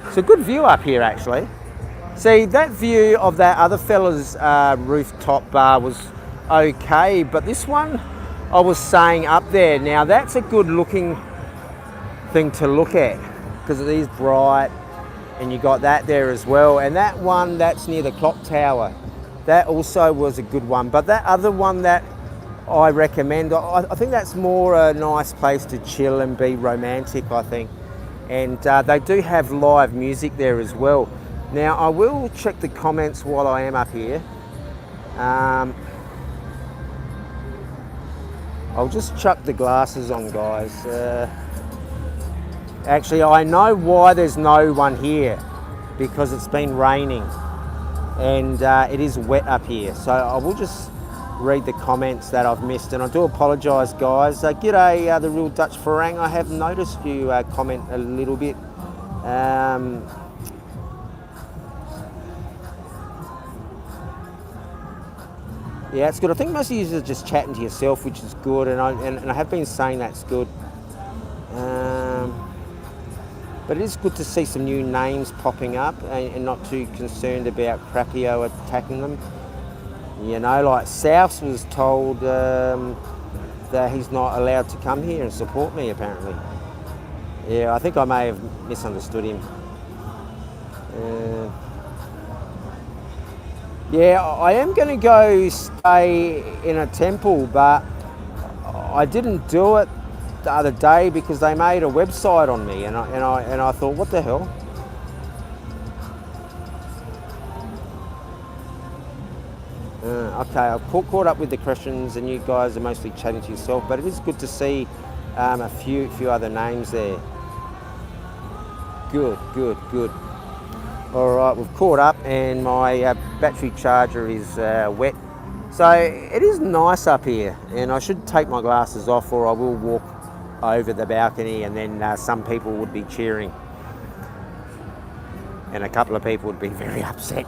It's a good view up here, actually. See, that view of that other fella's rooftop bar was okay, but this one I was saying up there, now that's a good looking thing to look at because it is bright and you got that there as well, and that one that's near the clock tower, that also was a good one. But that other one that I recommend, I think that's more a nice place to chill and be romantic, I think. And they do have live music there as well. Now I will check the comments while I am up here. I'll just chuck the glasses on, guys. Actually, I know why there's no one here, because it's been raining and it is wet up here. So I will just read the comments that I've missed, and I do apologise, guys. G'day, the real Dutch Farang. I have noticed you comment a little bit. Yeah, it's good. I think most of you are just chatting to yourself, which is good, and I have been saying that's good. But it is good to see some new names popping up and not too concerned about Crappio attacking them. You know, like Souths was told that he's not allowed to come here and support me, apparently. Yeah, I think I may have misunderstood him. Yeah, I am going to go stay in a temple, but I didn't do it the other day because they made a website on me, and I thought, what the hell? Okay, I've caught up with the Christians, and you guys are mostly chatting to yourself, but it is good to see a few other names there. Good. All right, we've caught up, and my battery charger is wet. So it is nice up here, and I should take my glasses off, or I will walk over the balcony, and then some people would be cheering, and a couple of people would be very upset.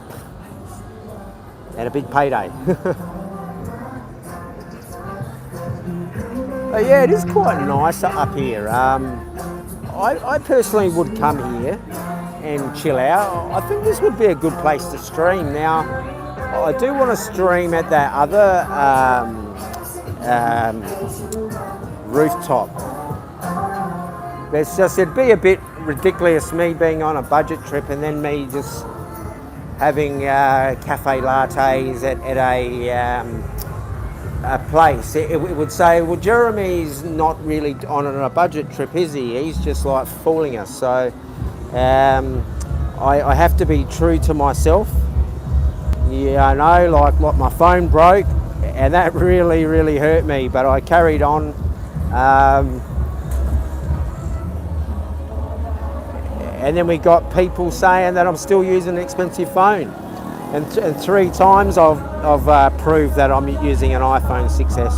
And a big payday. But yeah, it is quite nice up here. I personally would come here and chill out. I think this would be a good place to stream. Now, I do want to stream at that other rooftop. It'd be a bit ridiculous me being on a budget trip and then me just having cafe lattes at a place. It would say, well, Jeremy's not really on a budget trip, is he? He's just like fooling us. So I have to be true to myself. Yeah, I know, like my phone broke, and that really, really hurt me, but I carried on. And then we got people saying that I'm still using an expensive phone. And 3 times I've proved that I'm using an iPhone 6S.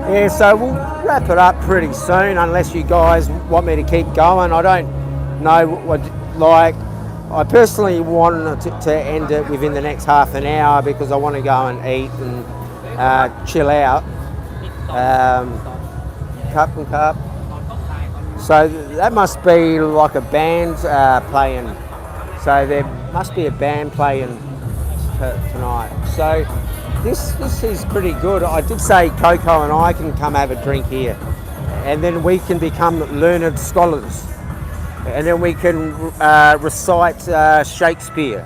Yeah, so we'll wrap it up pretty soon, unless you guys want me to keep going. I don't know what, like, I personally want to end it within the next half an hour because I want to go and eat and chill out. Cup. So that must be like a band playing. So there must be a band playing tonight. So this is pretty good. I did say Coco and I can come have a drink here, and then we can become learned scholars, and then we can recite Shakespeare.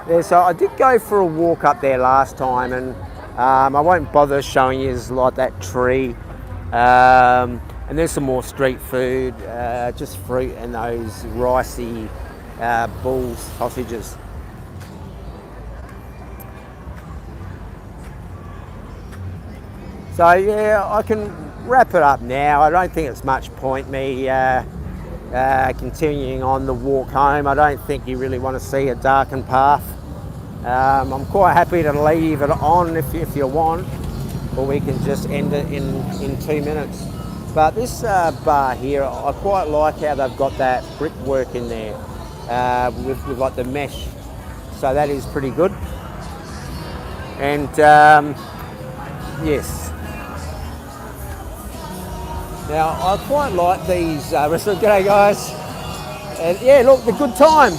Yeah, so I did go for a walk up there last time, and I won't bother showing you like that tree. And there's some more street food, just fruit and those ricey bull sausages. So yeah, I can wrap it up now. I don't think it's much point me continuing on the walk home. I don't think you really want to see a darkened path. I'm quite happy to leave it on if you want, or we can just end it in 2 minutes. But this bar here, I quite like how they've got that brickwork in there with like the mesh. So that is pretty good. And yes. Now I quite like these restaurants. G'day guys. And yeah, look, the good time.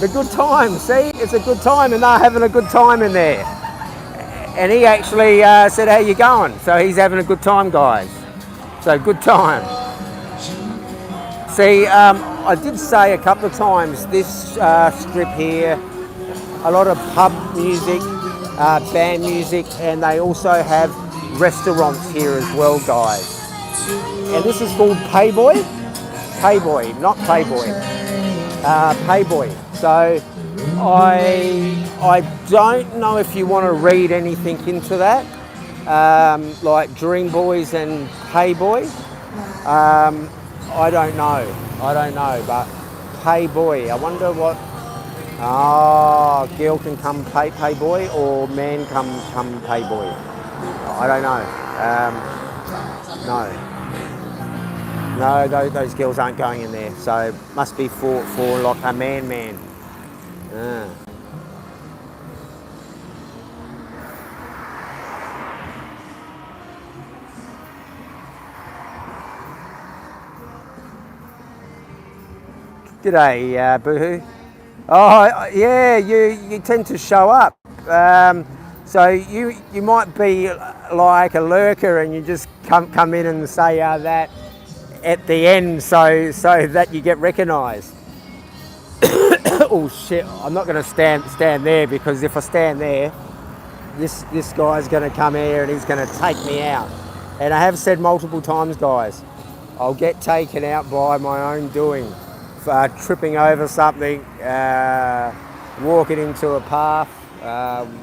See, it's a good time, and they're having a good time in there. And he actually said, how you going? So he's having a good time, guys. So good time. See, I did say a couple of times, this strip here, a lot of pub music, band music, and they also have restaurants here as well, guys. And this is called Payboy, not Playboy. Payboy. So I don't know if you want to read anything into that, like Dream Boys and Payboy. I don't know, but Payboy. I wonder what. Oh, girl can come Payboy, or man come Payboy. I don't know. No, those girls aren't going in there, so it must be for like a man. G'day, Boohoo. Oh, yeah, you tend to show up. So you might be like a lurker, and you just come in and say that at the end, so that you get recognised. Oh shit! I'm not going to stand there, because if I stand there, this guy's going to come here and he's going to take me out. And I have said multiple times, guys, I'll get taken out by my own doing, tripping over something, walking into a path.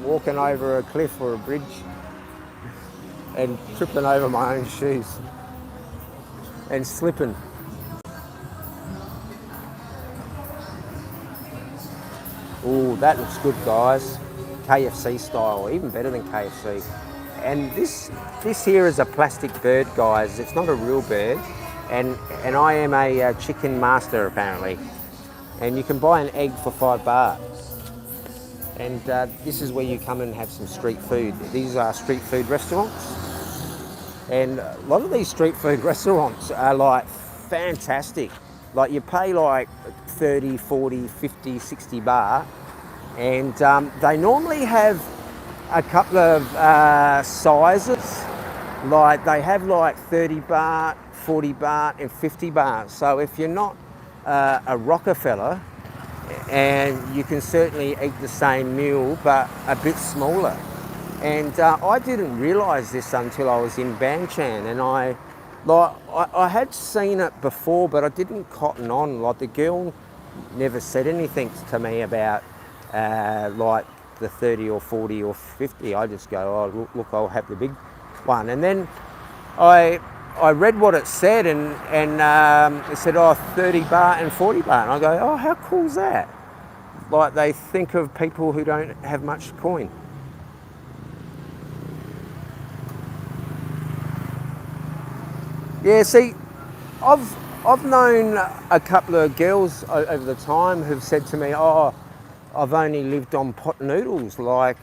walking over a cliff or a bridge and tripping over my own shoes and slipping. Oh, that looks good, guys. KFC style, even better than KFC. And this here is a plastic bird, guys. It's not a real bird. And I am a chicken master, apparently. And you can buy an egg for $5. And this is where you come and have some street food. These are street food restaurants. And a lot of these street food restaurants are like fantastic. Like you pay like 30, 40, 50, 60 baht. And they normally have a couple of sizes. Like they have like 30 baht, 40 baht and 50 baht. So if you're not a Rockefeller, and you can certainly eat the same meal but a bit smaller. And I didn't realise this until I was in Banchan, and I had seen it before, but I didn't cotton on. Like the girl never said anything to me about like the 30 or 40 or 50. I just go, oh look, I'll have the big one. And then I read what it said, and it said, oh, 30 baht and 40 baht. And I go, oh, how cool is that? Like they think of people who don't have much coin. Yeah, see, I've known a couple of girls over the time who've said to me, oh, I've only lived on pot noodles. Like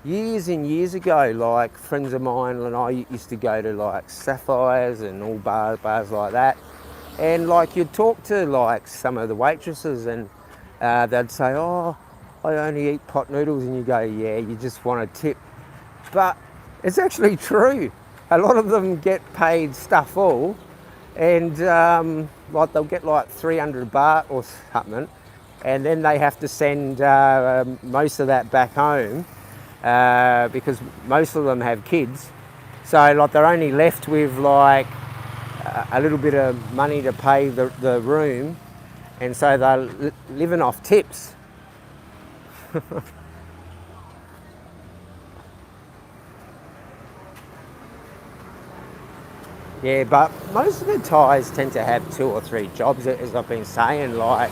years and years ago, like friends of mine and I used to go to like Sapphires and all bars like that. And like you'd talk to like some of the waitresses and they'd say, oh, I only eat pot noodles. And you go, yeah, you just want a tip. But it's actually true. A lot of them get paid stuff all, and like they'll get like 300 baht or something, and then they have to send most of that back home because most of them have kids. So like they're only left with like a little bit of money to pay the room, and so they're living off tips. Yeah, but most of the Thais tend to have 2 or 3 jobs, as I've been saying. Like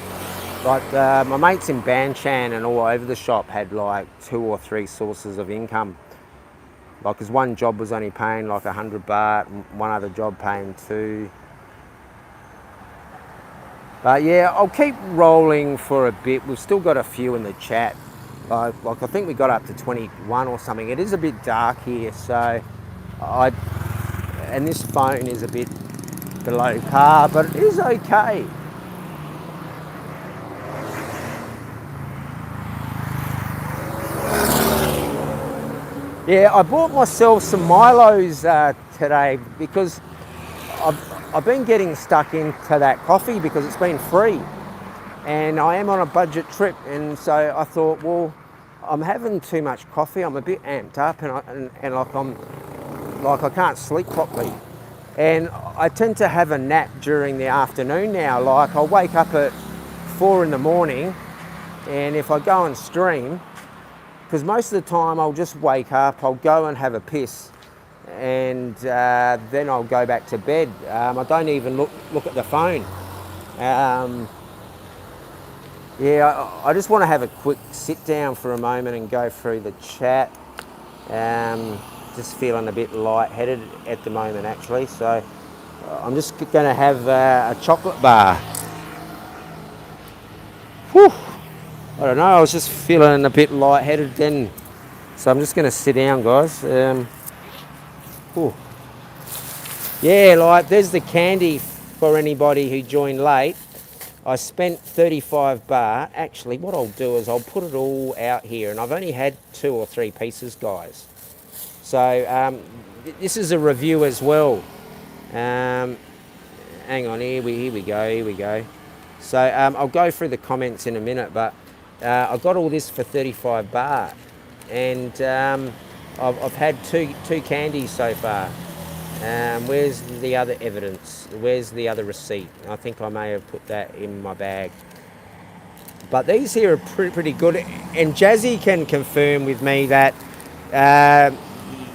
my mates in Banchan and all over the shop had like 2 or 3 sources of income. Like, cause one job was only paying like 100 baht, and one other job paying 2. But yeah, I'll keep rolling for a bit. We've still got a few in the chat. Like I think we got up to 21 or something. It is a bit dark here, so and this phone is a bit below par, but it is okay. Yeah, I bought myself some Milos today because I've been getting stuck into that coffee because it's been free, and I am on a budget trip, and so I thought, well, I'm having too much coffee. I'm a bit amped up, and I can't sleep properly. And I tend to have a nap during the afternoon now. Like I'll wake up at 4 in the morning, and if I go and stream, because most of the time I'll just wake up, I'll go and have a piss, and then I'll go back to bed. I don't even look at the phone. Yeah, I just want to have a quick sit down for a moment and go through the chat. Just feeling a bit lightheaded at the moment, actually, so I'm just going to have a chocolate bar. Whew. I don't know, I was just feeling a bit lightheaded then, so I'm just going to sit down, guys. Whew. Yeah, like there's the candy for anybody who joined late. I spent 35 baht. Actually, what I'll do is I'll put it all out here, and I've only had 2 or 3 pieces, guys. So this is a review as well. Hang on, here we go. So I'll go through the comments in a minute, but I got all this for 35 baht, and I've had two candies so far. Where's the other evidence? Where's the other receipt? I think I may have put that in my bag. But these here are pretty good. And Jazzy can confirm with me that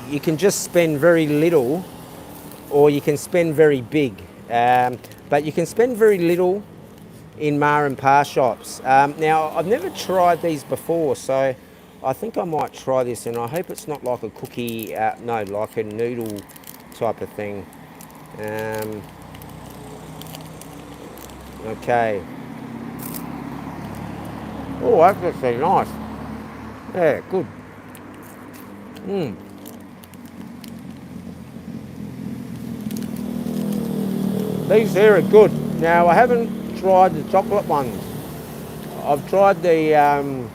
you can just spend very little or you can spend very big. But you can spend very little in Ma and Pa shops. Now, I've never tried these before, so I think I might try this, and I hope it's not like a cookie, no, like a noodle type of thing. Okay. Oh, that's actually nice. Yeah, good. These here are good. Now, I haven't tried the chocolate ones. I've tried the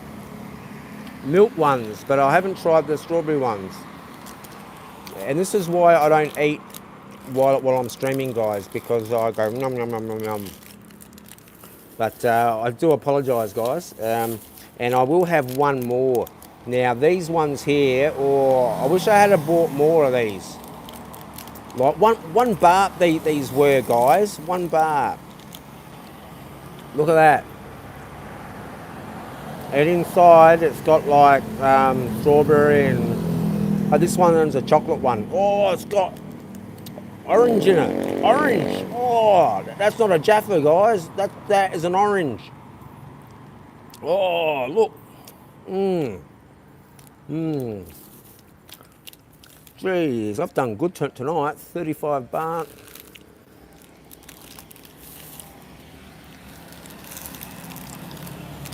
milk ones, but I haven't tried the strawberry ones. And this is why I don't eat while I'm streaming, guys, because I go nom nom nom nom nom. But I do apologise, guys. And I will have one more. Now, these ones here, I wish I had bought more of these. Like one bar, these were, guys. 1 bar. Look at that. And inside, it's got like strawberry and this one's a chocolate one. Oh, it's got orange in it. Orange. Oh, that's not a Jaffa, guys. That is an orange. Oh, look. Jeez, I've done good tonight. 35 baht.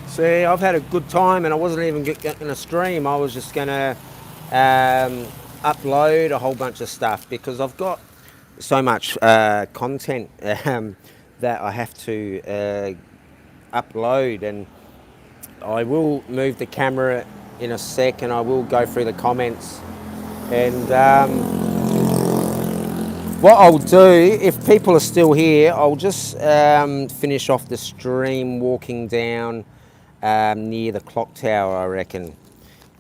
See, I've had a good time, and I wasn't even going to stream. I was just going to upload a whole bunch of stuff because I've got so much content that I have to upload, and I will move the camera in a sec and I will go through the comments. And what I'll do, if people are still here, I'll just finish off the stream walking down near the clock tower, I reckon.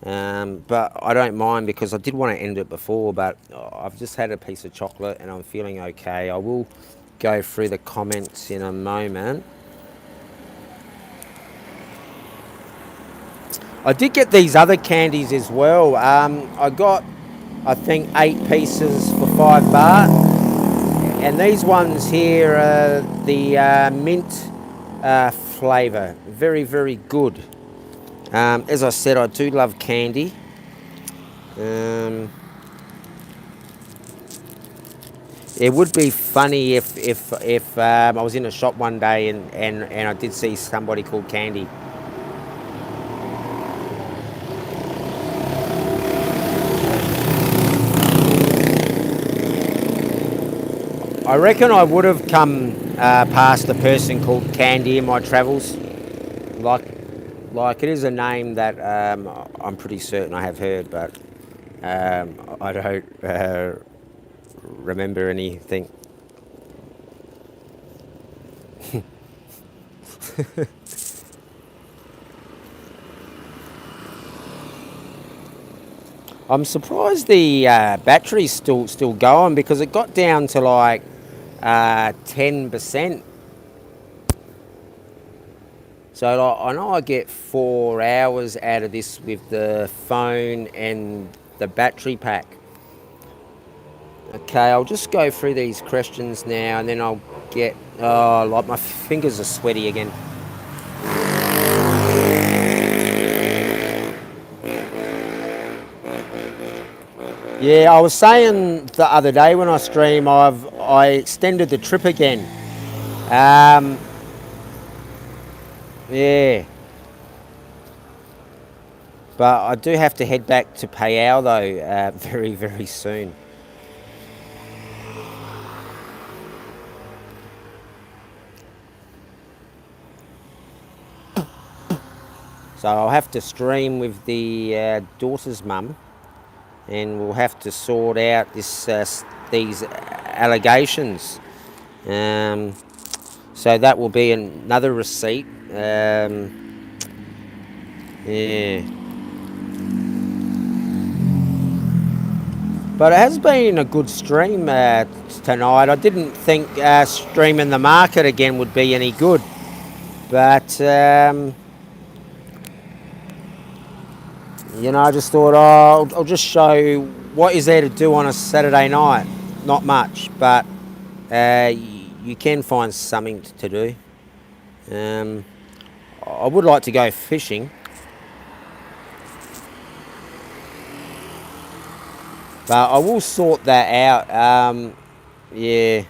But I don't mind because I did want to end it before, but I've just had a piece of chocolate and I'm feeling okay. I will go through the comments in a moment. I did get these other candies as well. I got, I think, 8 pieces for 5 baht. And these ones here are the mint flavour. Very, very good. As I said, I do love candy. It would be funny if I was in a shop one day and I did see somebody called Candy. I reckon I would have come past a person called Candy in my travels. Like it is a name that I'm pretty certain I have heard, but I don't remember anything. I'm surprised the battery's still going because it got down to like 10%. So like, I know I get 4 hours out of this with the phone and the battery pack. Okay, I'll just go through these questions now and then I'll get, like my fingers are sweaty again. Yeah, I was saying the other day when I stream, I extended the trip again. Yeah. But I do have to head back to Payao though, very, very soon. So I'll have to stream with the daughter's mum, and we'll have to sort out these allegations. So that will be another receipt. Yeah. But it has been a good stream tonight. I didn't think streaming the market again would be any good. But You know, I just thought, oh, I'll just show what is there to do on a Saturday night. Not much, but you can find something to do. I would like to go fishing, but I will sort that out. Yeah.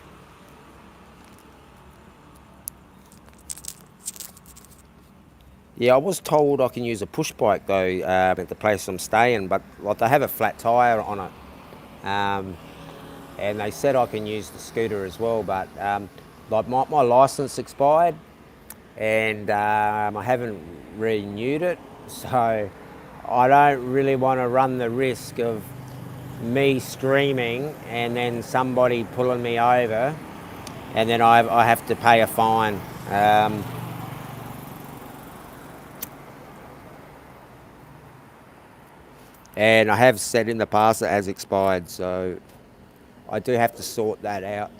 Yeah, I was told I can use a push bike though at the place I'm staying, but like they have a flat tyre on it, and they said I can use the scooter as well. But like my license expired, and I haven't renewed it, so I don't really want to run the risk of me streaming and then somebody pulling me over, and then I have to pay a fine. And I have said in the past it has expired, so I do have to sort that out.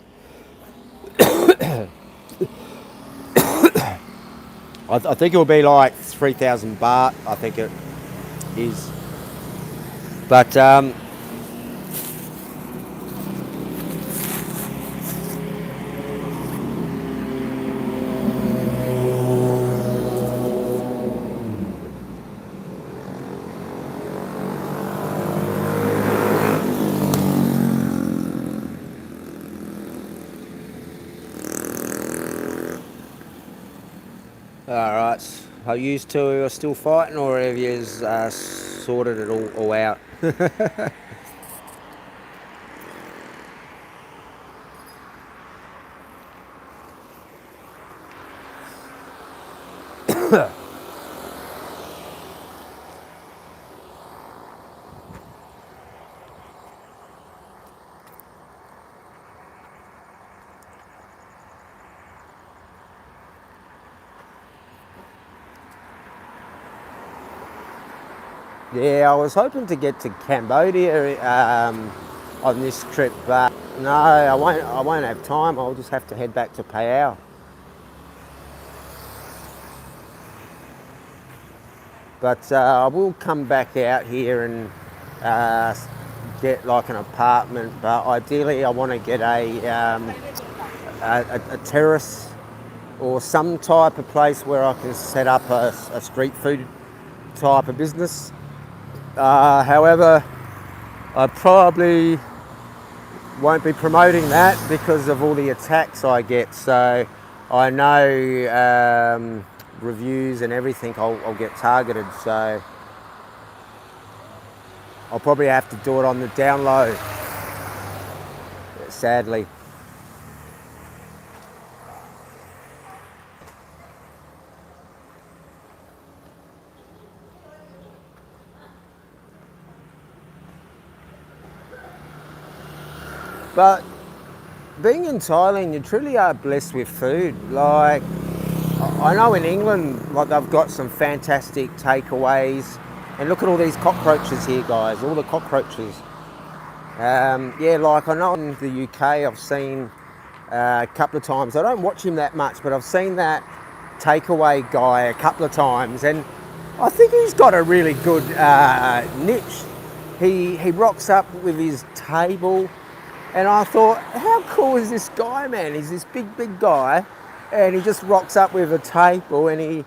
I think it will be like 3,000 baht, I think it is. But alright, are you two are still fighting, or have you sorted it all out? Yeah, I was hoping to get to Cambodia on this trip, but no, I won't have time. I'll just have to head back to Palau. But I will come back out here and get like an apartment. But ideally, I want to get a terrace or some type of place where I can set up a street food type of business. However, I probably won't be promoting that because of all the attacks I get. So I know reviews and everything, I'll get targeted. So I'll probably have to do it on the down low, sadly. But being in Thailand, you truly are blessed with food. Like, I know in England, like they've got some fantastic takeaways. And look at all these cockroaches here, guys, all the cockroaches. Yeah, like I know in the UK, I've seen a couple of times. I don't watch him that much, but I've seen that takeaway guy a couple of times. And I think he's got a really good niche. He rocks up with his table. And I thought, how cool is this guy, man? He's this big guy, and he just rocks up with a table and he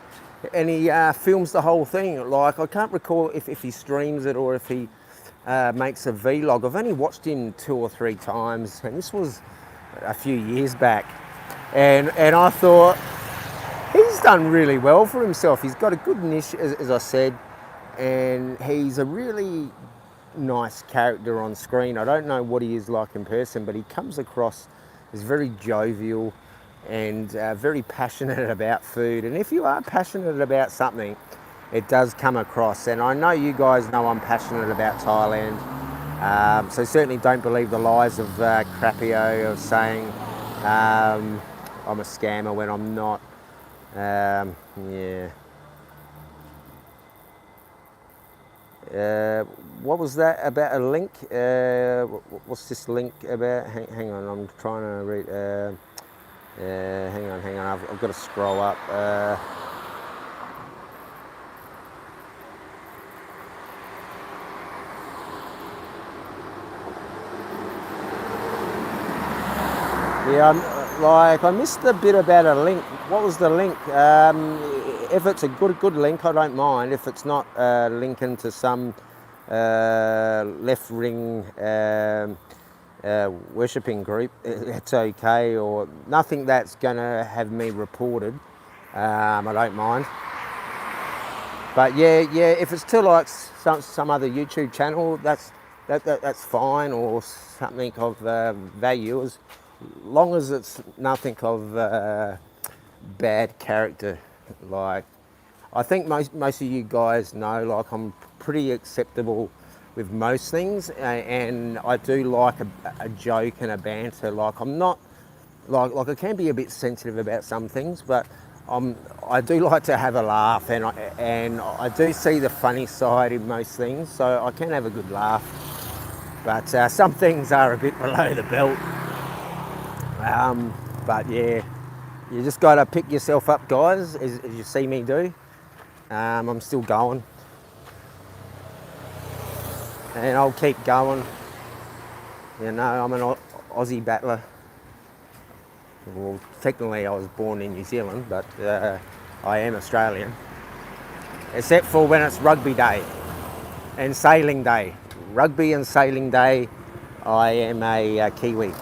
films the whole thing. Like, I can't recall if he streams it or if he makes a vlog. I've only watched him 2 or 3 times, and this was a few years back. And I thought, he's done really well for himself. He's got a good niche, as I said, and he's a really nice character on screen. I don't know what he is like in person, but he comes across as very jovial and very passionate about food. And if you are passionate about something, it does come across. And I know you guys know I'm passionate about Thailand, so certainly don't believe the lies of Crappio of saying I'm a scammer when I'm not. Yeah. What was that about a link? What's this link about? Hang on, I'm trying to read. Hang on, I've got to scroll up. Yeah, I missed the bit about a link. What was the link? If it's a good link, I don't mind. If it's not linking to some left-wing worshipping group, it's okay, or nothing that's going to have me reported. I don't mind. But yeah, if it's to like some other YouTube channel, that's fine, or something of value, as long as it's nothing of bad character. Like, I think most of you guys know, like, I'm pretty acceptable with most things, and I do like a joke and a banter. Like, I'm not like I can be a bit sensitive about some things, but I do like to have a laugh, and I do see the funny side in most things, so I can have a good laugh. But some things are a bit below the belt. But yeah, you just got to pick yourself up, guys, as you see me do. I'm still going, and I'll keep going. You know, I'm an Aussie battler. Well, technically I was born in New Zealand, but I am Australian. Except for when it's rugby day and sailing day. Rugby and sailing day, I am a Kiwi.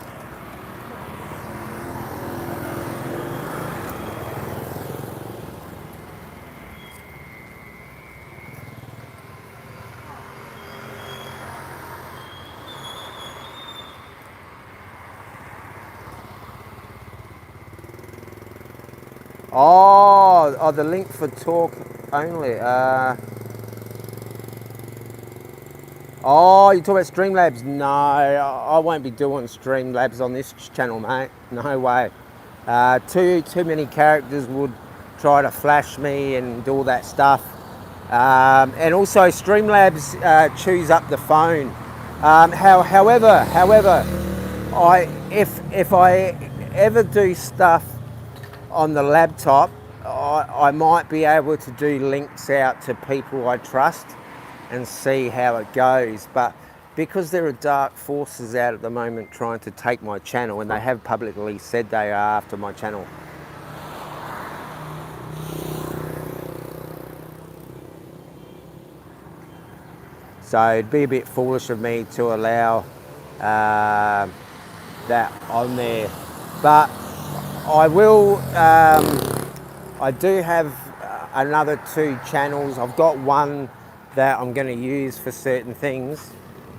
Oh, the link for talk only. Oh, you talk about Streamlabs? No, I won't be doing Streamlabs on this channel, mate. No way. Too many characters would try to flash me and do all that stuff. And also Streamlabs chews up the phone. However, if I ever do stuff on the laptop, I might be able to do links out to people I trust and see how it goes. But because there are dark forces out at the moment trying to take my channel, and they have publicly said they are after my channel. So it'd be a bit foolish of me to allow that on there. But I will, I do have another 2 channels. I've got one that I'm going to use for certain things,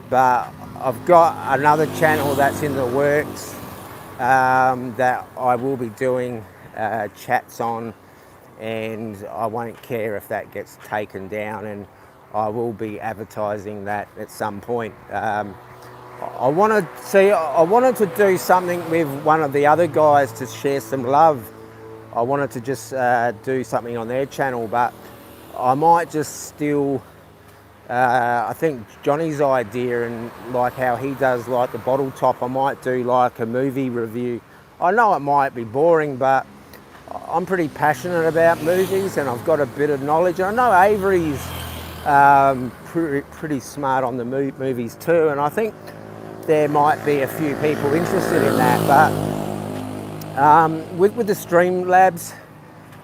but I've got another channel that's in the works that I will be doing chats on, and I won't care if that gets taken down, and I will be advertising that at some point. I wanted to do something with one of the other guys to share some love. I wanted to just do something on their channel, but I might just steal, I think Johnny's idea, and like how he does like the bottle top, I might do like a movie review. I know it might be boring, but I'm pretty passionate about movies, and I've got a bit of knowledge. I know Avery's pretty smart on the movies too, and I think there might be a few people interested in that. But with the Streamlabs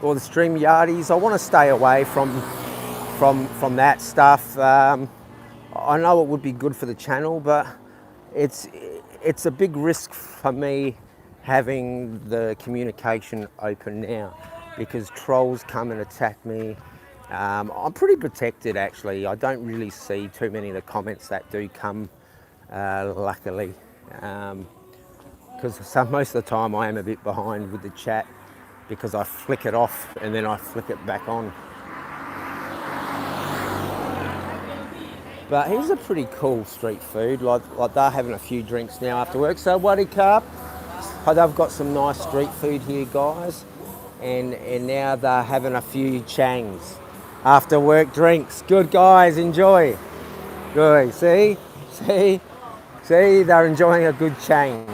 or the StreamYardies, I want to stay away from that stuff. I know it would be good for the channel, but it's a big risk for me having the communication open now, because trolls come and attack me. I'm pretty protected, actually. I don't really see too many of the comments that do come, luckily, because most of the time I am a bit behind with the chat, because I flick it off and then I flick it back on. But here's a pretty cool street food. Like they're having a few drinks now after work. So Waddy Cup, they've got some nice street food here, guys. And now they're having a few Changs after work drinks. Good, guys, enjoy. Good, see, they're enjoying a good Chang.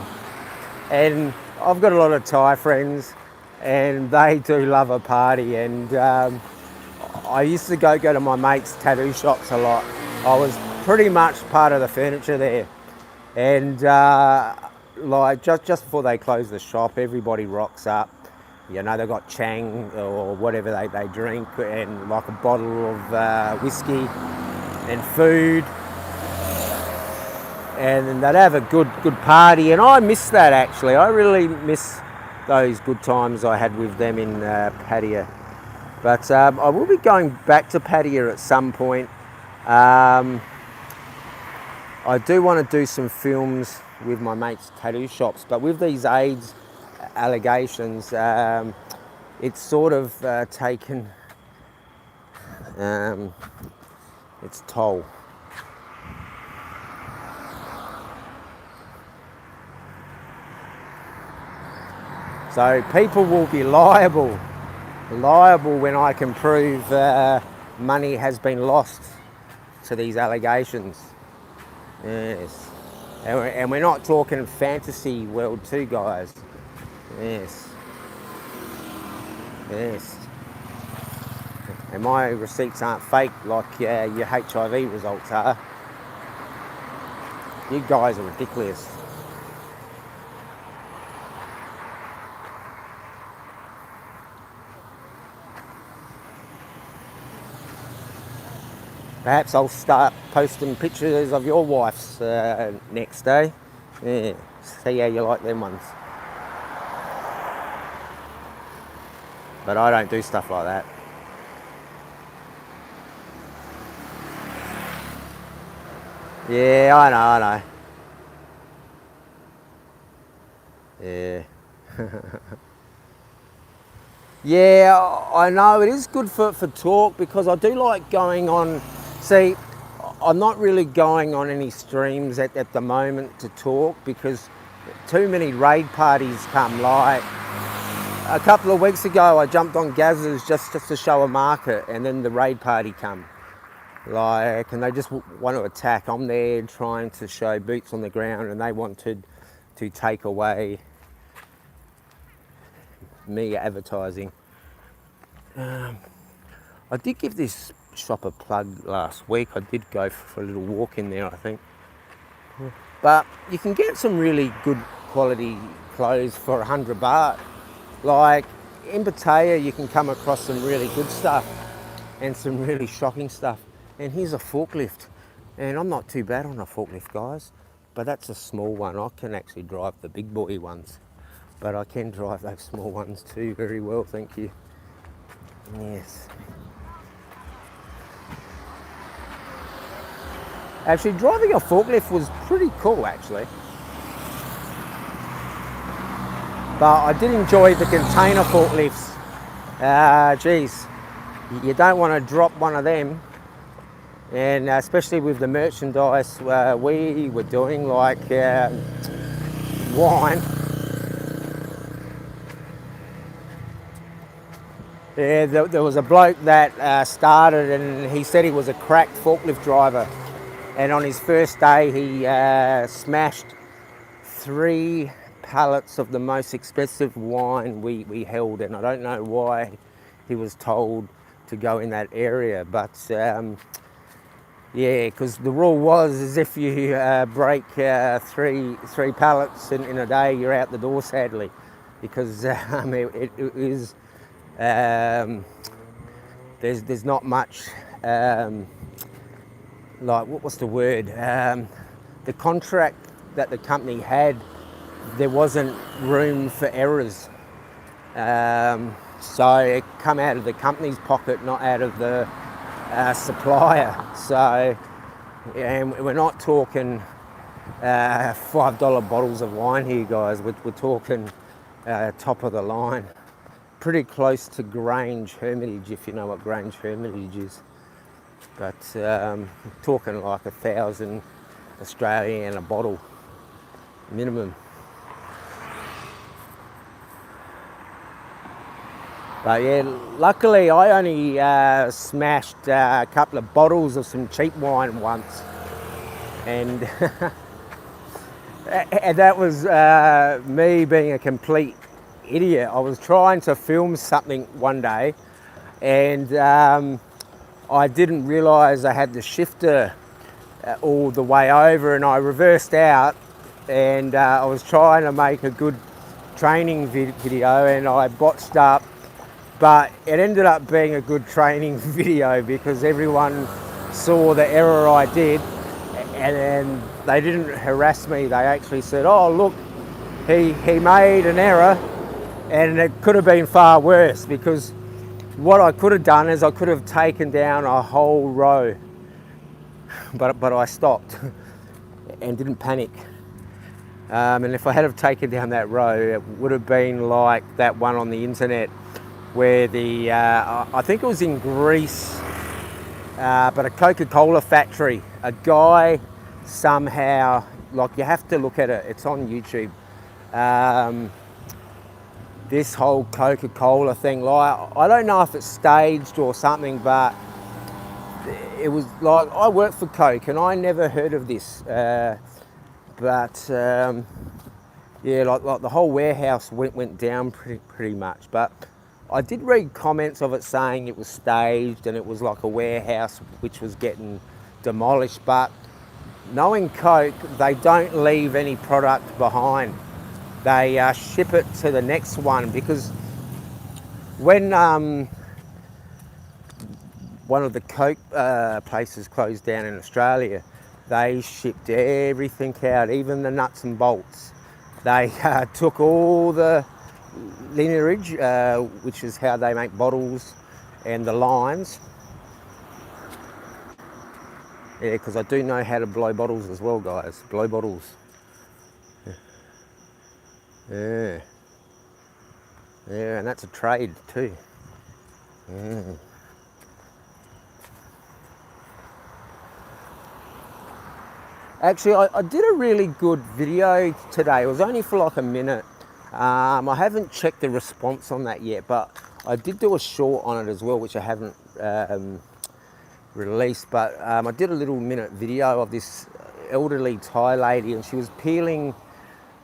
And I've got a lot of Thai friends, and they do love a party. And I used to go to my mates' tattoo shops a lot. I was pretty much part of the furniture there. And like just before they close the shop, everybody rocks up. You know, they've got Chang or whatever they drink, and like a bottle of whiskey and food, and they'd have a good party. And I miss that, actually. I really miss those good times I had with them in Pattaya. But I will be going back to Pattaya at some point. I do want to do some films with my mates' tattoo shops, but with these AIDS allegations, it's sort of taken its toll. So people will be liable when I can prove money has been lost to these allegations. Yes. And we're not talking fantasy world too, guys. Yes. Yes. And my receipts aren't fake like your HIV results are. You guys are ridiculous. Perhaps I'll start posting pictures of your wife's next day. Yeah, see how you like them ones. But I don't do stuff like that. Yeah, I know. Yeah. Yeah, I know it is good for talk, because I do like going on. See, I'm not really going on any streams at the moment to talk, because too many raid parties come. Like a couple of weeks ago, I jumped on Gaz's just to show a market, and then the raid party come. Like, and they just want to attack. I'm there trying to show boots on the ground, and they wanted to take away me advertising. I did give this shop a plug last week. I did go for a little walk in there, I think. But you can get some really good quality clothes for 100 baht. Like in Pattaya, you can come across some really good stuff and some really shocking stuff. And here's a forklift. And I'm not too bad on a forklift, guys, but that's a small one. I can actually drive the big boy ones, but I can drive those small ones too very well, thank you. Yes. Actually, driving a forklift was pretty cool, actually. But I did enjoy the container forklifts. Geez, you don't want to drop one of them. And especially with the merchandise we were doing, like wine. Yeah, there was a bloke that started, and he said he was a crack forklift driver. And on his first day, he smashed 3 pallets of the most expensive wine we held. And I don't know why he was told to go in that area, but yeah, because the rule was is if you break three pallets in a day, you're out the door, sadly, because it is there's not much like what's the word? The contract that the company had, there wasn't room for errors, so it come out of the company's pocket, not out of the supplier. So, and we're not talking $5 bottles of wine here, guys. We're talking top of the line, pretty close to Grange Hermitage, if you know what Grange Hermitage is. But talking like 1,000 Australian a bottle minimum. But yeah, luckily I only smashed a couple of bottles of some cheap wine once, and and that was me being a complete idiot. I was trying to film something one day, and I didn't realise I had the shifter all the way over, and I reversed out and I was trying to make a good training video and I botched up, but it ended up being a good training video because everyone saw the error I did, and then they didn't harass me. They actually said, oh look, he made an error, and it could have been far worse, because what I could have done is I could have taken down a whole row, but I stopped and didn't panic. And if I had have taken down that row, it would have been like that one on the internet where I think it was in Greece, but a Coca-Cola factory, a guy somehow, like, you have to look at it, it's on YouTube, this whole Coca-Cola thing, like, I don't know if it's staged or something, but it was like, I work for Coke and I never heard of this, yeah, like the whole warehouse went down pretty much. But I did read comments of it saying it was staged and it was like a warehouse which was getting demolished. But knowing Coke, they don't leave any product behind. They ship it to the next one, because when one of the Coke places closed down in Australia, they shipped everything out, even the nuts and bolts. They took all the lineage, which is how they make bottles, and the lines. Yeah, because I do know how to blow bottles as well, guys. Blow bottles. Yeah. Yeah, and that's a trade too. Yeah. Actually, I did a really good video today. It was only for like a minute. I haven't checked the response on that yet, but I did do a short on it as well, which I haven't released. But I did a little minute video of this elderly Thai lady, and she was peeling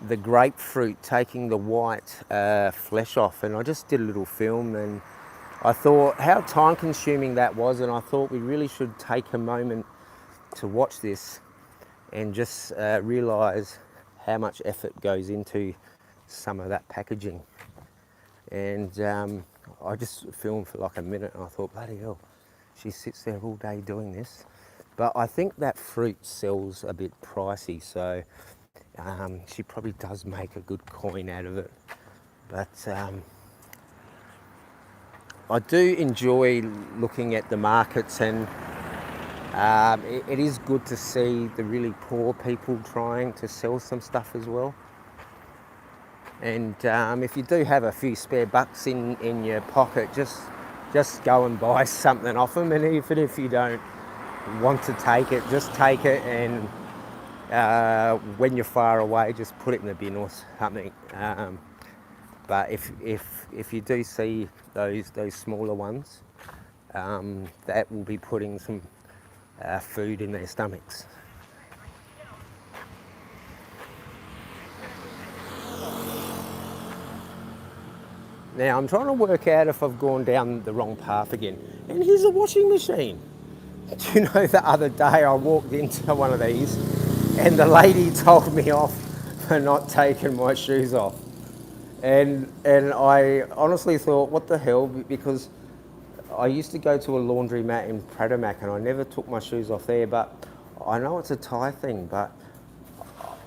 the grapefruit, taking the white flesh off. And I just did a little film, and I thought how time consuming that was, and I thought we really should take a moment to watch this and just realise how much effort goes into some of that packaging. And I just filmed for like a minute, and I thought, bloody hell, she sits there all day doing this. But I think that fruit sells a bit pricey, so she probably does make a good coin out of it. But I do enjoy looking at the markets, and it is good to see the really poor people trying to sell some stuff as well. And if you do have a few spare bucks in your pocket, just go and buy something off them. And even if you don't want to take it, just take it, and when you're far away, just put it in the bin or something. But if you do see those smaller ones, that will be putting some food in their stomachs. Now I'm trying to work out if I've gone down the wrong path again. And here's a washing machine. Do you know, the other day I walked into one of these and the lady told me off for not taking my shoes off. And I honestly thought, what the hell, because I used to go to a laundromat in Pradamak and I never took my shoes off there. But I know it's a Thai thing, but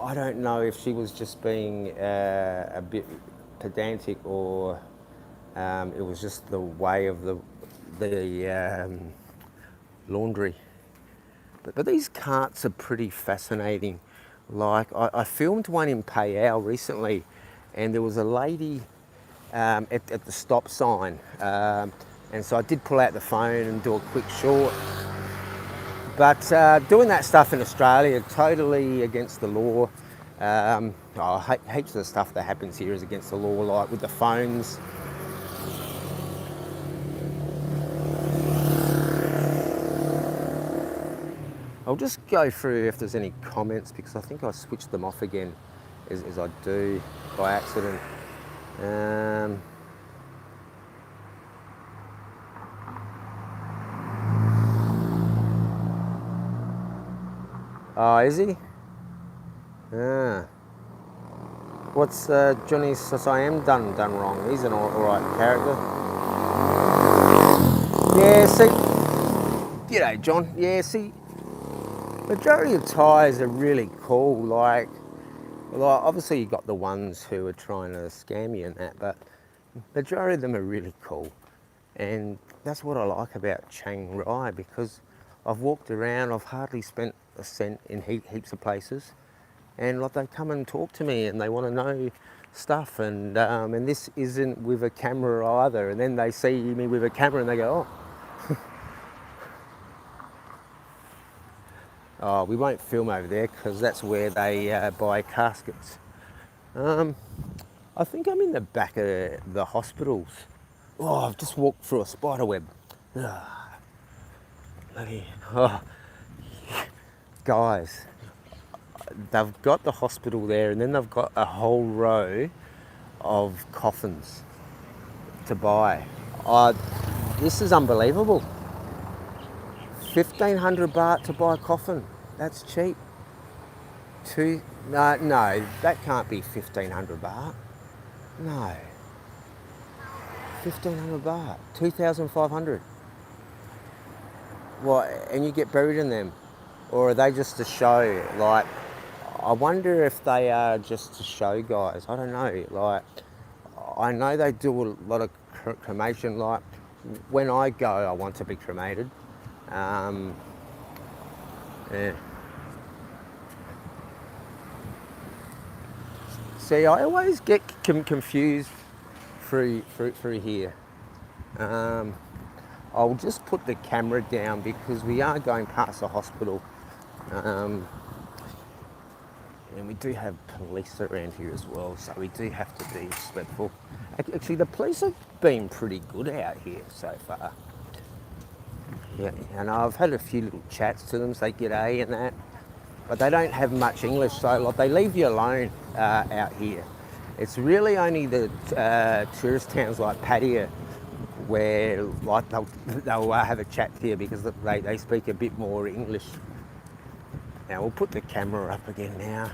I don't know if she was just being a bit pedantic, or it was just the way of the laundry. But these carts are pretty fascinating. Like, I filmed one in Payao recently, and there was a lady at the stop sign, and so I did pull out the phone and do a quick short. But doing that stuff in Australia, totally against the law. Heaps of the stuff that happens here is against the law, like with the phones. I'll just go through if there's any comments, because I think I switched them off again, as I do by accident. Oh, is he? Ah. What's Johnny Siam done wrong? He's an alright character. Yeah, see, g'day John. Yeah, see, majority of Thais are really cool. Like obviously you got the ones who are trying to scam you and that, but majority of them are really cool. And that's what I like about Chiang Rai, because I've walked around, I've hardly spent a cent in heaps of places, and like they come and talk to me and they want to know stuff, and this isn't with a camera either. And then they see me with a camera and they go, oh, we won't film over there because that's where they buy caskets. I think I'm in the back of the hospitals. Oh, I've just walked through a spider web. Bloody, oh. Guys, they've got the hospital there, and then they've got a whole row of coffins to buy. This is unbelievable. 1,500 baht to buy a coffin. That's cheap. No, that can't be 1,500 baht. No. 1,500 baht. 2,500. What? And you get buried in them? Or are they just a show? Like, I wonder if they are just a show guys. I don't know. Like, I know they do a lot of cremation. Like, when I go, I want to be cremated. Yeah. See, I always get confused through here. I'll just put the camera down because we are going past a hospital. And we do have police around here as well, so we do have to be respectful. Actually, the police have been pretty good out here so far. Yeah, and I've had a few little chats to them, say g'day and that, but they don't have much English, so like, they leave you alone out here. It's really only the tourist towns like Pattaya where like they'll have a chat to you because they speak a bit more English. Now we'll put the camera up again now.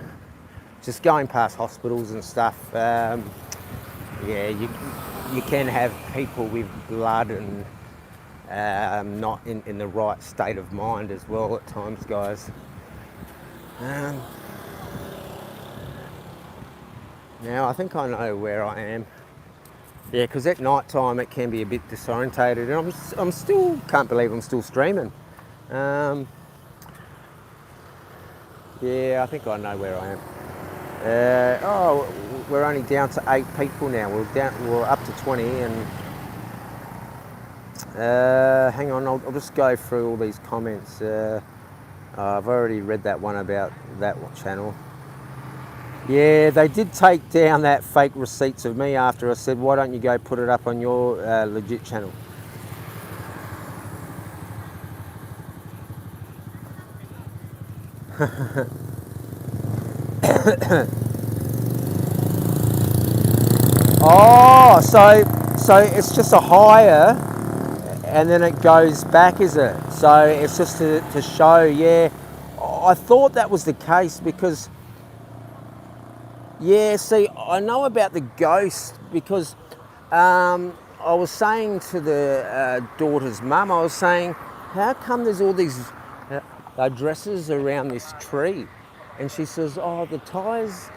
Just going past hospitals and stuff. Yeah, you can have people with blood and not in the right state of mind as well at times, guys. Now I think I know where I am. Yeah, because at night time it can be a bit disorientated, and I'm still can't believe I'm still streaming. Yeah, I think I know where I am. We're only down to 8 people now. We're up to 20, and hang on, I'll just go through all these comments. I've already read that one about that channel. Yeah, they did take down that fake receipts of me after I said, why don't you go put it up on your legit channel? Oh, so it's just a hire and then it goes back, is it? So it's just to show, yeah. I thought that was the case because, yeah, see, I know about the ghost because I was saying to the daughter's mum, I was saying, how come there's all these dresses around this tree? And she says, oh, the Thais,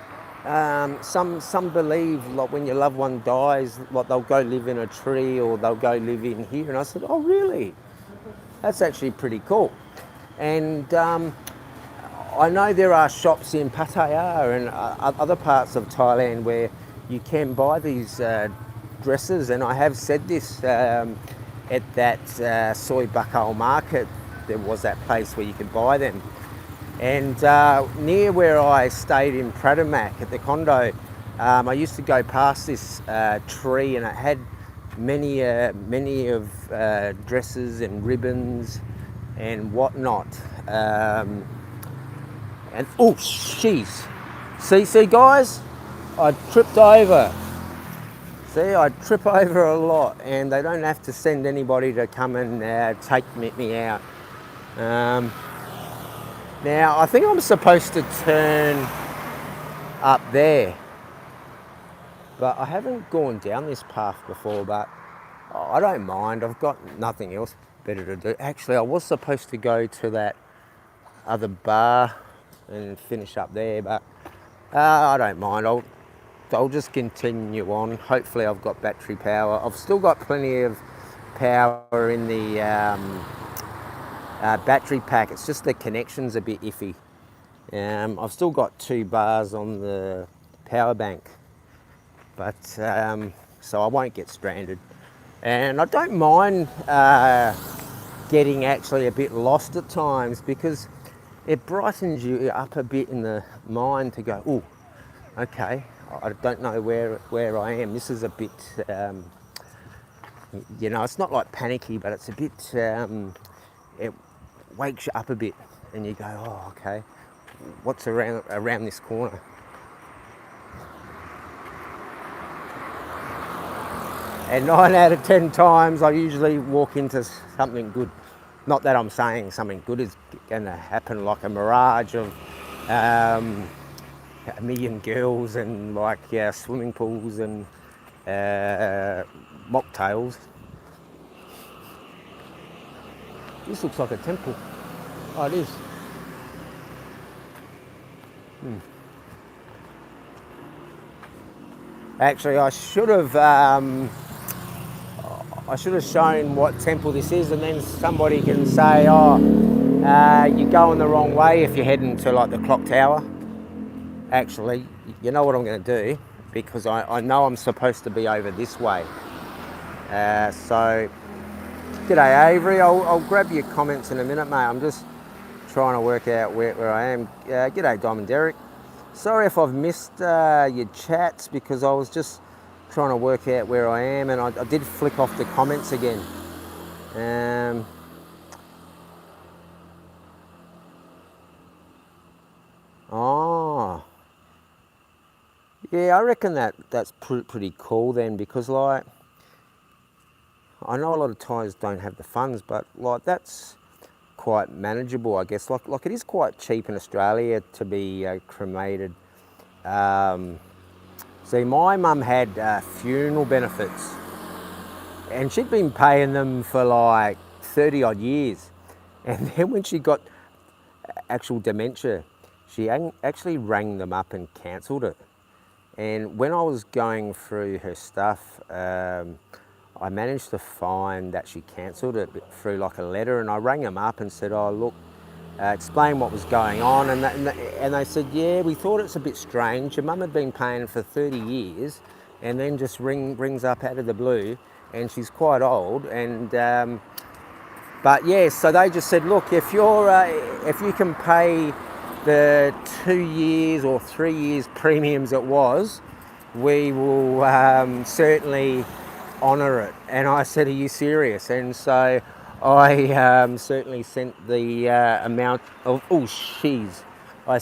some believe like when your loved one dies, like they'll go live in a tree or they'll go live in here. And I said, oh, really? That's actually pretty cool. And I know there are shops in Pattaya and other parts of Thailand where you can buy these dresses, and I have said this at that Soy Bakal market. There was that place where you could buy them. And near where I stayed in Pradamak at the condo, I used to go past this tree, and it had many of dresses and ribbons and whatnot. And oh, jeez. See guys, I tripped over. See, I trip over a lot, and they don't have to send anybody to come and take me out. Now, I think I'm supposed to turn up there. but I haven't gone down this path before, but I don't mind. I've got nothing else better to do. Actually, I was supposed to go to that other bar and finish up there, but I don't mind. I'll just continue on. Hopefully I've got battery power. I've still got plenty of power in the battery pack. It's just the connection's a bit iffy. I've still got 2 bars on the power bank, but so I won't get stranded. And I don't mind getting actually a bit lost at times, because it brightens you up a bit in the mind to go, oh, okay, I don't know where I am. This is a bit, you know, it's not like panicky, but it's a bit, it wakes you up a bit, and you go, oh, okay, what's around this corner? And 9 out of 10 times, I usually walk into something good. Not that I'm saying something good is going to happen, like a mirage of a million girls and like swimming pools and mocktails. This looks like a temple. Oh, it is. Actually, I should have shown what temple this is, and then somebody can say, oh, you're going the wrong way if you're heading to like the clock tower. Actually, you know what I'm going to do, because I know I'm supposed to be over this way. So, g'day Avery, I'll grab your comments in a minute, mate. I'm just trying to work out where I am. G'day Diamond Derek. Sorry if I've missed your chats, because I was just trying to work out where I am, and I did flick off the comments again. Oh, yeah, I reckon that's pretty cool then, because like, I know a lot of Thais don't have the funds, but like that's quite manageable, I guess. Like it is quite cheap in Australia to be cremated. See, my mum had funeral benefits, and she'd been paying them for like 30 odd years. And then when she got actual dementia, she actually rang them up and cancelled it. And when I was going through her stuff, I managed to find that she cancelled it through like a letter, and I rang them up and said, oh look, explain what was going on, and they said, yeah, we thought it's a bit strange. Your mum had been paying for 30 years and then just rings up out of the blue, and she's quite old, and but yeah, so they just said, look, if you can pay the 2 years or 3 years premiums it was, we will certainly honour it. And I said, are you serious? And so I certainly sent the amount of, I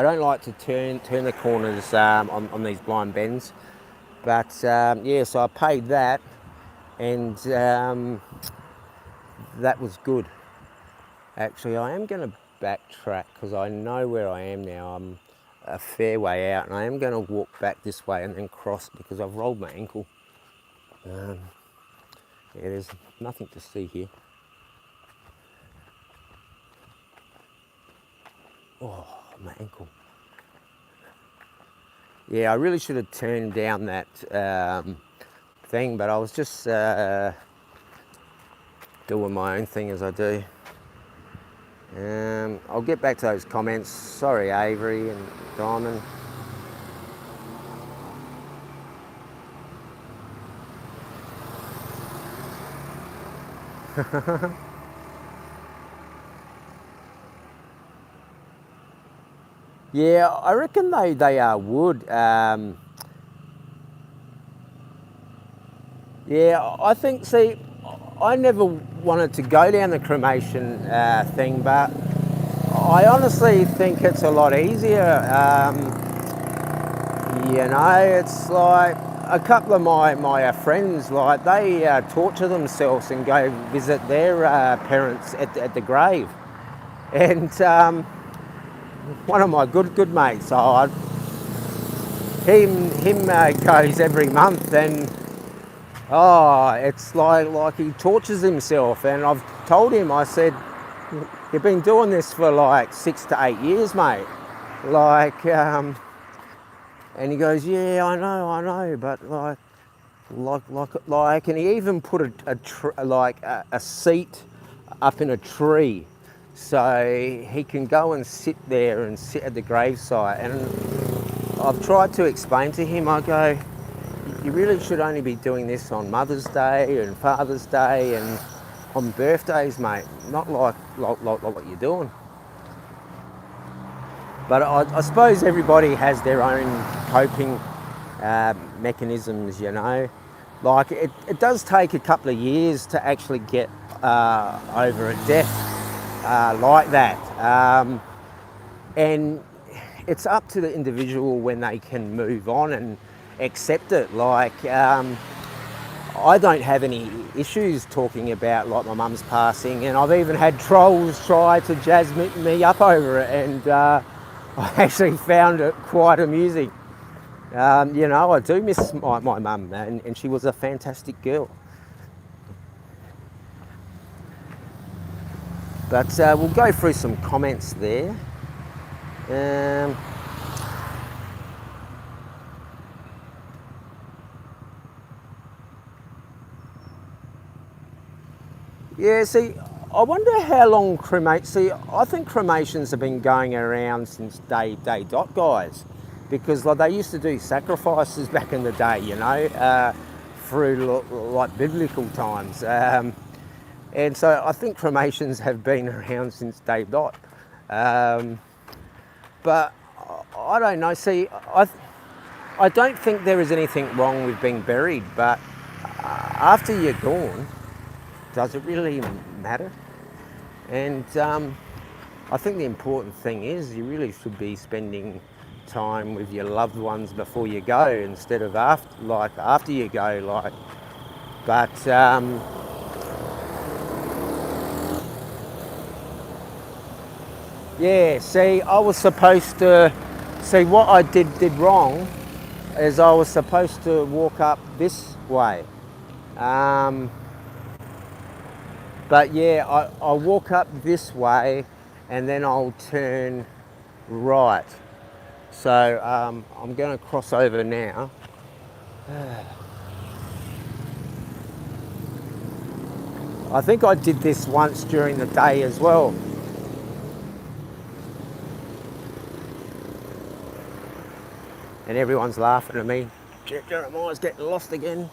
don't like to turn the corners on these blind bends, but yeah, so I paid that, and that was good. Actually, I am going to backtrack, because I know where I am now. I'm a fair way out, and I am going to walk back this way and then cross, because I've rolled my ankle. Yeah, there's nothing to see here. Oh, my ankle. Yeah, I really should have turned down that thing, but I was just doing my own thing as I do. I'll get back to those comments. Sorry, Avery and Diamond. Yeah, I reckon they would. Yeah, I think, see, I never wanted to go down the cremation thing, but I honestly think it's a lot easier. You know, it's like a couple of my friends, like they torture themselves and go visit their parents at the grave. And one of my good mates, him goes every month, and it's like he tortures himself. And I've told him, I said, you've been doing this for like 6 to 8 years, mate. Like, and he goes, yeah, I know, but like, and he even put a seat up in a tree, so he can go and sit there and sit at the gravesite. And I've tried to explain to him, I go, you really should only be doing this on Mother's Day and Father's Day and on birthdays, mate, not like what you're doing. But I suppose everybody has their own coping mechanisms, you know. Like, it does take a couple of years to actually get over a death like that. And it's up to the individual when they can move on and accept it. Like, I don't have any issues talking about like my mum's passing, and I've even had trolls try to jazz me up over it, and I actually found it quite amusing. You know, I do miss my mum, and she was a fantastic girl. But we'll go through some comments there. Yeah, see, I wonder how long I think cremations have been going around since day dot, guys, because like they used to do sacrifices back in the day, you know, through like biblical times, and so I think cremations have been around since day dot. But I don't know. See, I don't think there is anything wrong with being buried, but after you're gone, does it really matter? And I think the important thing is you really should be spending time with your loved ones before you go instead of after you go. Like, but yeah. See, I was supposed to see what I did wrong is I was supposed to walk up this way. But yeah, I'll walk up this way and then I'll turn right. So I'm going to cross over now. I think I did this once during the day as well. And everyone's laughing at me. Jeremiah's getting lost again.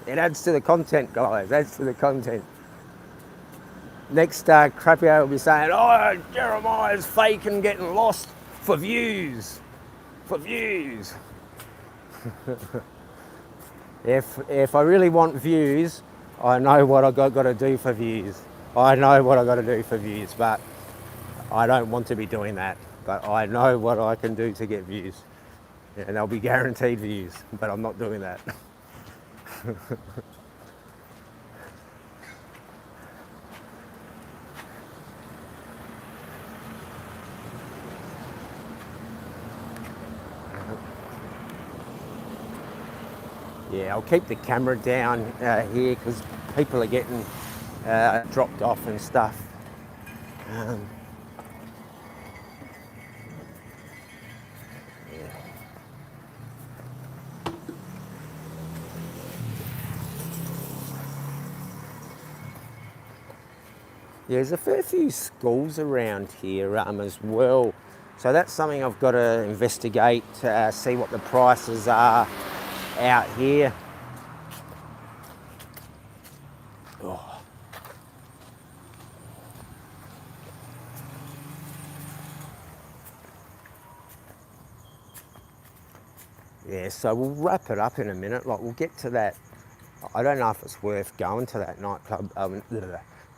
It adds to the content, guys, adds to the content. Next crappie will be saying, oh, Jeremiah's fake and getting lost for views. For views. If I really want views, I know what I've got to do for views. I know what I've got to do for views, but I don't want to be doing that. But I know what I can do to get views. And they'll be guaranteed views, but I'm not doing that. Yeah, I'll keep the camera down here because people are getting dropped off and stuff. Yeah, there's a fair few schools around here as well. So that's something I've got to investigate, see what the prices are out here. Oh. Yeah, so we'll wrap it up in a minute. Like, we'll get to that. I don't know if it's worth going to that nightclub,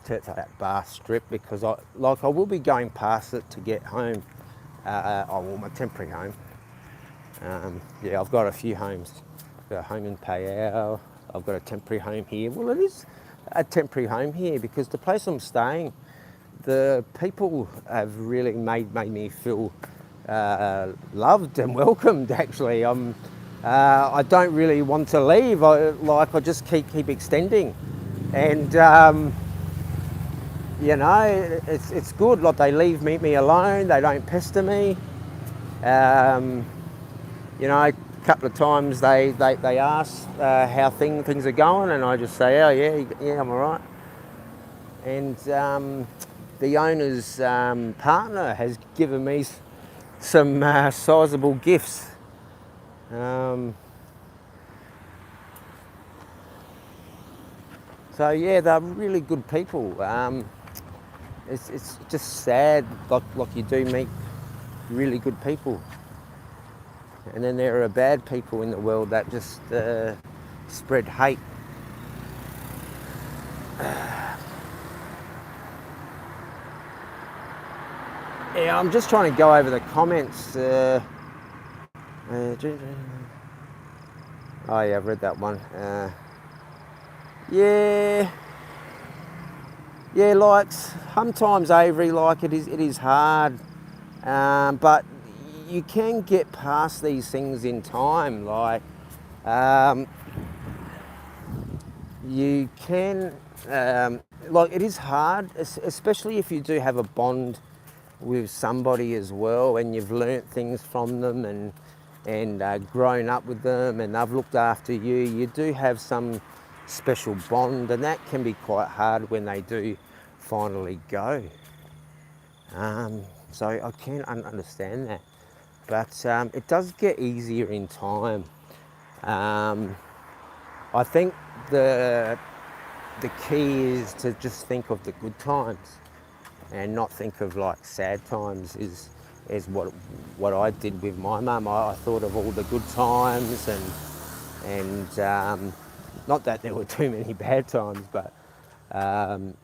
to that bar strip, because I will be going past it to get home. My temporary home. Yeah, I've got a few homes. I've got a home in Payao. I've got a temporary home here. Well, it is a temporary home here because the place I'm staying, the people have really made me feel loved and welcomed. Actually, I don't really want to leave. I just keep extending, and you know, it's good. Like they leave me alone. They don't pester me. You know, a couple of times they ask how things are going, and I just say, oh yeah, I'm all right. And the owner's partner has given me some sizable gifts. So yeah, they're really good people. It's just sad, like you do meet really good people, and then there are bad people in the world that just spread hate. Yeah, I'm just trying to go over the comments. Oh yeah, I've read that one. Yeah, like sometimes, Avery, like it is hard, but you can get past these things in time. Like you can, like it is hard, especially if you do have a bond with somebody as well, and you've learnt things from them and grown up with them, and they've looked after you. You do have some special bond, and that can be quite hard when they do finally go. So I can understand that, but it does get easier in time. I think the key is to just think of the good times and not think of like sad times. Is what I did with my mum. I thought of all the good times and not that there were too many bad times, but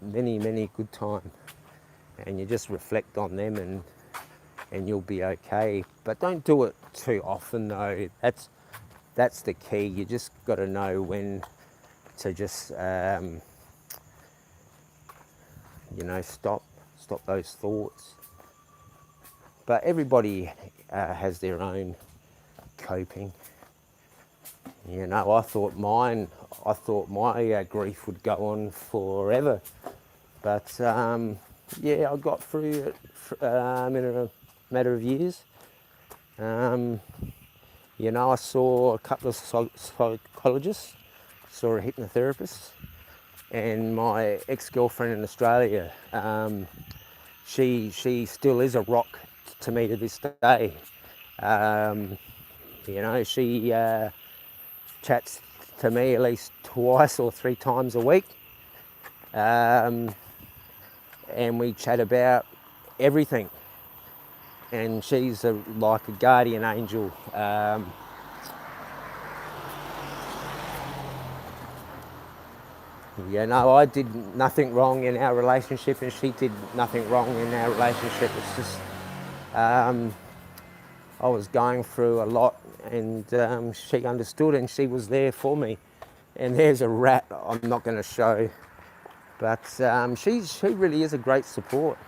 many good times, and you just reflect on them and you'll be okay. But don't do it too often though. That's the key. You just got to know when to just you know, stop those thoughts. But everybody has their own coping. You know, I thought my grief would go on forever, but yeah, I got through it in a matter of years. You know, I saw a couple of psychologists, saw a hypnotherapist, and my ex-girlfriend in Australia, she still is a rock to me to this day. You know, she chats to me at least twice or three times a week, and we chat about everything. And she's like a guardian angel. You know, I did nothing wrong in our relationship, and she did nothing wrong in our relationship. It's just I was going through a lot, and she understood, and she was there for me. And there's a rat I'm not going to show, but she really is a great support.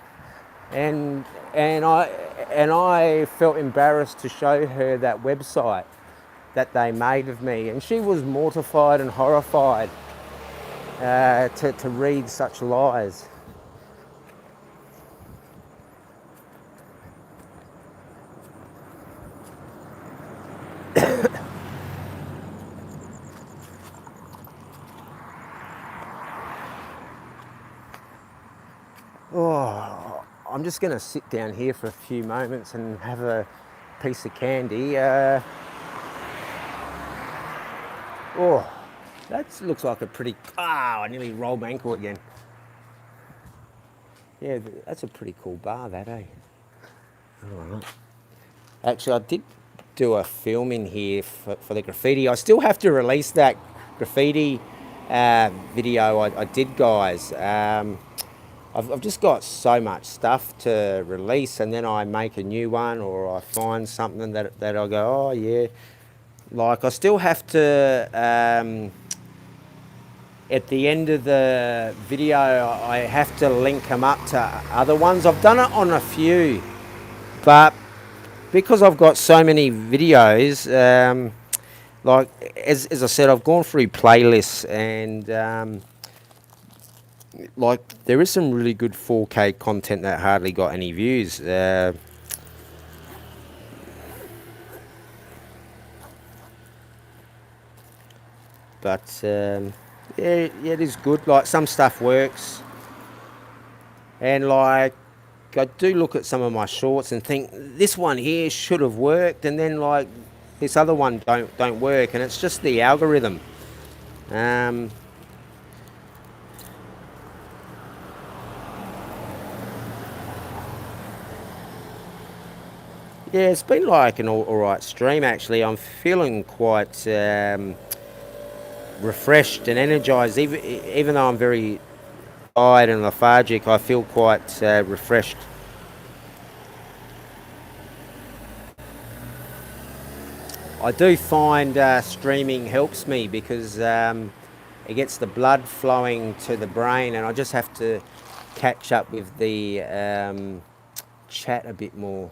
And I felt embarrassed to show her that website that they made of me, and she was mortified and horrified to read such lies. Oh, I'm just going to sit down here for a few moments and have a piece of candy. Oh, that looks like a pretty... I nearly rolled my ankle again. Yeah, that's a pretty cool bar, that, eh? All right. Actually, I did do a film in here for the graffiti. I still have to release that graffiti video I did, guys. I've just got so much stuff to release, and then I make a new one, or I find something that I go, oh yeah. Like I still have to, at the end of the video, I have to link them up to other ones. I've done it on a few, but because I've got so many videos, like as I said, I've gone through playlists and like there is some really good 4K content that hardly got any views. But yeah, it is good. Like some stuff works, and like I do look at some of my shorts and think this one here should have worked, and then like this other one don't work, and it's just the algorithm. Um, yeah, it's been like an all right stream actually. I'm feeling quite refreshed and energized, even though I'm very tired and lethargic. I feel quite refreshed. I do find streaming helps me because it gets the blood flowing to the brain, and I just have to catch up with the chat a bit more.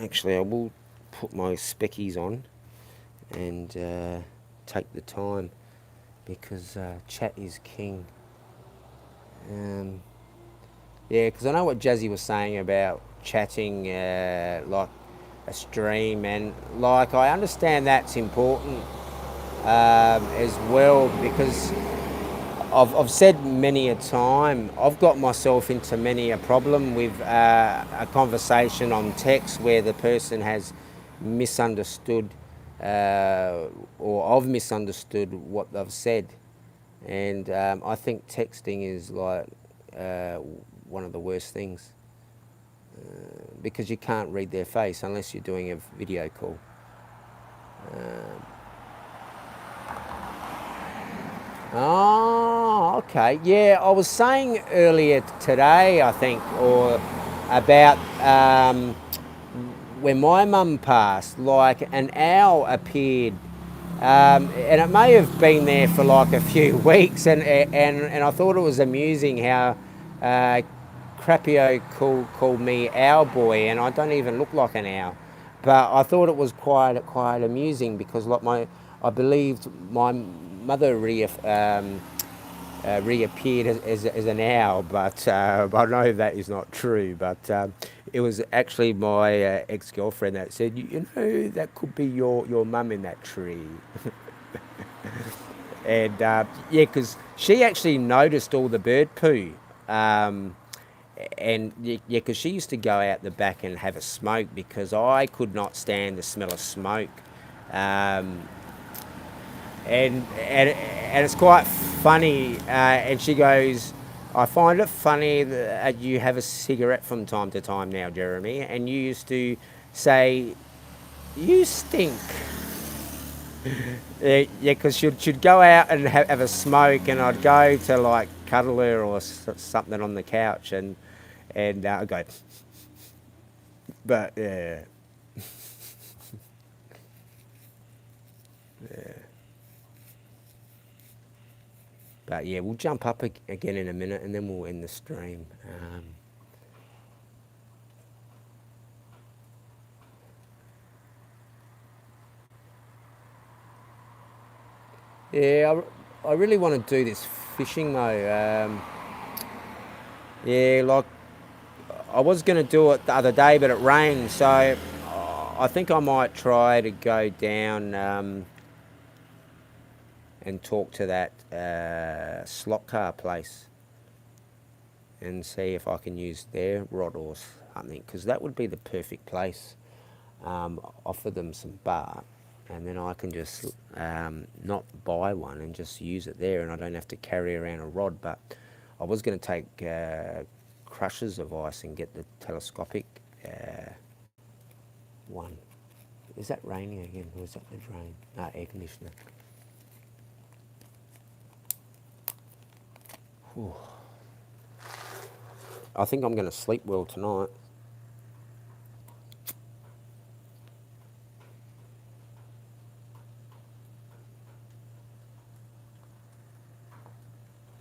Actually, I will put my speckies on and take the time because chat is king. Yeah, because I know what Jazzy was saying about chatting like a stream, and like I understand that's important as well because I've said many a time I've got myself into many a problem with a conversation on text where the person has misunderstood or I've misunderstood what they've said, and I think texting is like one of the worst things because you can't read their face unless you're doing a video call. Oh, okay. Yeah, I was saying earlier today, I think, or about when my mum passed, like an owl appeared, and it may have been there for like a few weeks, and I thought it was amusing how Crappio called me Owl Boy, and I don't even look like an owl, but I thought it was quite amusing because like I believed my mother reappeared as an owl, but I know that is not true. But it was actually my ex-girlfriend that said, you know, that could be your mum in that tree. And yeah, because she actually noticed all the bird poo. And yeah, because she used to go out the back and have a smoke because I could not stand the smell of smoke. And it's quite funny. And she goes, I find it funny that you have a cigarette from time to time now, Jeremy, and you used to say, you stink. Yeah, because she'd go out and have a smoke, and I'd go to like cuddle her or something on the couch, and I'd go, but yeah. But yeah, we'll jump up again in a minute, and then we'll end the stream. Yeah, I really want to do this fishing though. Yeah, like I was going to do it the other day, but it rained, so I think I might try to go down and talk to that slot car place and see if I can use their rod or something, because that would be the perfect place. Offer them some bar, and then I can just not buy one and just use it there, and I don't have to carry around a rod. But I was going to take crushes of ice and get the telescopic one. Is that raining again, or is that the drain? No, air conditioner. Whew. I think I'm going to sleep well tonight.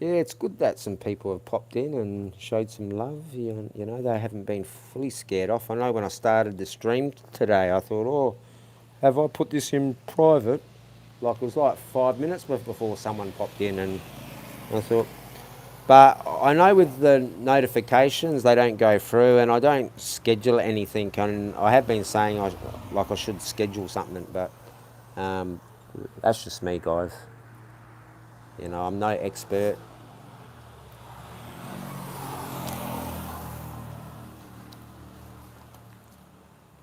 Yeah, it's good that some people have popped in and showed some love. You know, they haven't been fully scared off. I know when I started the stream today, I thought, oh, have I put this in private? Like, it was like 5 minutes before someone popped in, and I thought, but I know with the notifications, they don't go through, and I don't schedule anything. And I have been saying I should schedule something, but that's just me, guys. You know, I'm no expert.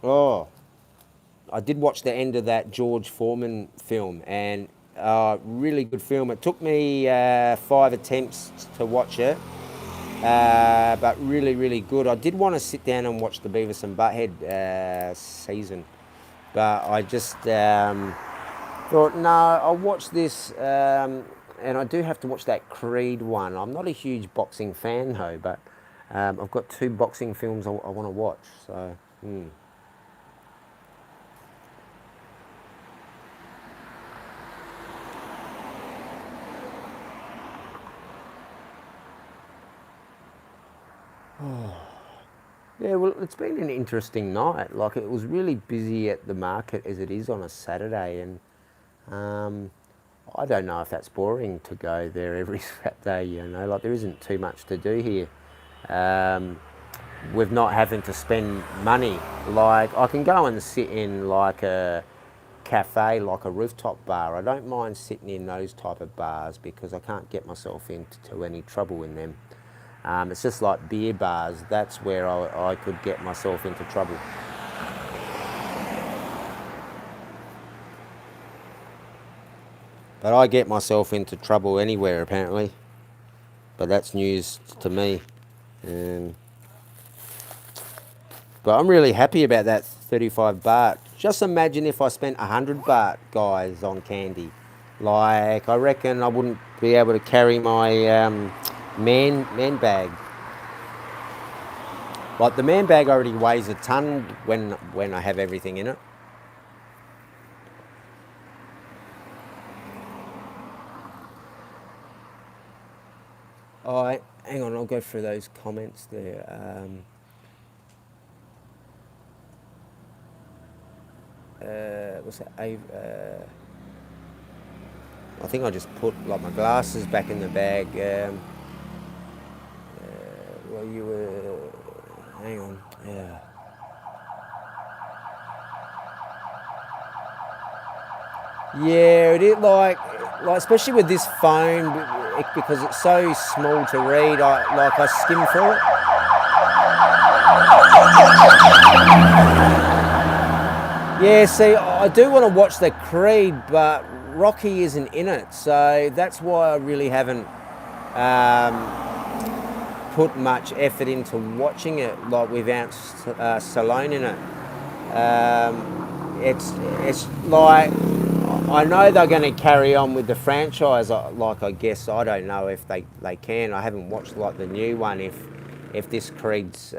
Oh, I did watch the end of that George Foreman film, and really good film. It took me 5 attempts to watch it, but really, really good. I did want to sit down and watch the Beavis and Butthead season, but I just thought, no, I'll watch this, and I do have to watch that Creed one. I'm not a huge boxing fan though, but I've got 2 boxing films I want to watch. So. Yeah, well, it's been an interesting night. Like, it was really busy at the market as it is on a Saturday, and I don't know if that's boring to go there every Saturday. You know, like, there isn't too much to do here. With not having to spend money, like, I can go and sit in like a cafe, like a rooftop bar. I don't mind sitting in those type of bars because I can't get myself into any trouble in them. It's just like beer bars, that's where I could get myself into trouble. But I get myself into trouble anywhere, apparently. But that's news to me. But I'm really happy about that 35 baht. Just imagine if I spent 100 baht, guys, on candy. Like, I reckon I wouldn't be able to carry my man bag. Like, the man bag already weighs a ton when I have everything in it. All right, hang on, I'll go through those comments there. What's that? I think I just put like my glasses back in the bag. Well, you were. Hang on. Yeah. Yeah, it is like especially with this phone because it's so small to read. I skim through it. Yeah, see, I do want to watch the Creed, but Rocky isn't in it, so that's why I really haven't put much effort into watching it. Like, without Stallone in it, it's like, I know they're going to carry on with the franchise. Like, I guess I don't know if they can. I haven't watched like the new one. If this Creed's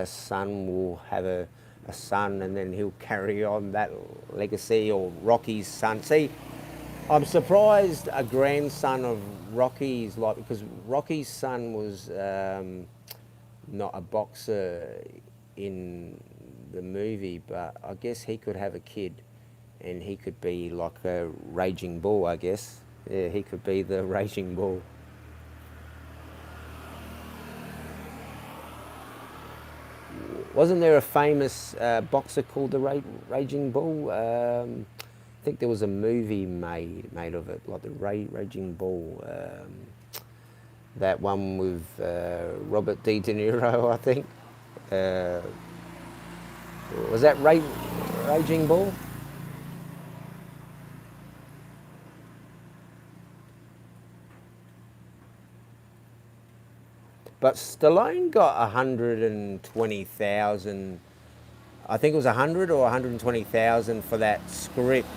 son will have a son, and then he'll carry on that legacy, or Rocky's son. See, I'm surprised a grandson of Rocky's, like, because Rocky's son was not a boxer in the movie, but I guess he could have a kid and he could be like a raging bull, I guess. Yeah, he could be the raging bull. Wasn't there a famous boxer called the Raging Bull? I think there was a movie made of it, like the Raging Bull. That one with Robert De Niro, I think. Was that Raging Bull? But Stallone got 120,000. I think it was 100 or 120,000 for that script.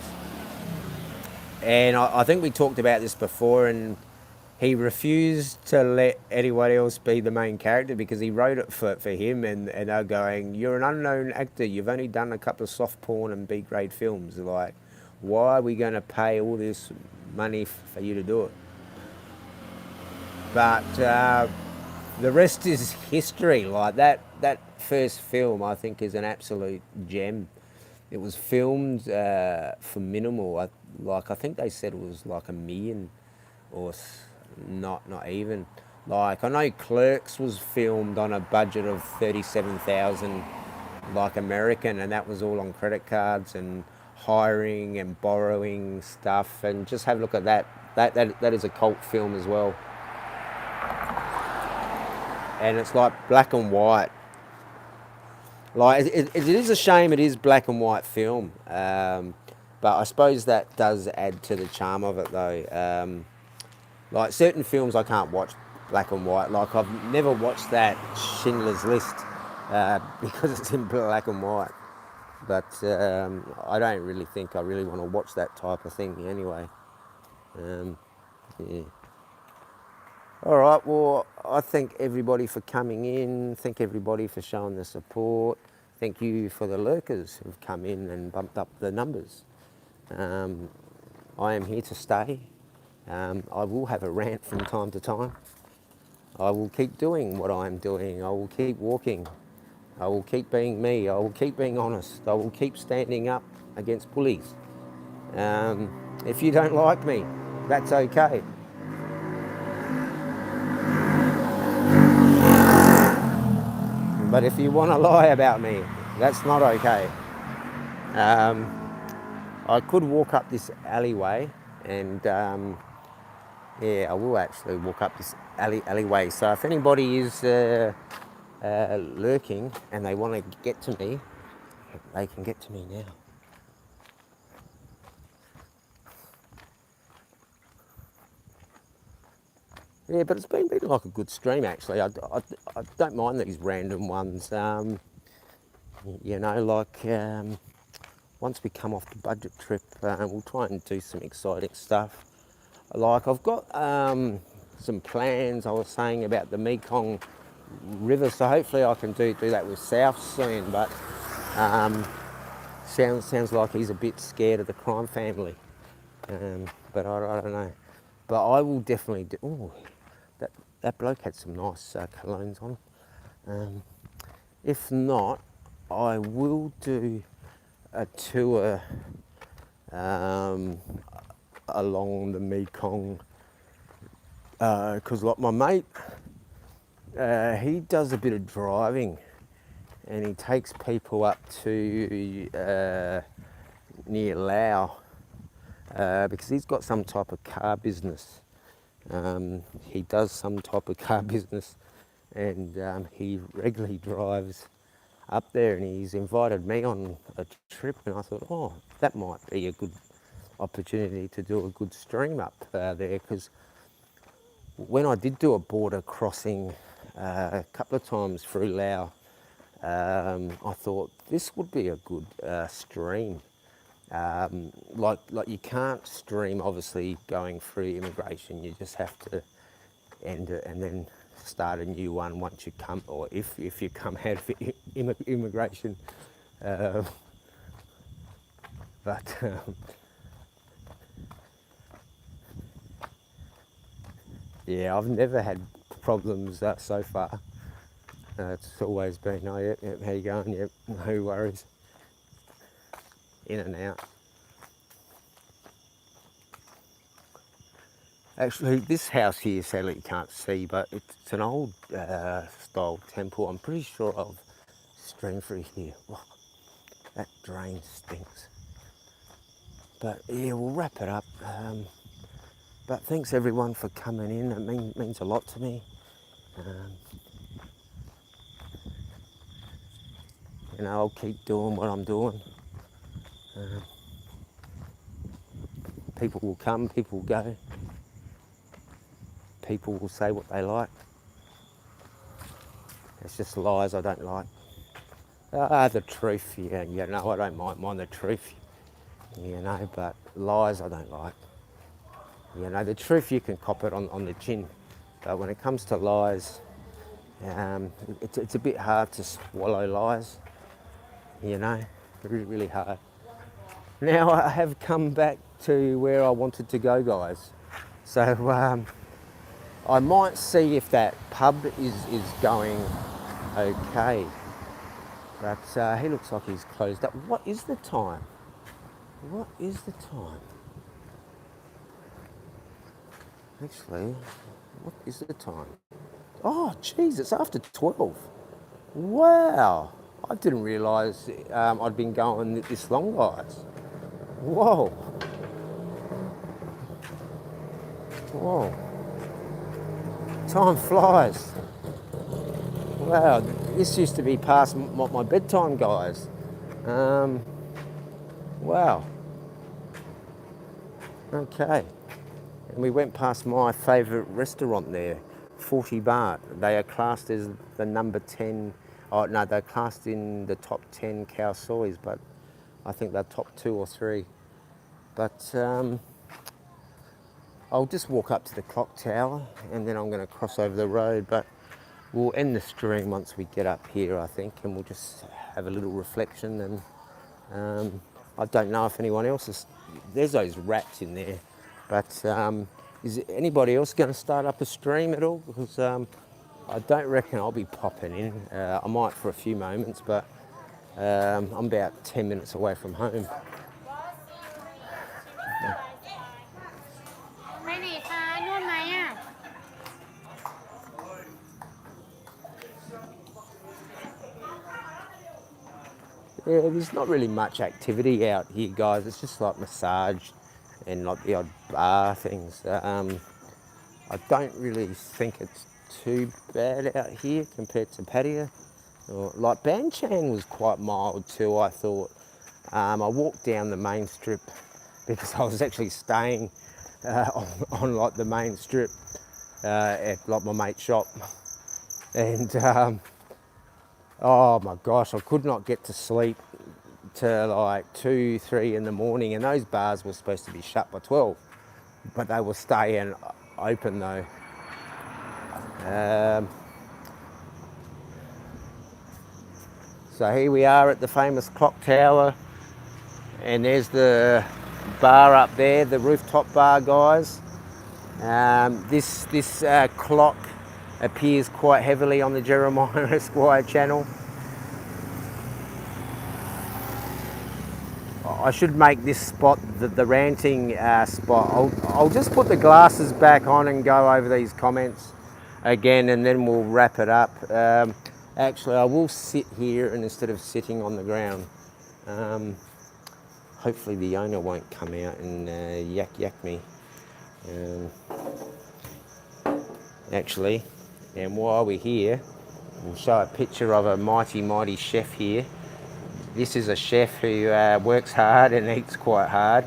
And I think we talked about this before, and he refused to let anyone else be the main character because he wrote it for him, and they're going, you're an unknown actor, you've only done a couple of soft porn and B-grade films. Like, why are we going to pay all this money for you to do it? But the rest is history. Like that first film, I think, is an absolute gem. It was filmed for minimal. I think they said it was like $1 million, or not even. Like, I know Clerks was filmed on a budget of 37,000, like American, and that was all on credit cards and hiring and borrowing stuff. And just have a look at that. That is a cult film as well. And it's like black and white. Like, it is a shame it is black and white film, but I suppose that does add to the charm of it, though. Like, certain films I can't watch black and white. Like, I've never watched that Schindler's List because it's in black and white. But I don't really think I really want to watch that type of thing anyway. Yeah. All right, well, I thank everybody for coming in. Thank everybody for showing the support. Thank you for the lurkers who've come in and bumped up the numbers. I am here to stay. I will have a rant from time to time. I will keep doing what I'm doing. I will keep walking. I will keep being me. I will keep being honest. I will keep standing up against bullies. If you don't like me, that's okay. But if you want to lie about me, that's not okay. I could walk up this alleyway and yeah, I will actually walk up this alleyway. So if anybody is lurking and they want to get to me, they can get to me now. Yeah, but it's been like a good stream, actually. I don't mind these random ones. You know, like once we come off the budget trip, we'll try and do some exciting stuff. Like, I've got some plans I was saying about the Mekong River, so hopefully I can do that with South soon. But sounds like he's a bit scared of the crime family. But I don't know. But I will definitely do. Ooh, that bloke had some nice colognes on. If not, I will do a tour along the Mekong, because like my mate, he does a bit of driving, and he takes people up to near Laos, because he's got some type of car business. He does some type of car business, and he regularly drives up there, and he's invited me on a trip, and I thought, oh, that might be a good opportunity to do a good stream up there, because when I did do a border crossing a couple of times through Laos, I thought this would be a good stream. Like you can't stream obviously going through immigration. You just have to end it and then start a new one once you come, or if you come out of immigration. But yeah, I've never had problems so far. It's always been, oh, yep, how you going? Yep, no worries. In and out. Actually, this house here, sadly you can't see, but it's an old style temple. I'm pretty sure I've streamed through here. Wow, that drain stinks. But yeah, we'll wrap it up. But thanks everyone for coming in. It means a lot to me. You know, I'll keep doing what I'm doing. People will come, people will go. People will say what they like. It's just lies I don't like. The truth, yeah, you know, I don't mind the truth, you know, but lies I don't like. You know, the truth you can cop it on the chin, but when it comes to lies, it's a bit hard to swallow lies, you know, really, really hard. Now I have come back to where I wanted to go, guys. So I might see if that pub is going okay. But he looks like he's closed up. What is the time? What is the time? Actually, what is the time? Oh, geez, it's after 12. Wow. I didn't realise I'd been going this long, guys. Whoa. Whoa. Time flies. Wow, this used to be past my bedtime, guys. Wow. Okay. And we went past my favourite restaurant there, 40 baht. They are classed as the number 10. Oh, no, they're classed in the top 10 khao sois, but I think they're top 2 or 3. But I'll just walk up to the clock tower and then I'm going to cross over the road. But we'll end the stream once we get up here, I think, and we'll just have a little reflection. And I don't know if anyone else is. There's those rats in there, but is anybody else going to start up a stream at all? Because I don't reckon I'll be popping in. I might for a few moments, but I'm about 10 minutes away from home. Yeah, there's not really much activity out here, guys. It's just like massage and like the odd bar things. I don't really think it's too bad out here compared to Pattaya. Like Banchan was quite mild too, I thought. I walked down the main strip because I was actually staying on like the main strip at like my mate's shop. And oh my gosh, I could not get to sleep till like 2, 3 in the morning, and those bars were supposed to be shut by 12, but they were staying open though. So here we are at the famous clock tower, and there's the bar up there, the rooftop bar, guys. This clock appears quite heavily on the Jeremiah Esquire channel. I should make this spot the ranting spot. I'll just put the glasses back on and go over these comments again, and then we'll wrap it up. Actually, I will sit here and instead of sitting on the ground. Hopefully the owner won't come out and yak me. Actually, and while we're here, we'll show a picture of a mighty chef here. This is a chef who works hard and eats quite hard.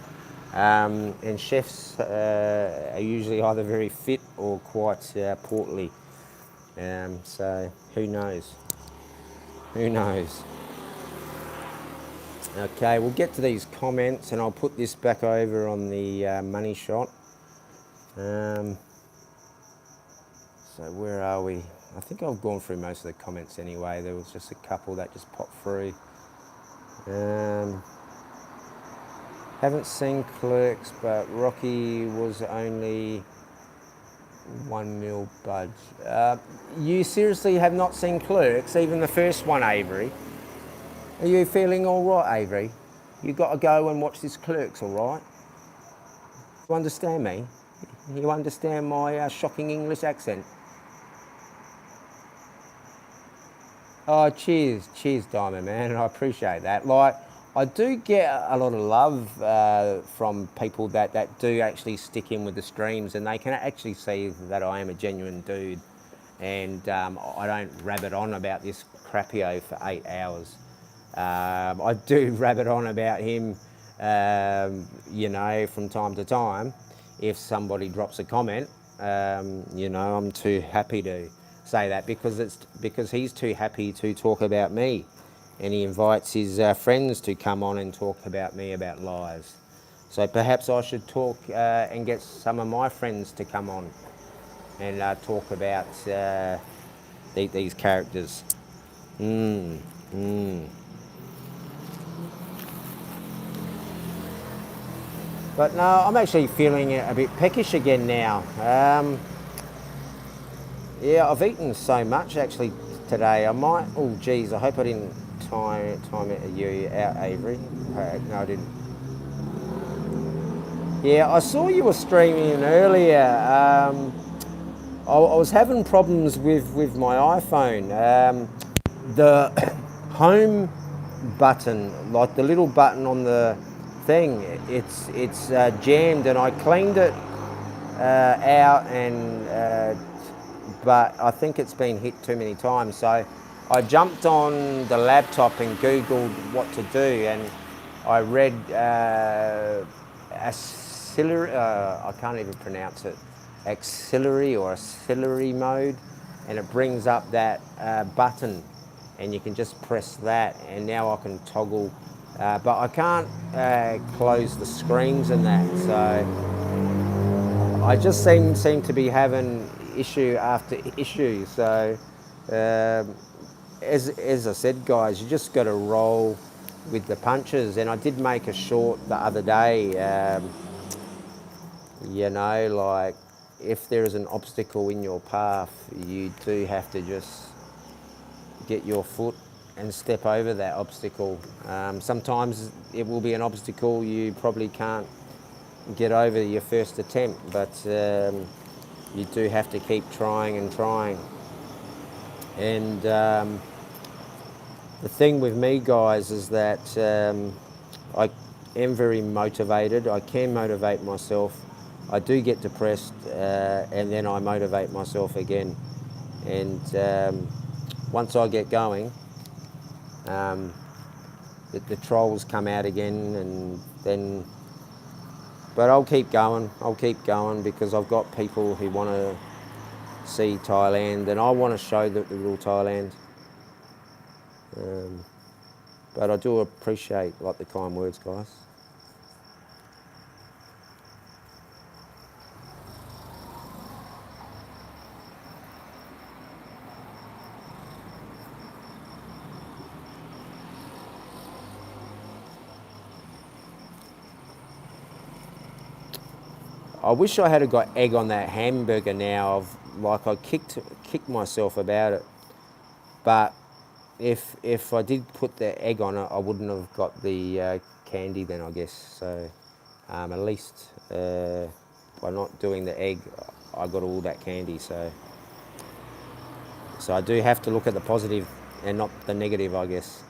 And chefs are usually either very fit or quite portly. So who knows? Who knows? Okay, we'll get to these comments and I'll put this back over on the money shot. So where are we? I think I've gone through most of the comments anyway. There was just a couple that just popped through. Haven't seen Clerks, but Rocky was only 1 mil budge. You seriously have not seen Clerks, even the first one, Avery? Are you feeling all right, Avery? You got to go and watch this Clerks, all right? You understand me? You understand my shocking English accent? Oh, cheers, Diamond Man, I appreciate that. Like, I do get a lot of love from people that do actually stick in with the streams, and they can actually see that I am a genuine dude, and I don't rabbit on about this crappio for 8 hours. I do rabbit on about him, you know, from time to time. If somebody drops a comment, you know, I'm too happy to say that because he's too happy to talk about me, and he invites his friends to come on and talk about me about lies. So perhaps I should talk and get some of my friends to come on and talk about these characters. But no, I'm actually feeling a bit peckish again now. Yeah, I've eaten so much actually today. I might. Oh, geez, I hope I didn't time you out, Avery. No, I didn't. Yeah, I saw you were streaming earlier. I was having problems with my iPhone. The home button, like the little button on the thing, it's jammed, and I cleaned it out, and but I think it's been hit too many times. So I jumped on the laptop and Googled what to do, and I read auxiliary, I can't even pronounce it, auxiliary mode, and it brings up that button, and you can just press that, and now I can toggle, but I can't close the screens and that. So I just seem to be having issue after issue. So as I said, guys, you just got to roll with the punches. And I did make a short the other day. You know, like if there is an obstacle in your path, you do have to just get your foot and step over that obstacle. Sometimes it will be an obstacle you probably can't get over your first attempt, but you do have to keep trying and trying. And the thing with me, guys, is that I am very motivated. I can motivate myself. I do get depressed, and then I motivate myself again. And once I get going, the trolls come out again, and then. But I'll keep going. I'll keep going because I've got people who want to see Thailand, and I want to show the real Thailand. But I do appreciate the kind words, guys. I wish I had got egg on that hamburger now. I kicked myself about it. But if I did put the egg on it, I wouldn't have got the candy then, I guess. So at least by not doing the egg, I got all that candy. So I do have to look at the positive and not the negative, I guess.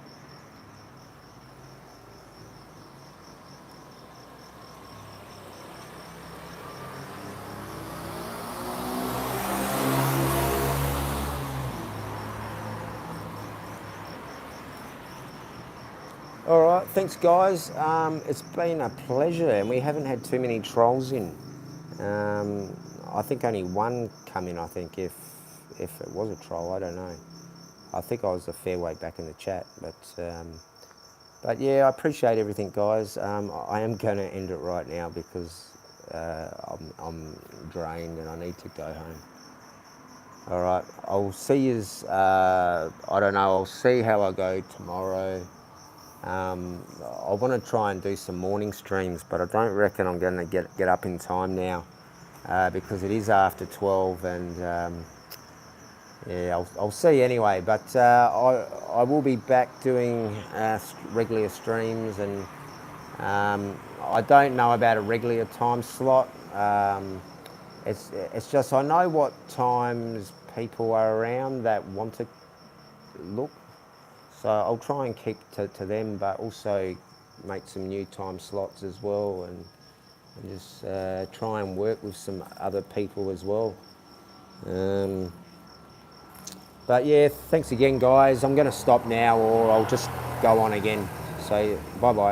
All right, thanks guys. It's been a pleasure, and we haven't had too many trolls in. I think only one come in, I think, if it was a troll, I don't know. I think I was a fair way back in the chat, but yeah, I appreciate everything, guys. I am going to end it right now because I'm drained and I need to go home. All right, I'll see you. I don't know. I'll see how I go tomorrow. I want to try and do some morning streams, but I don't reckon I'm going to get up in time now because it is after 12, and yeah, I'll see anyway. But I will be back doing regular streams, and I don't know about a regular time slot. It's just I know what times people are around that want to look. So I'll try and keep to them, but also make some new time slots as well, and just try and work with some other people as well. But yeah, thanks again, guys. I'm going to stop now, or I'll just go on again. So bye-bye.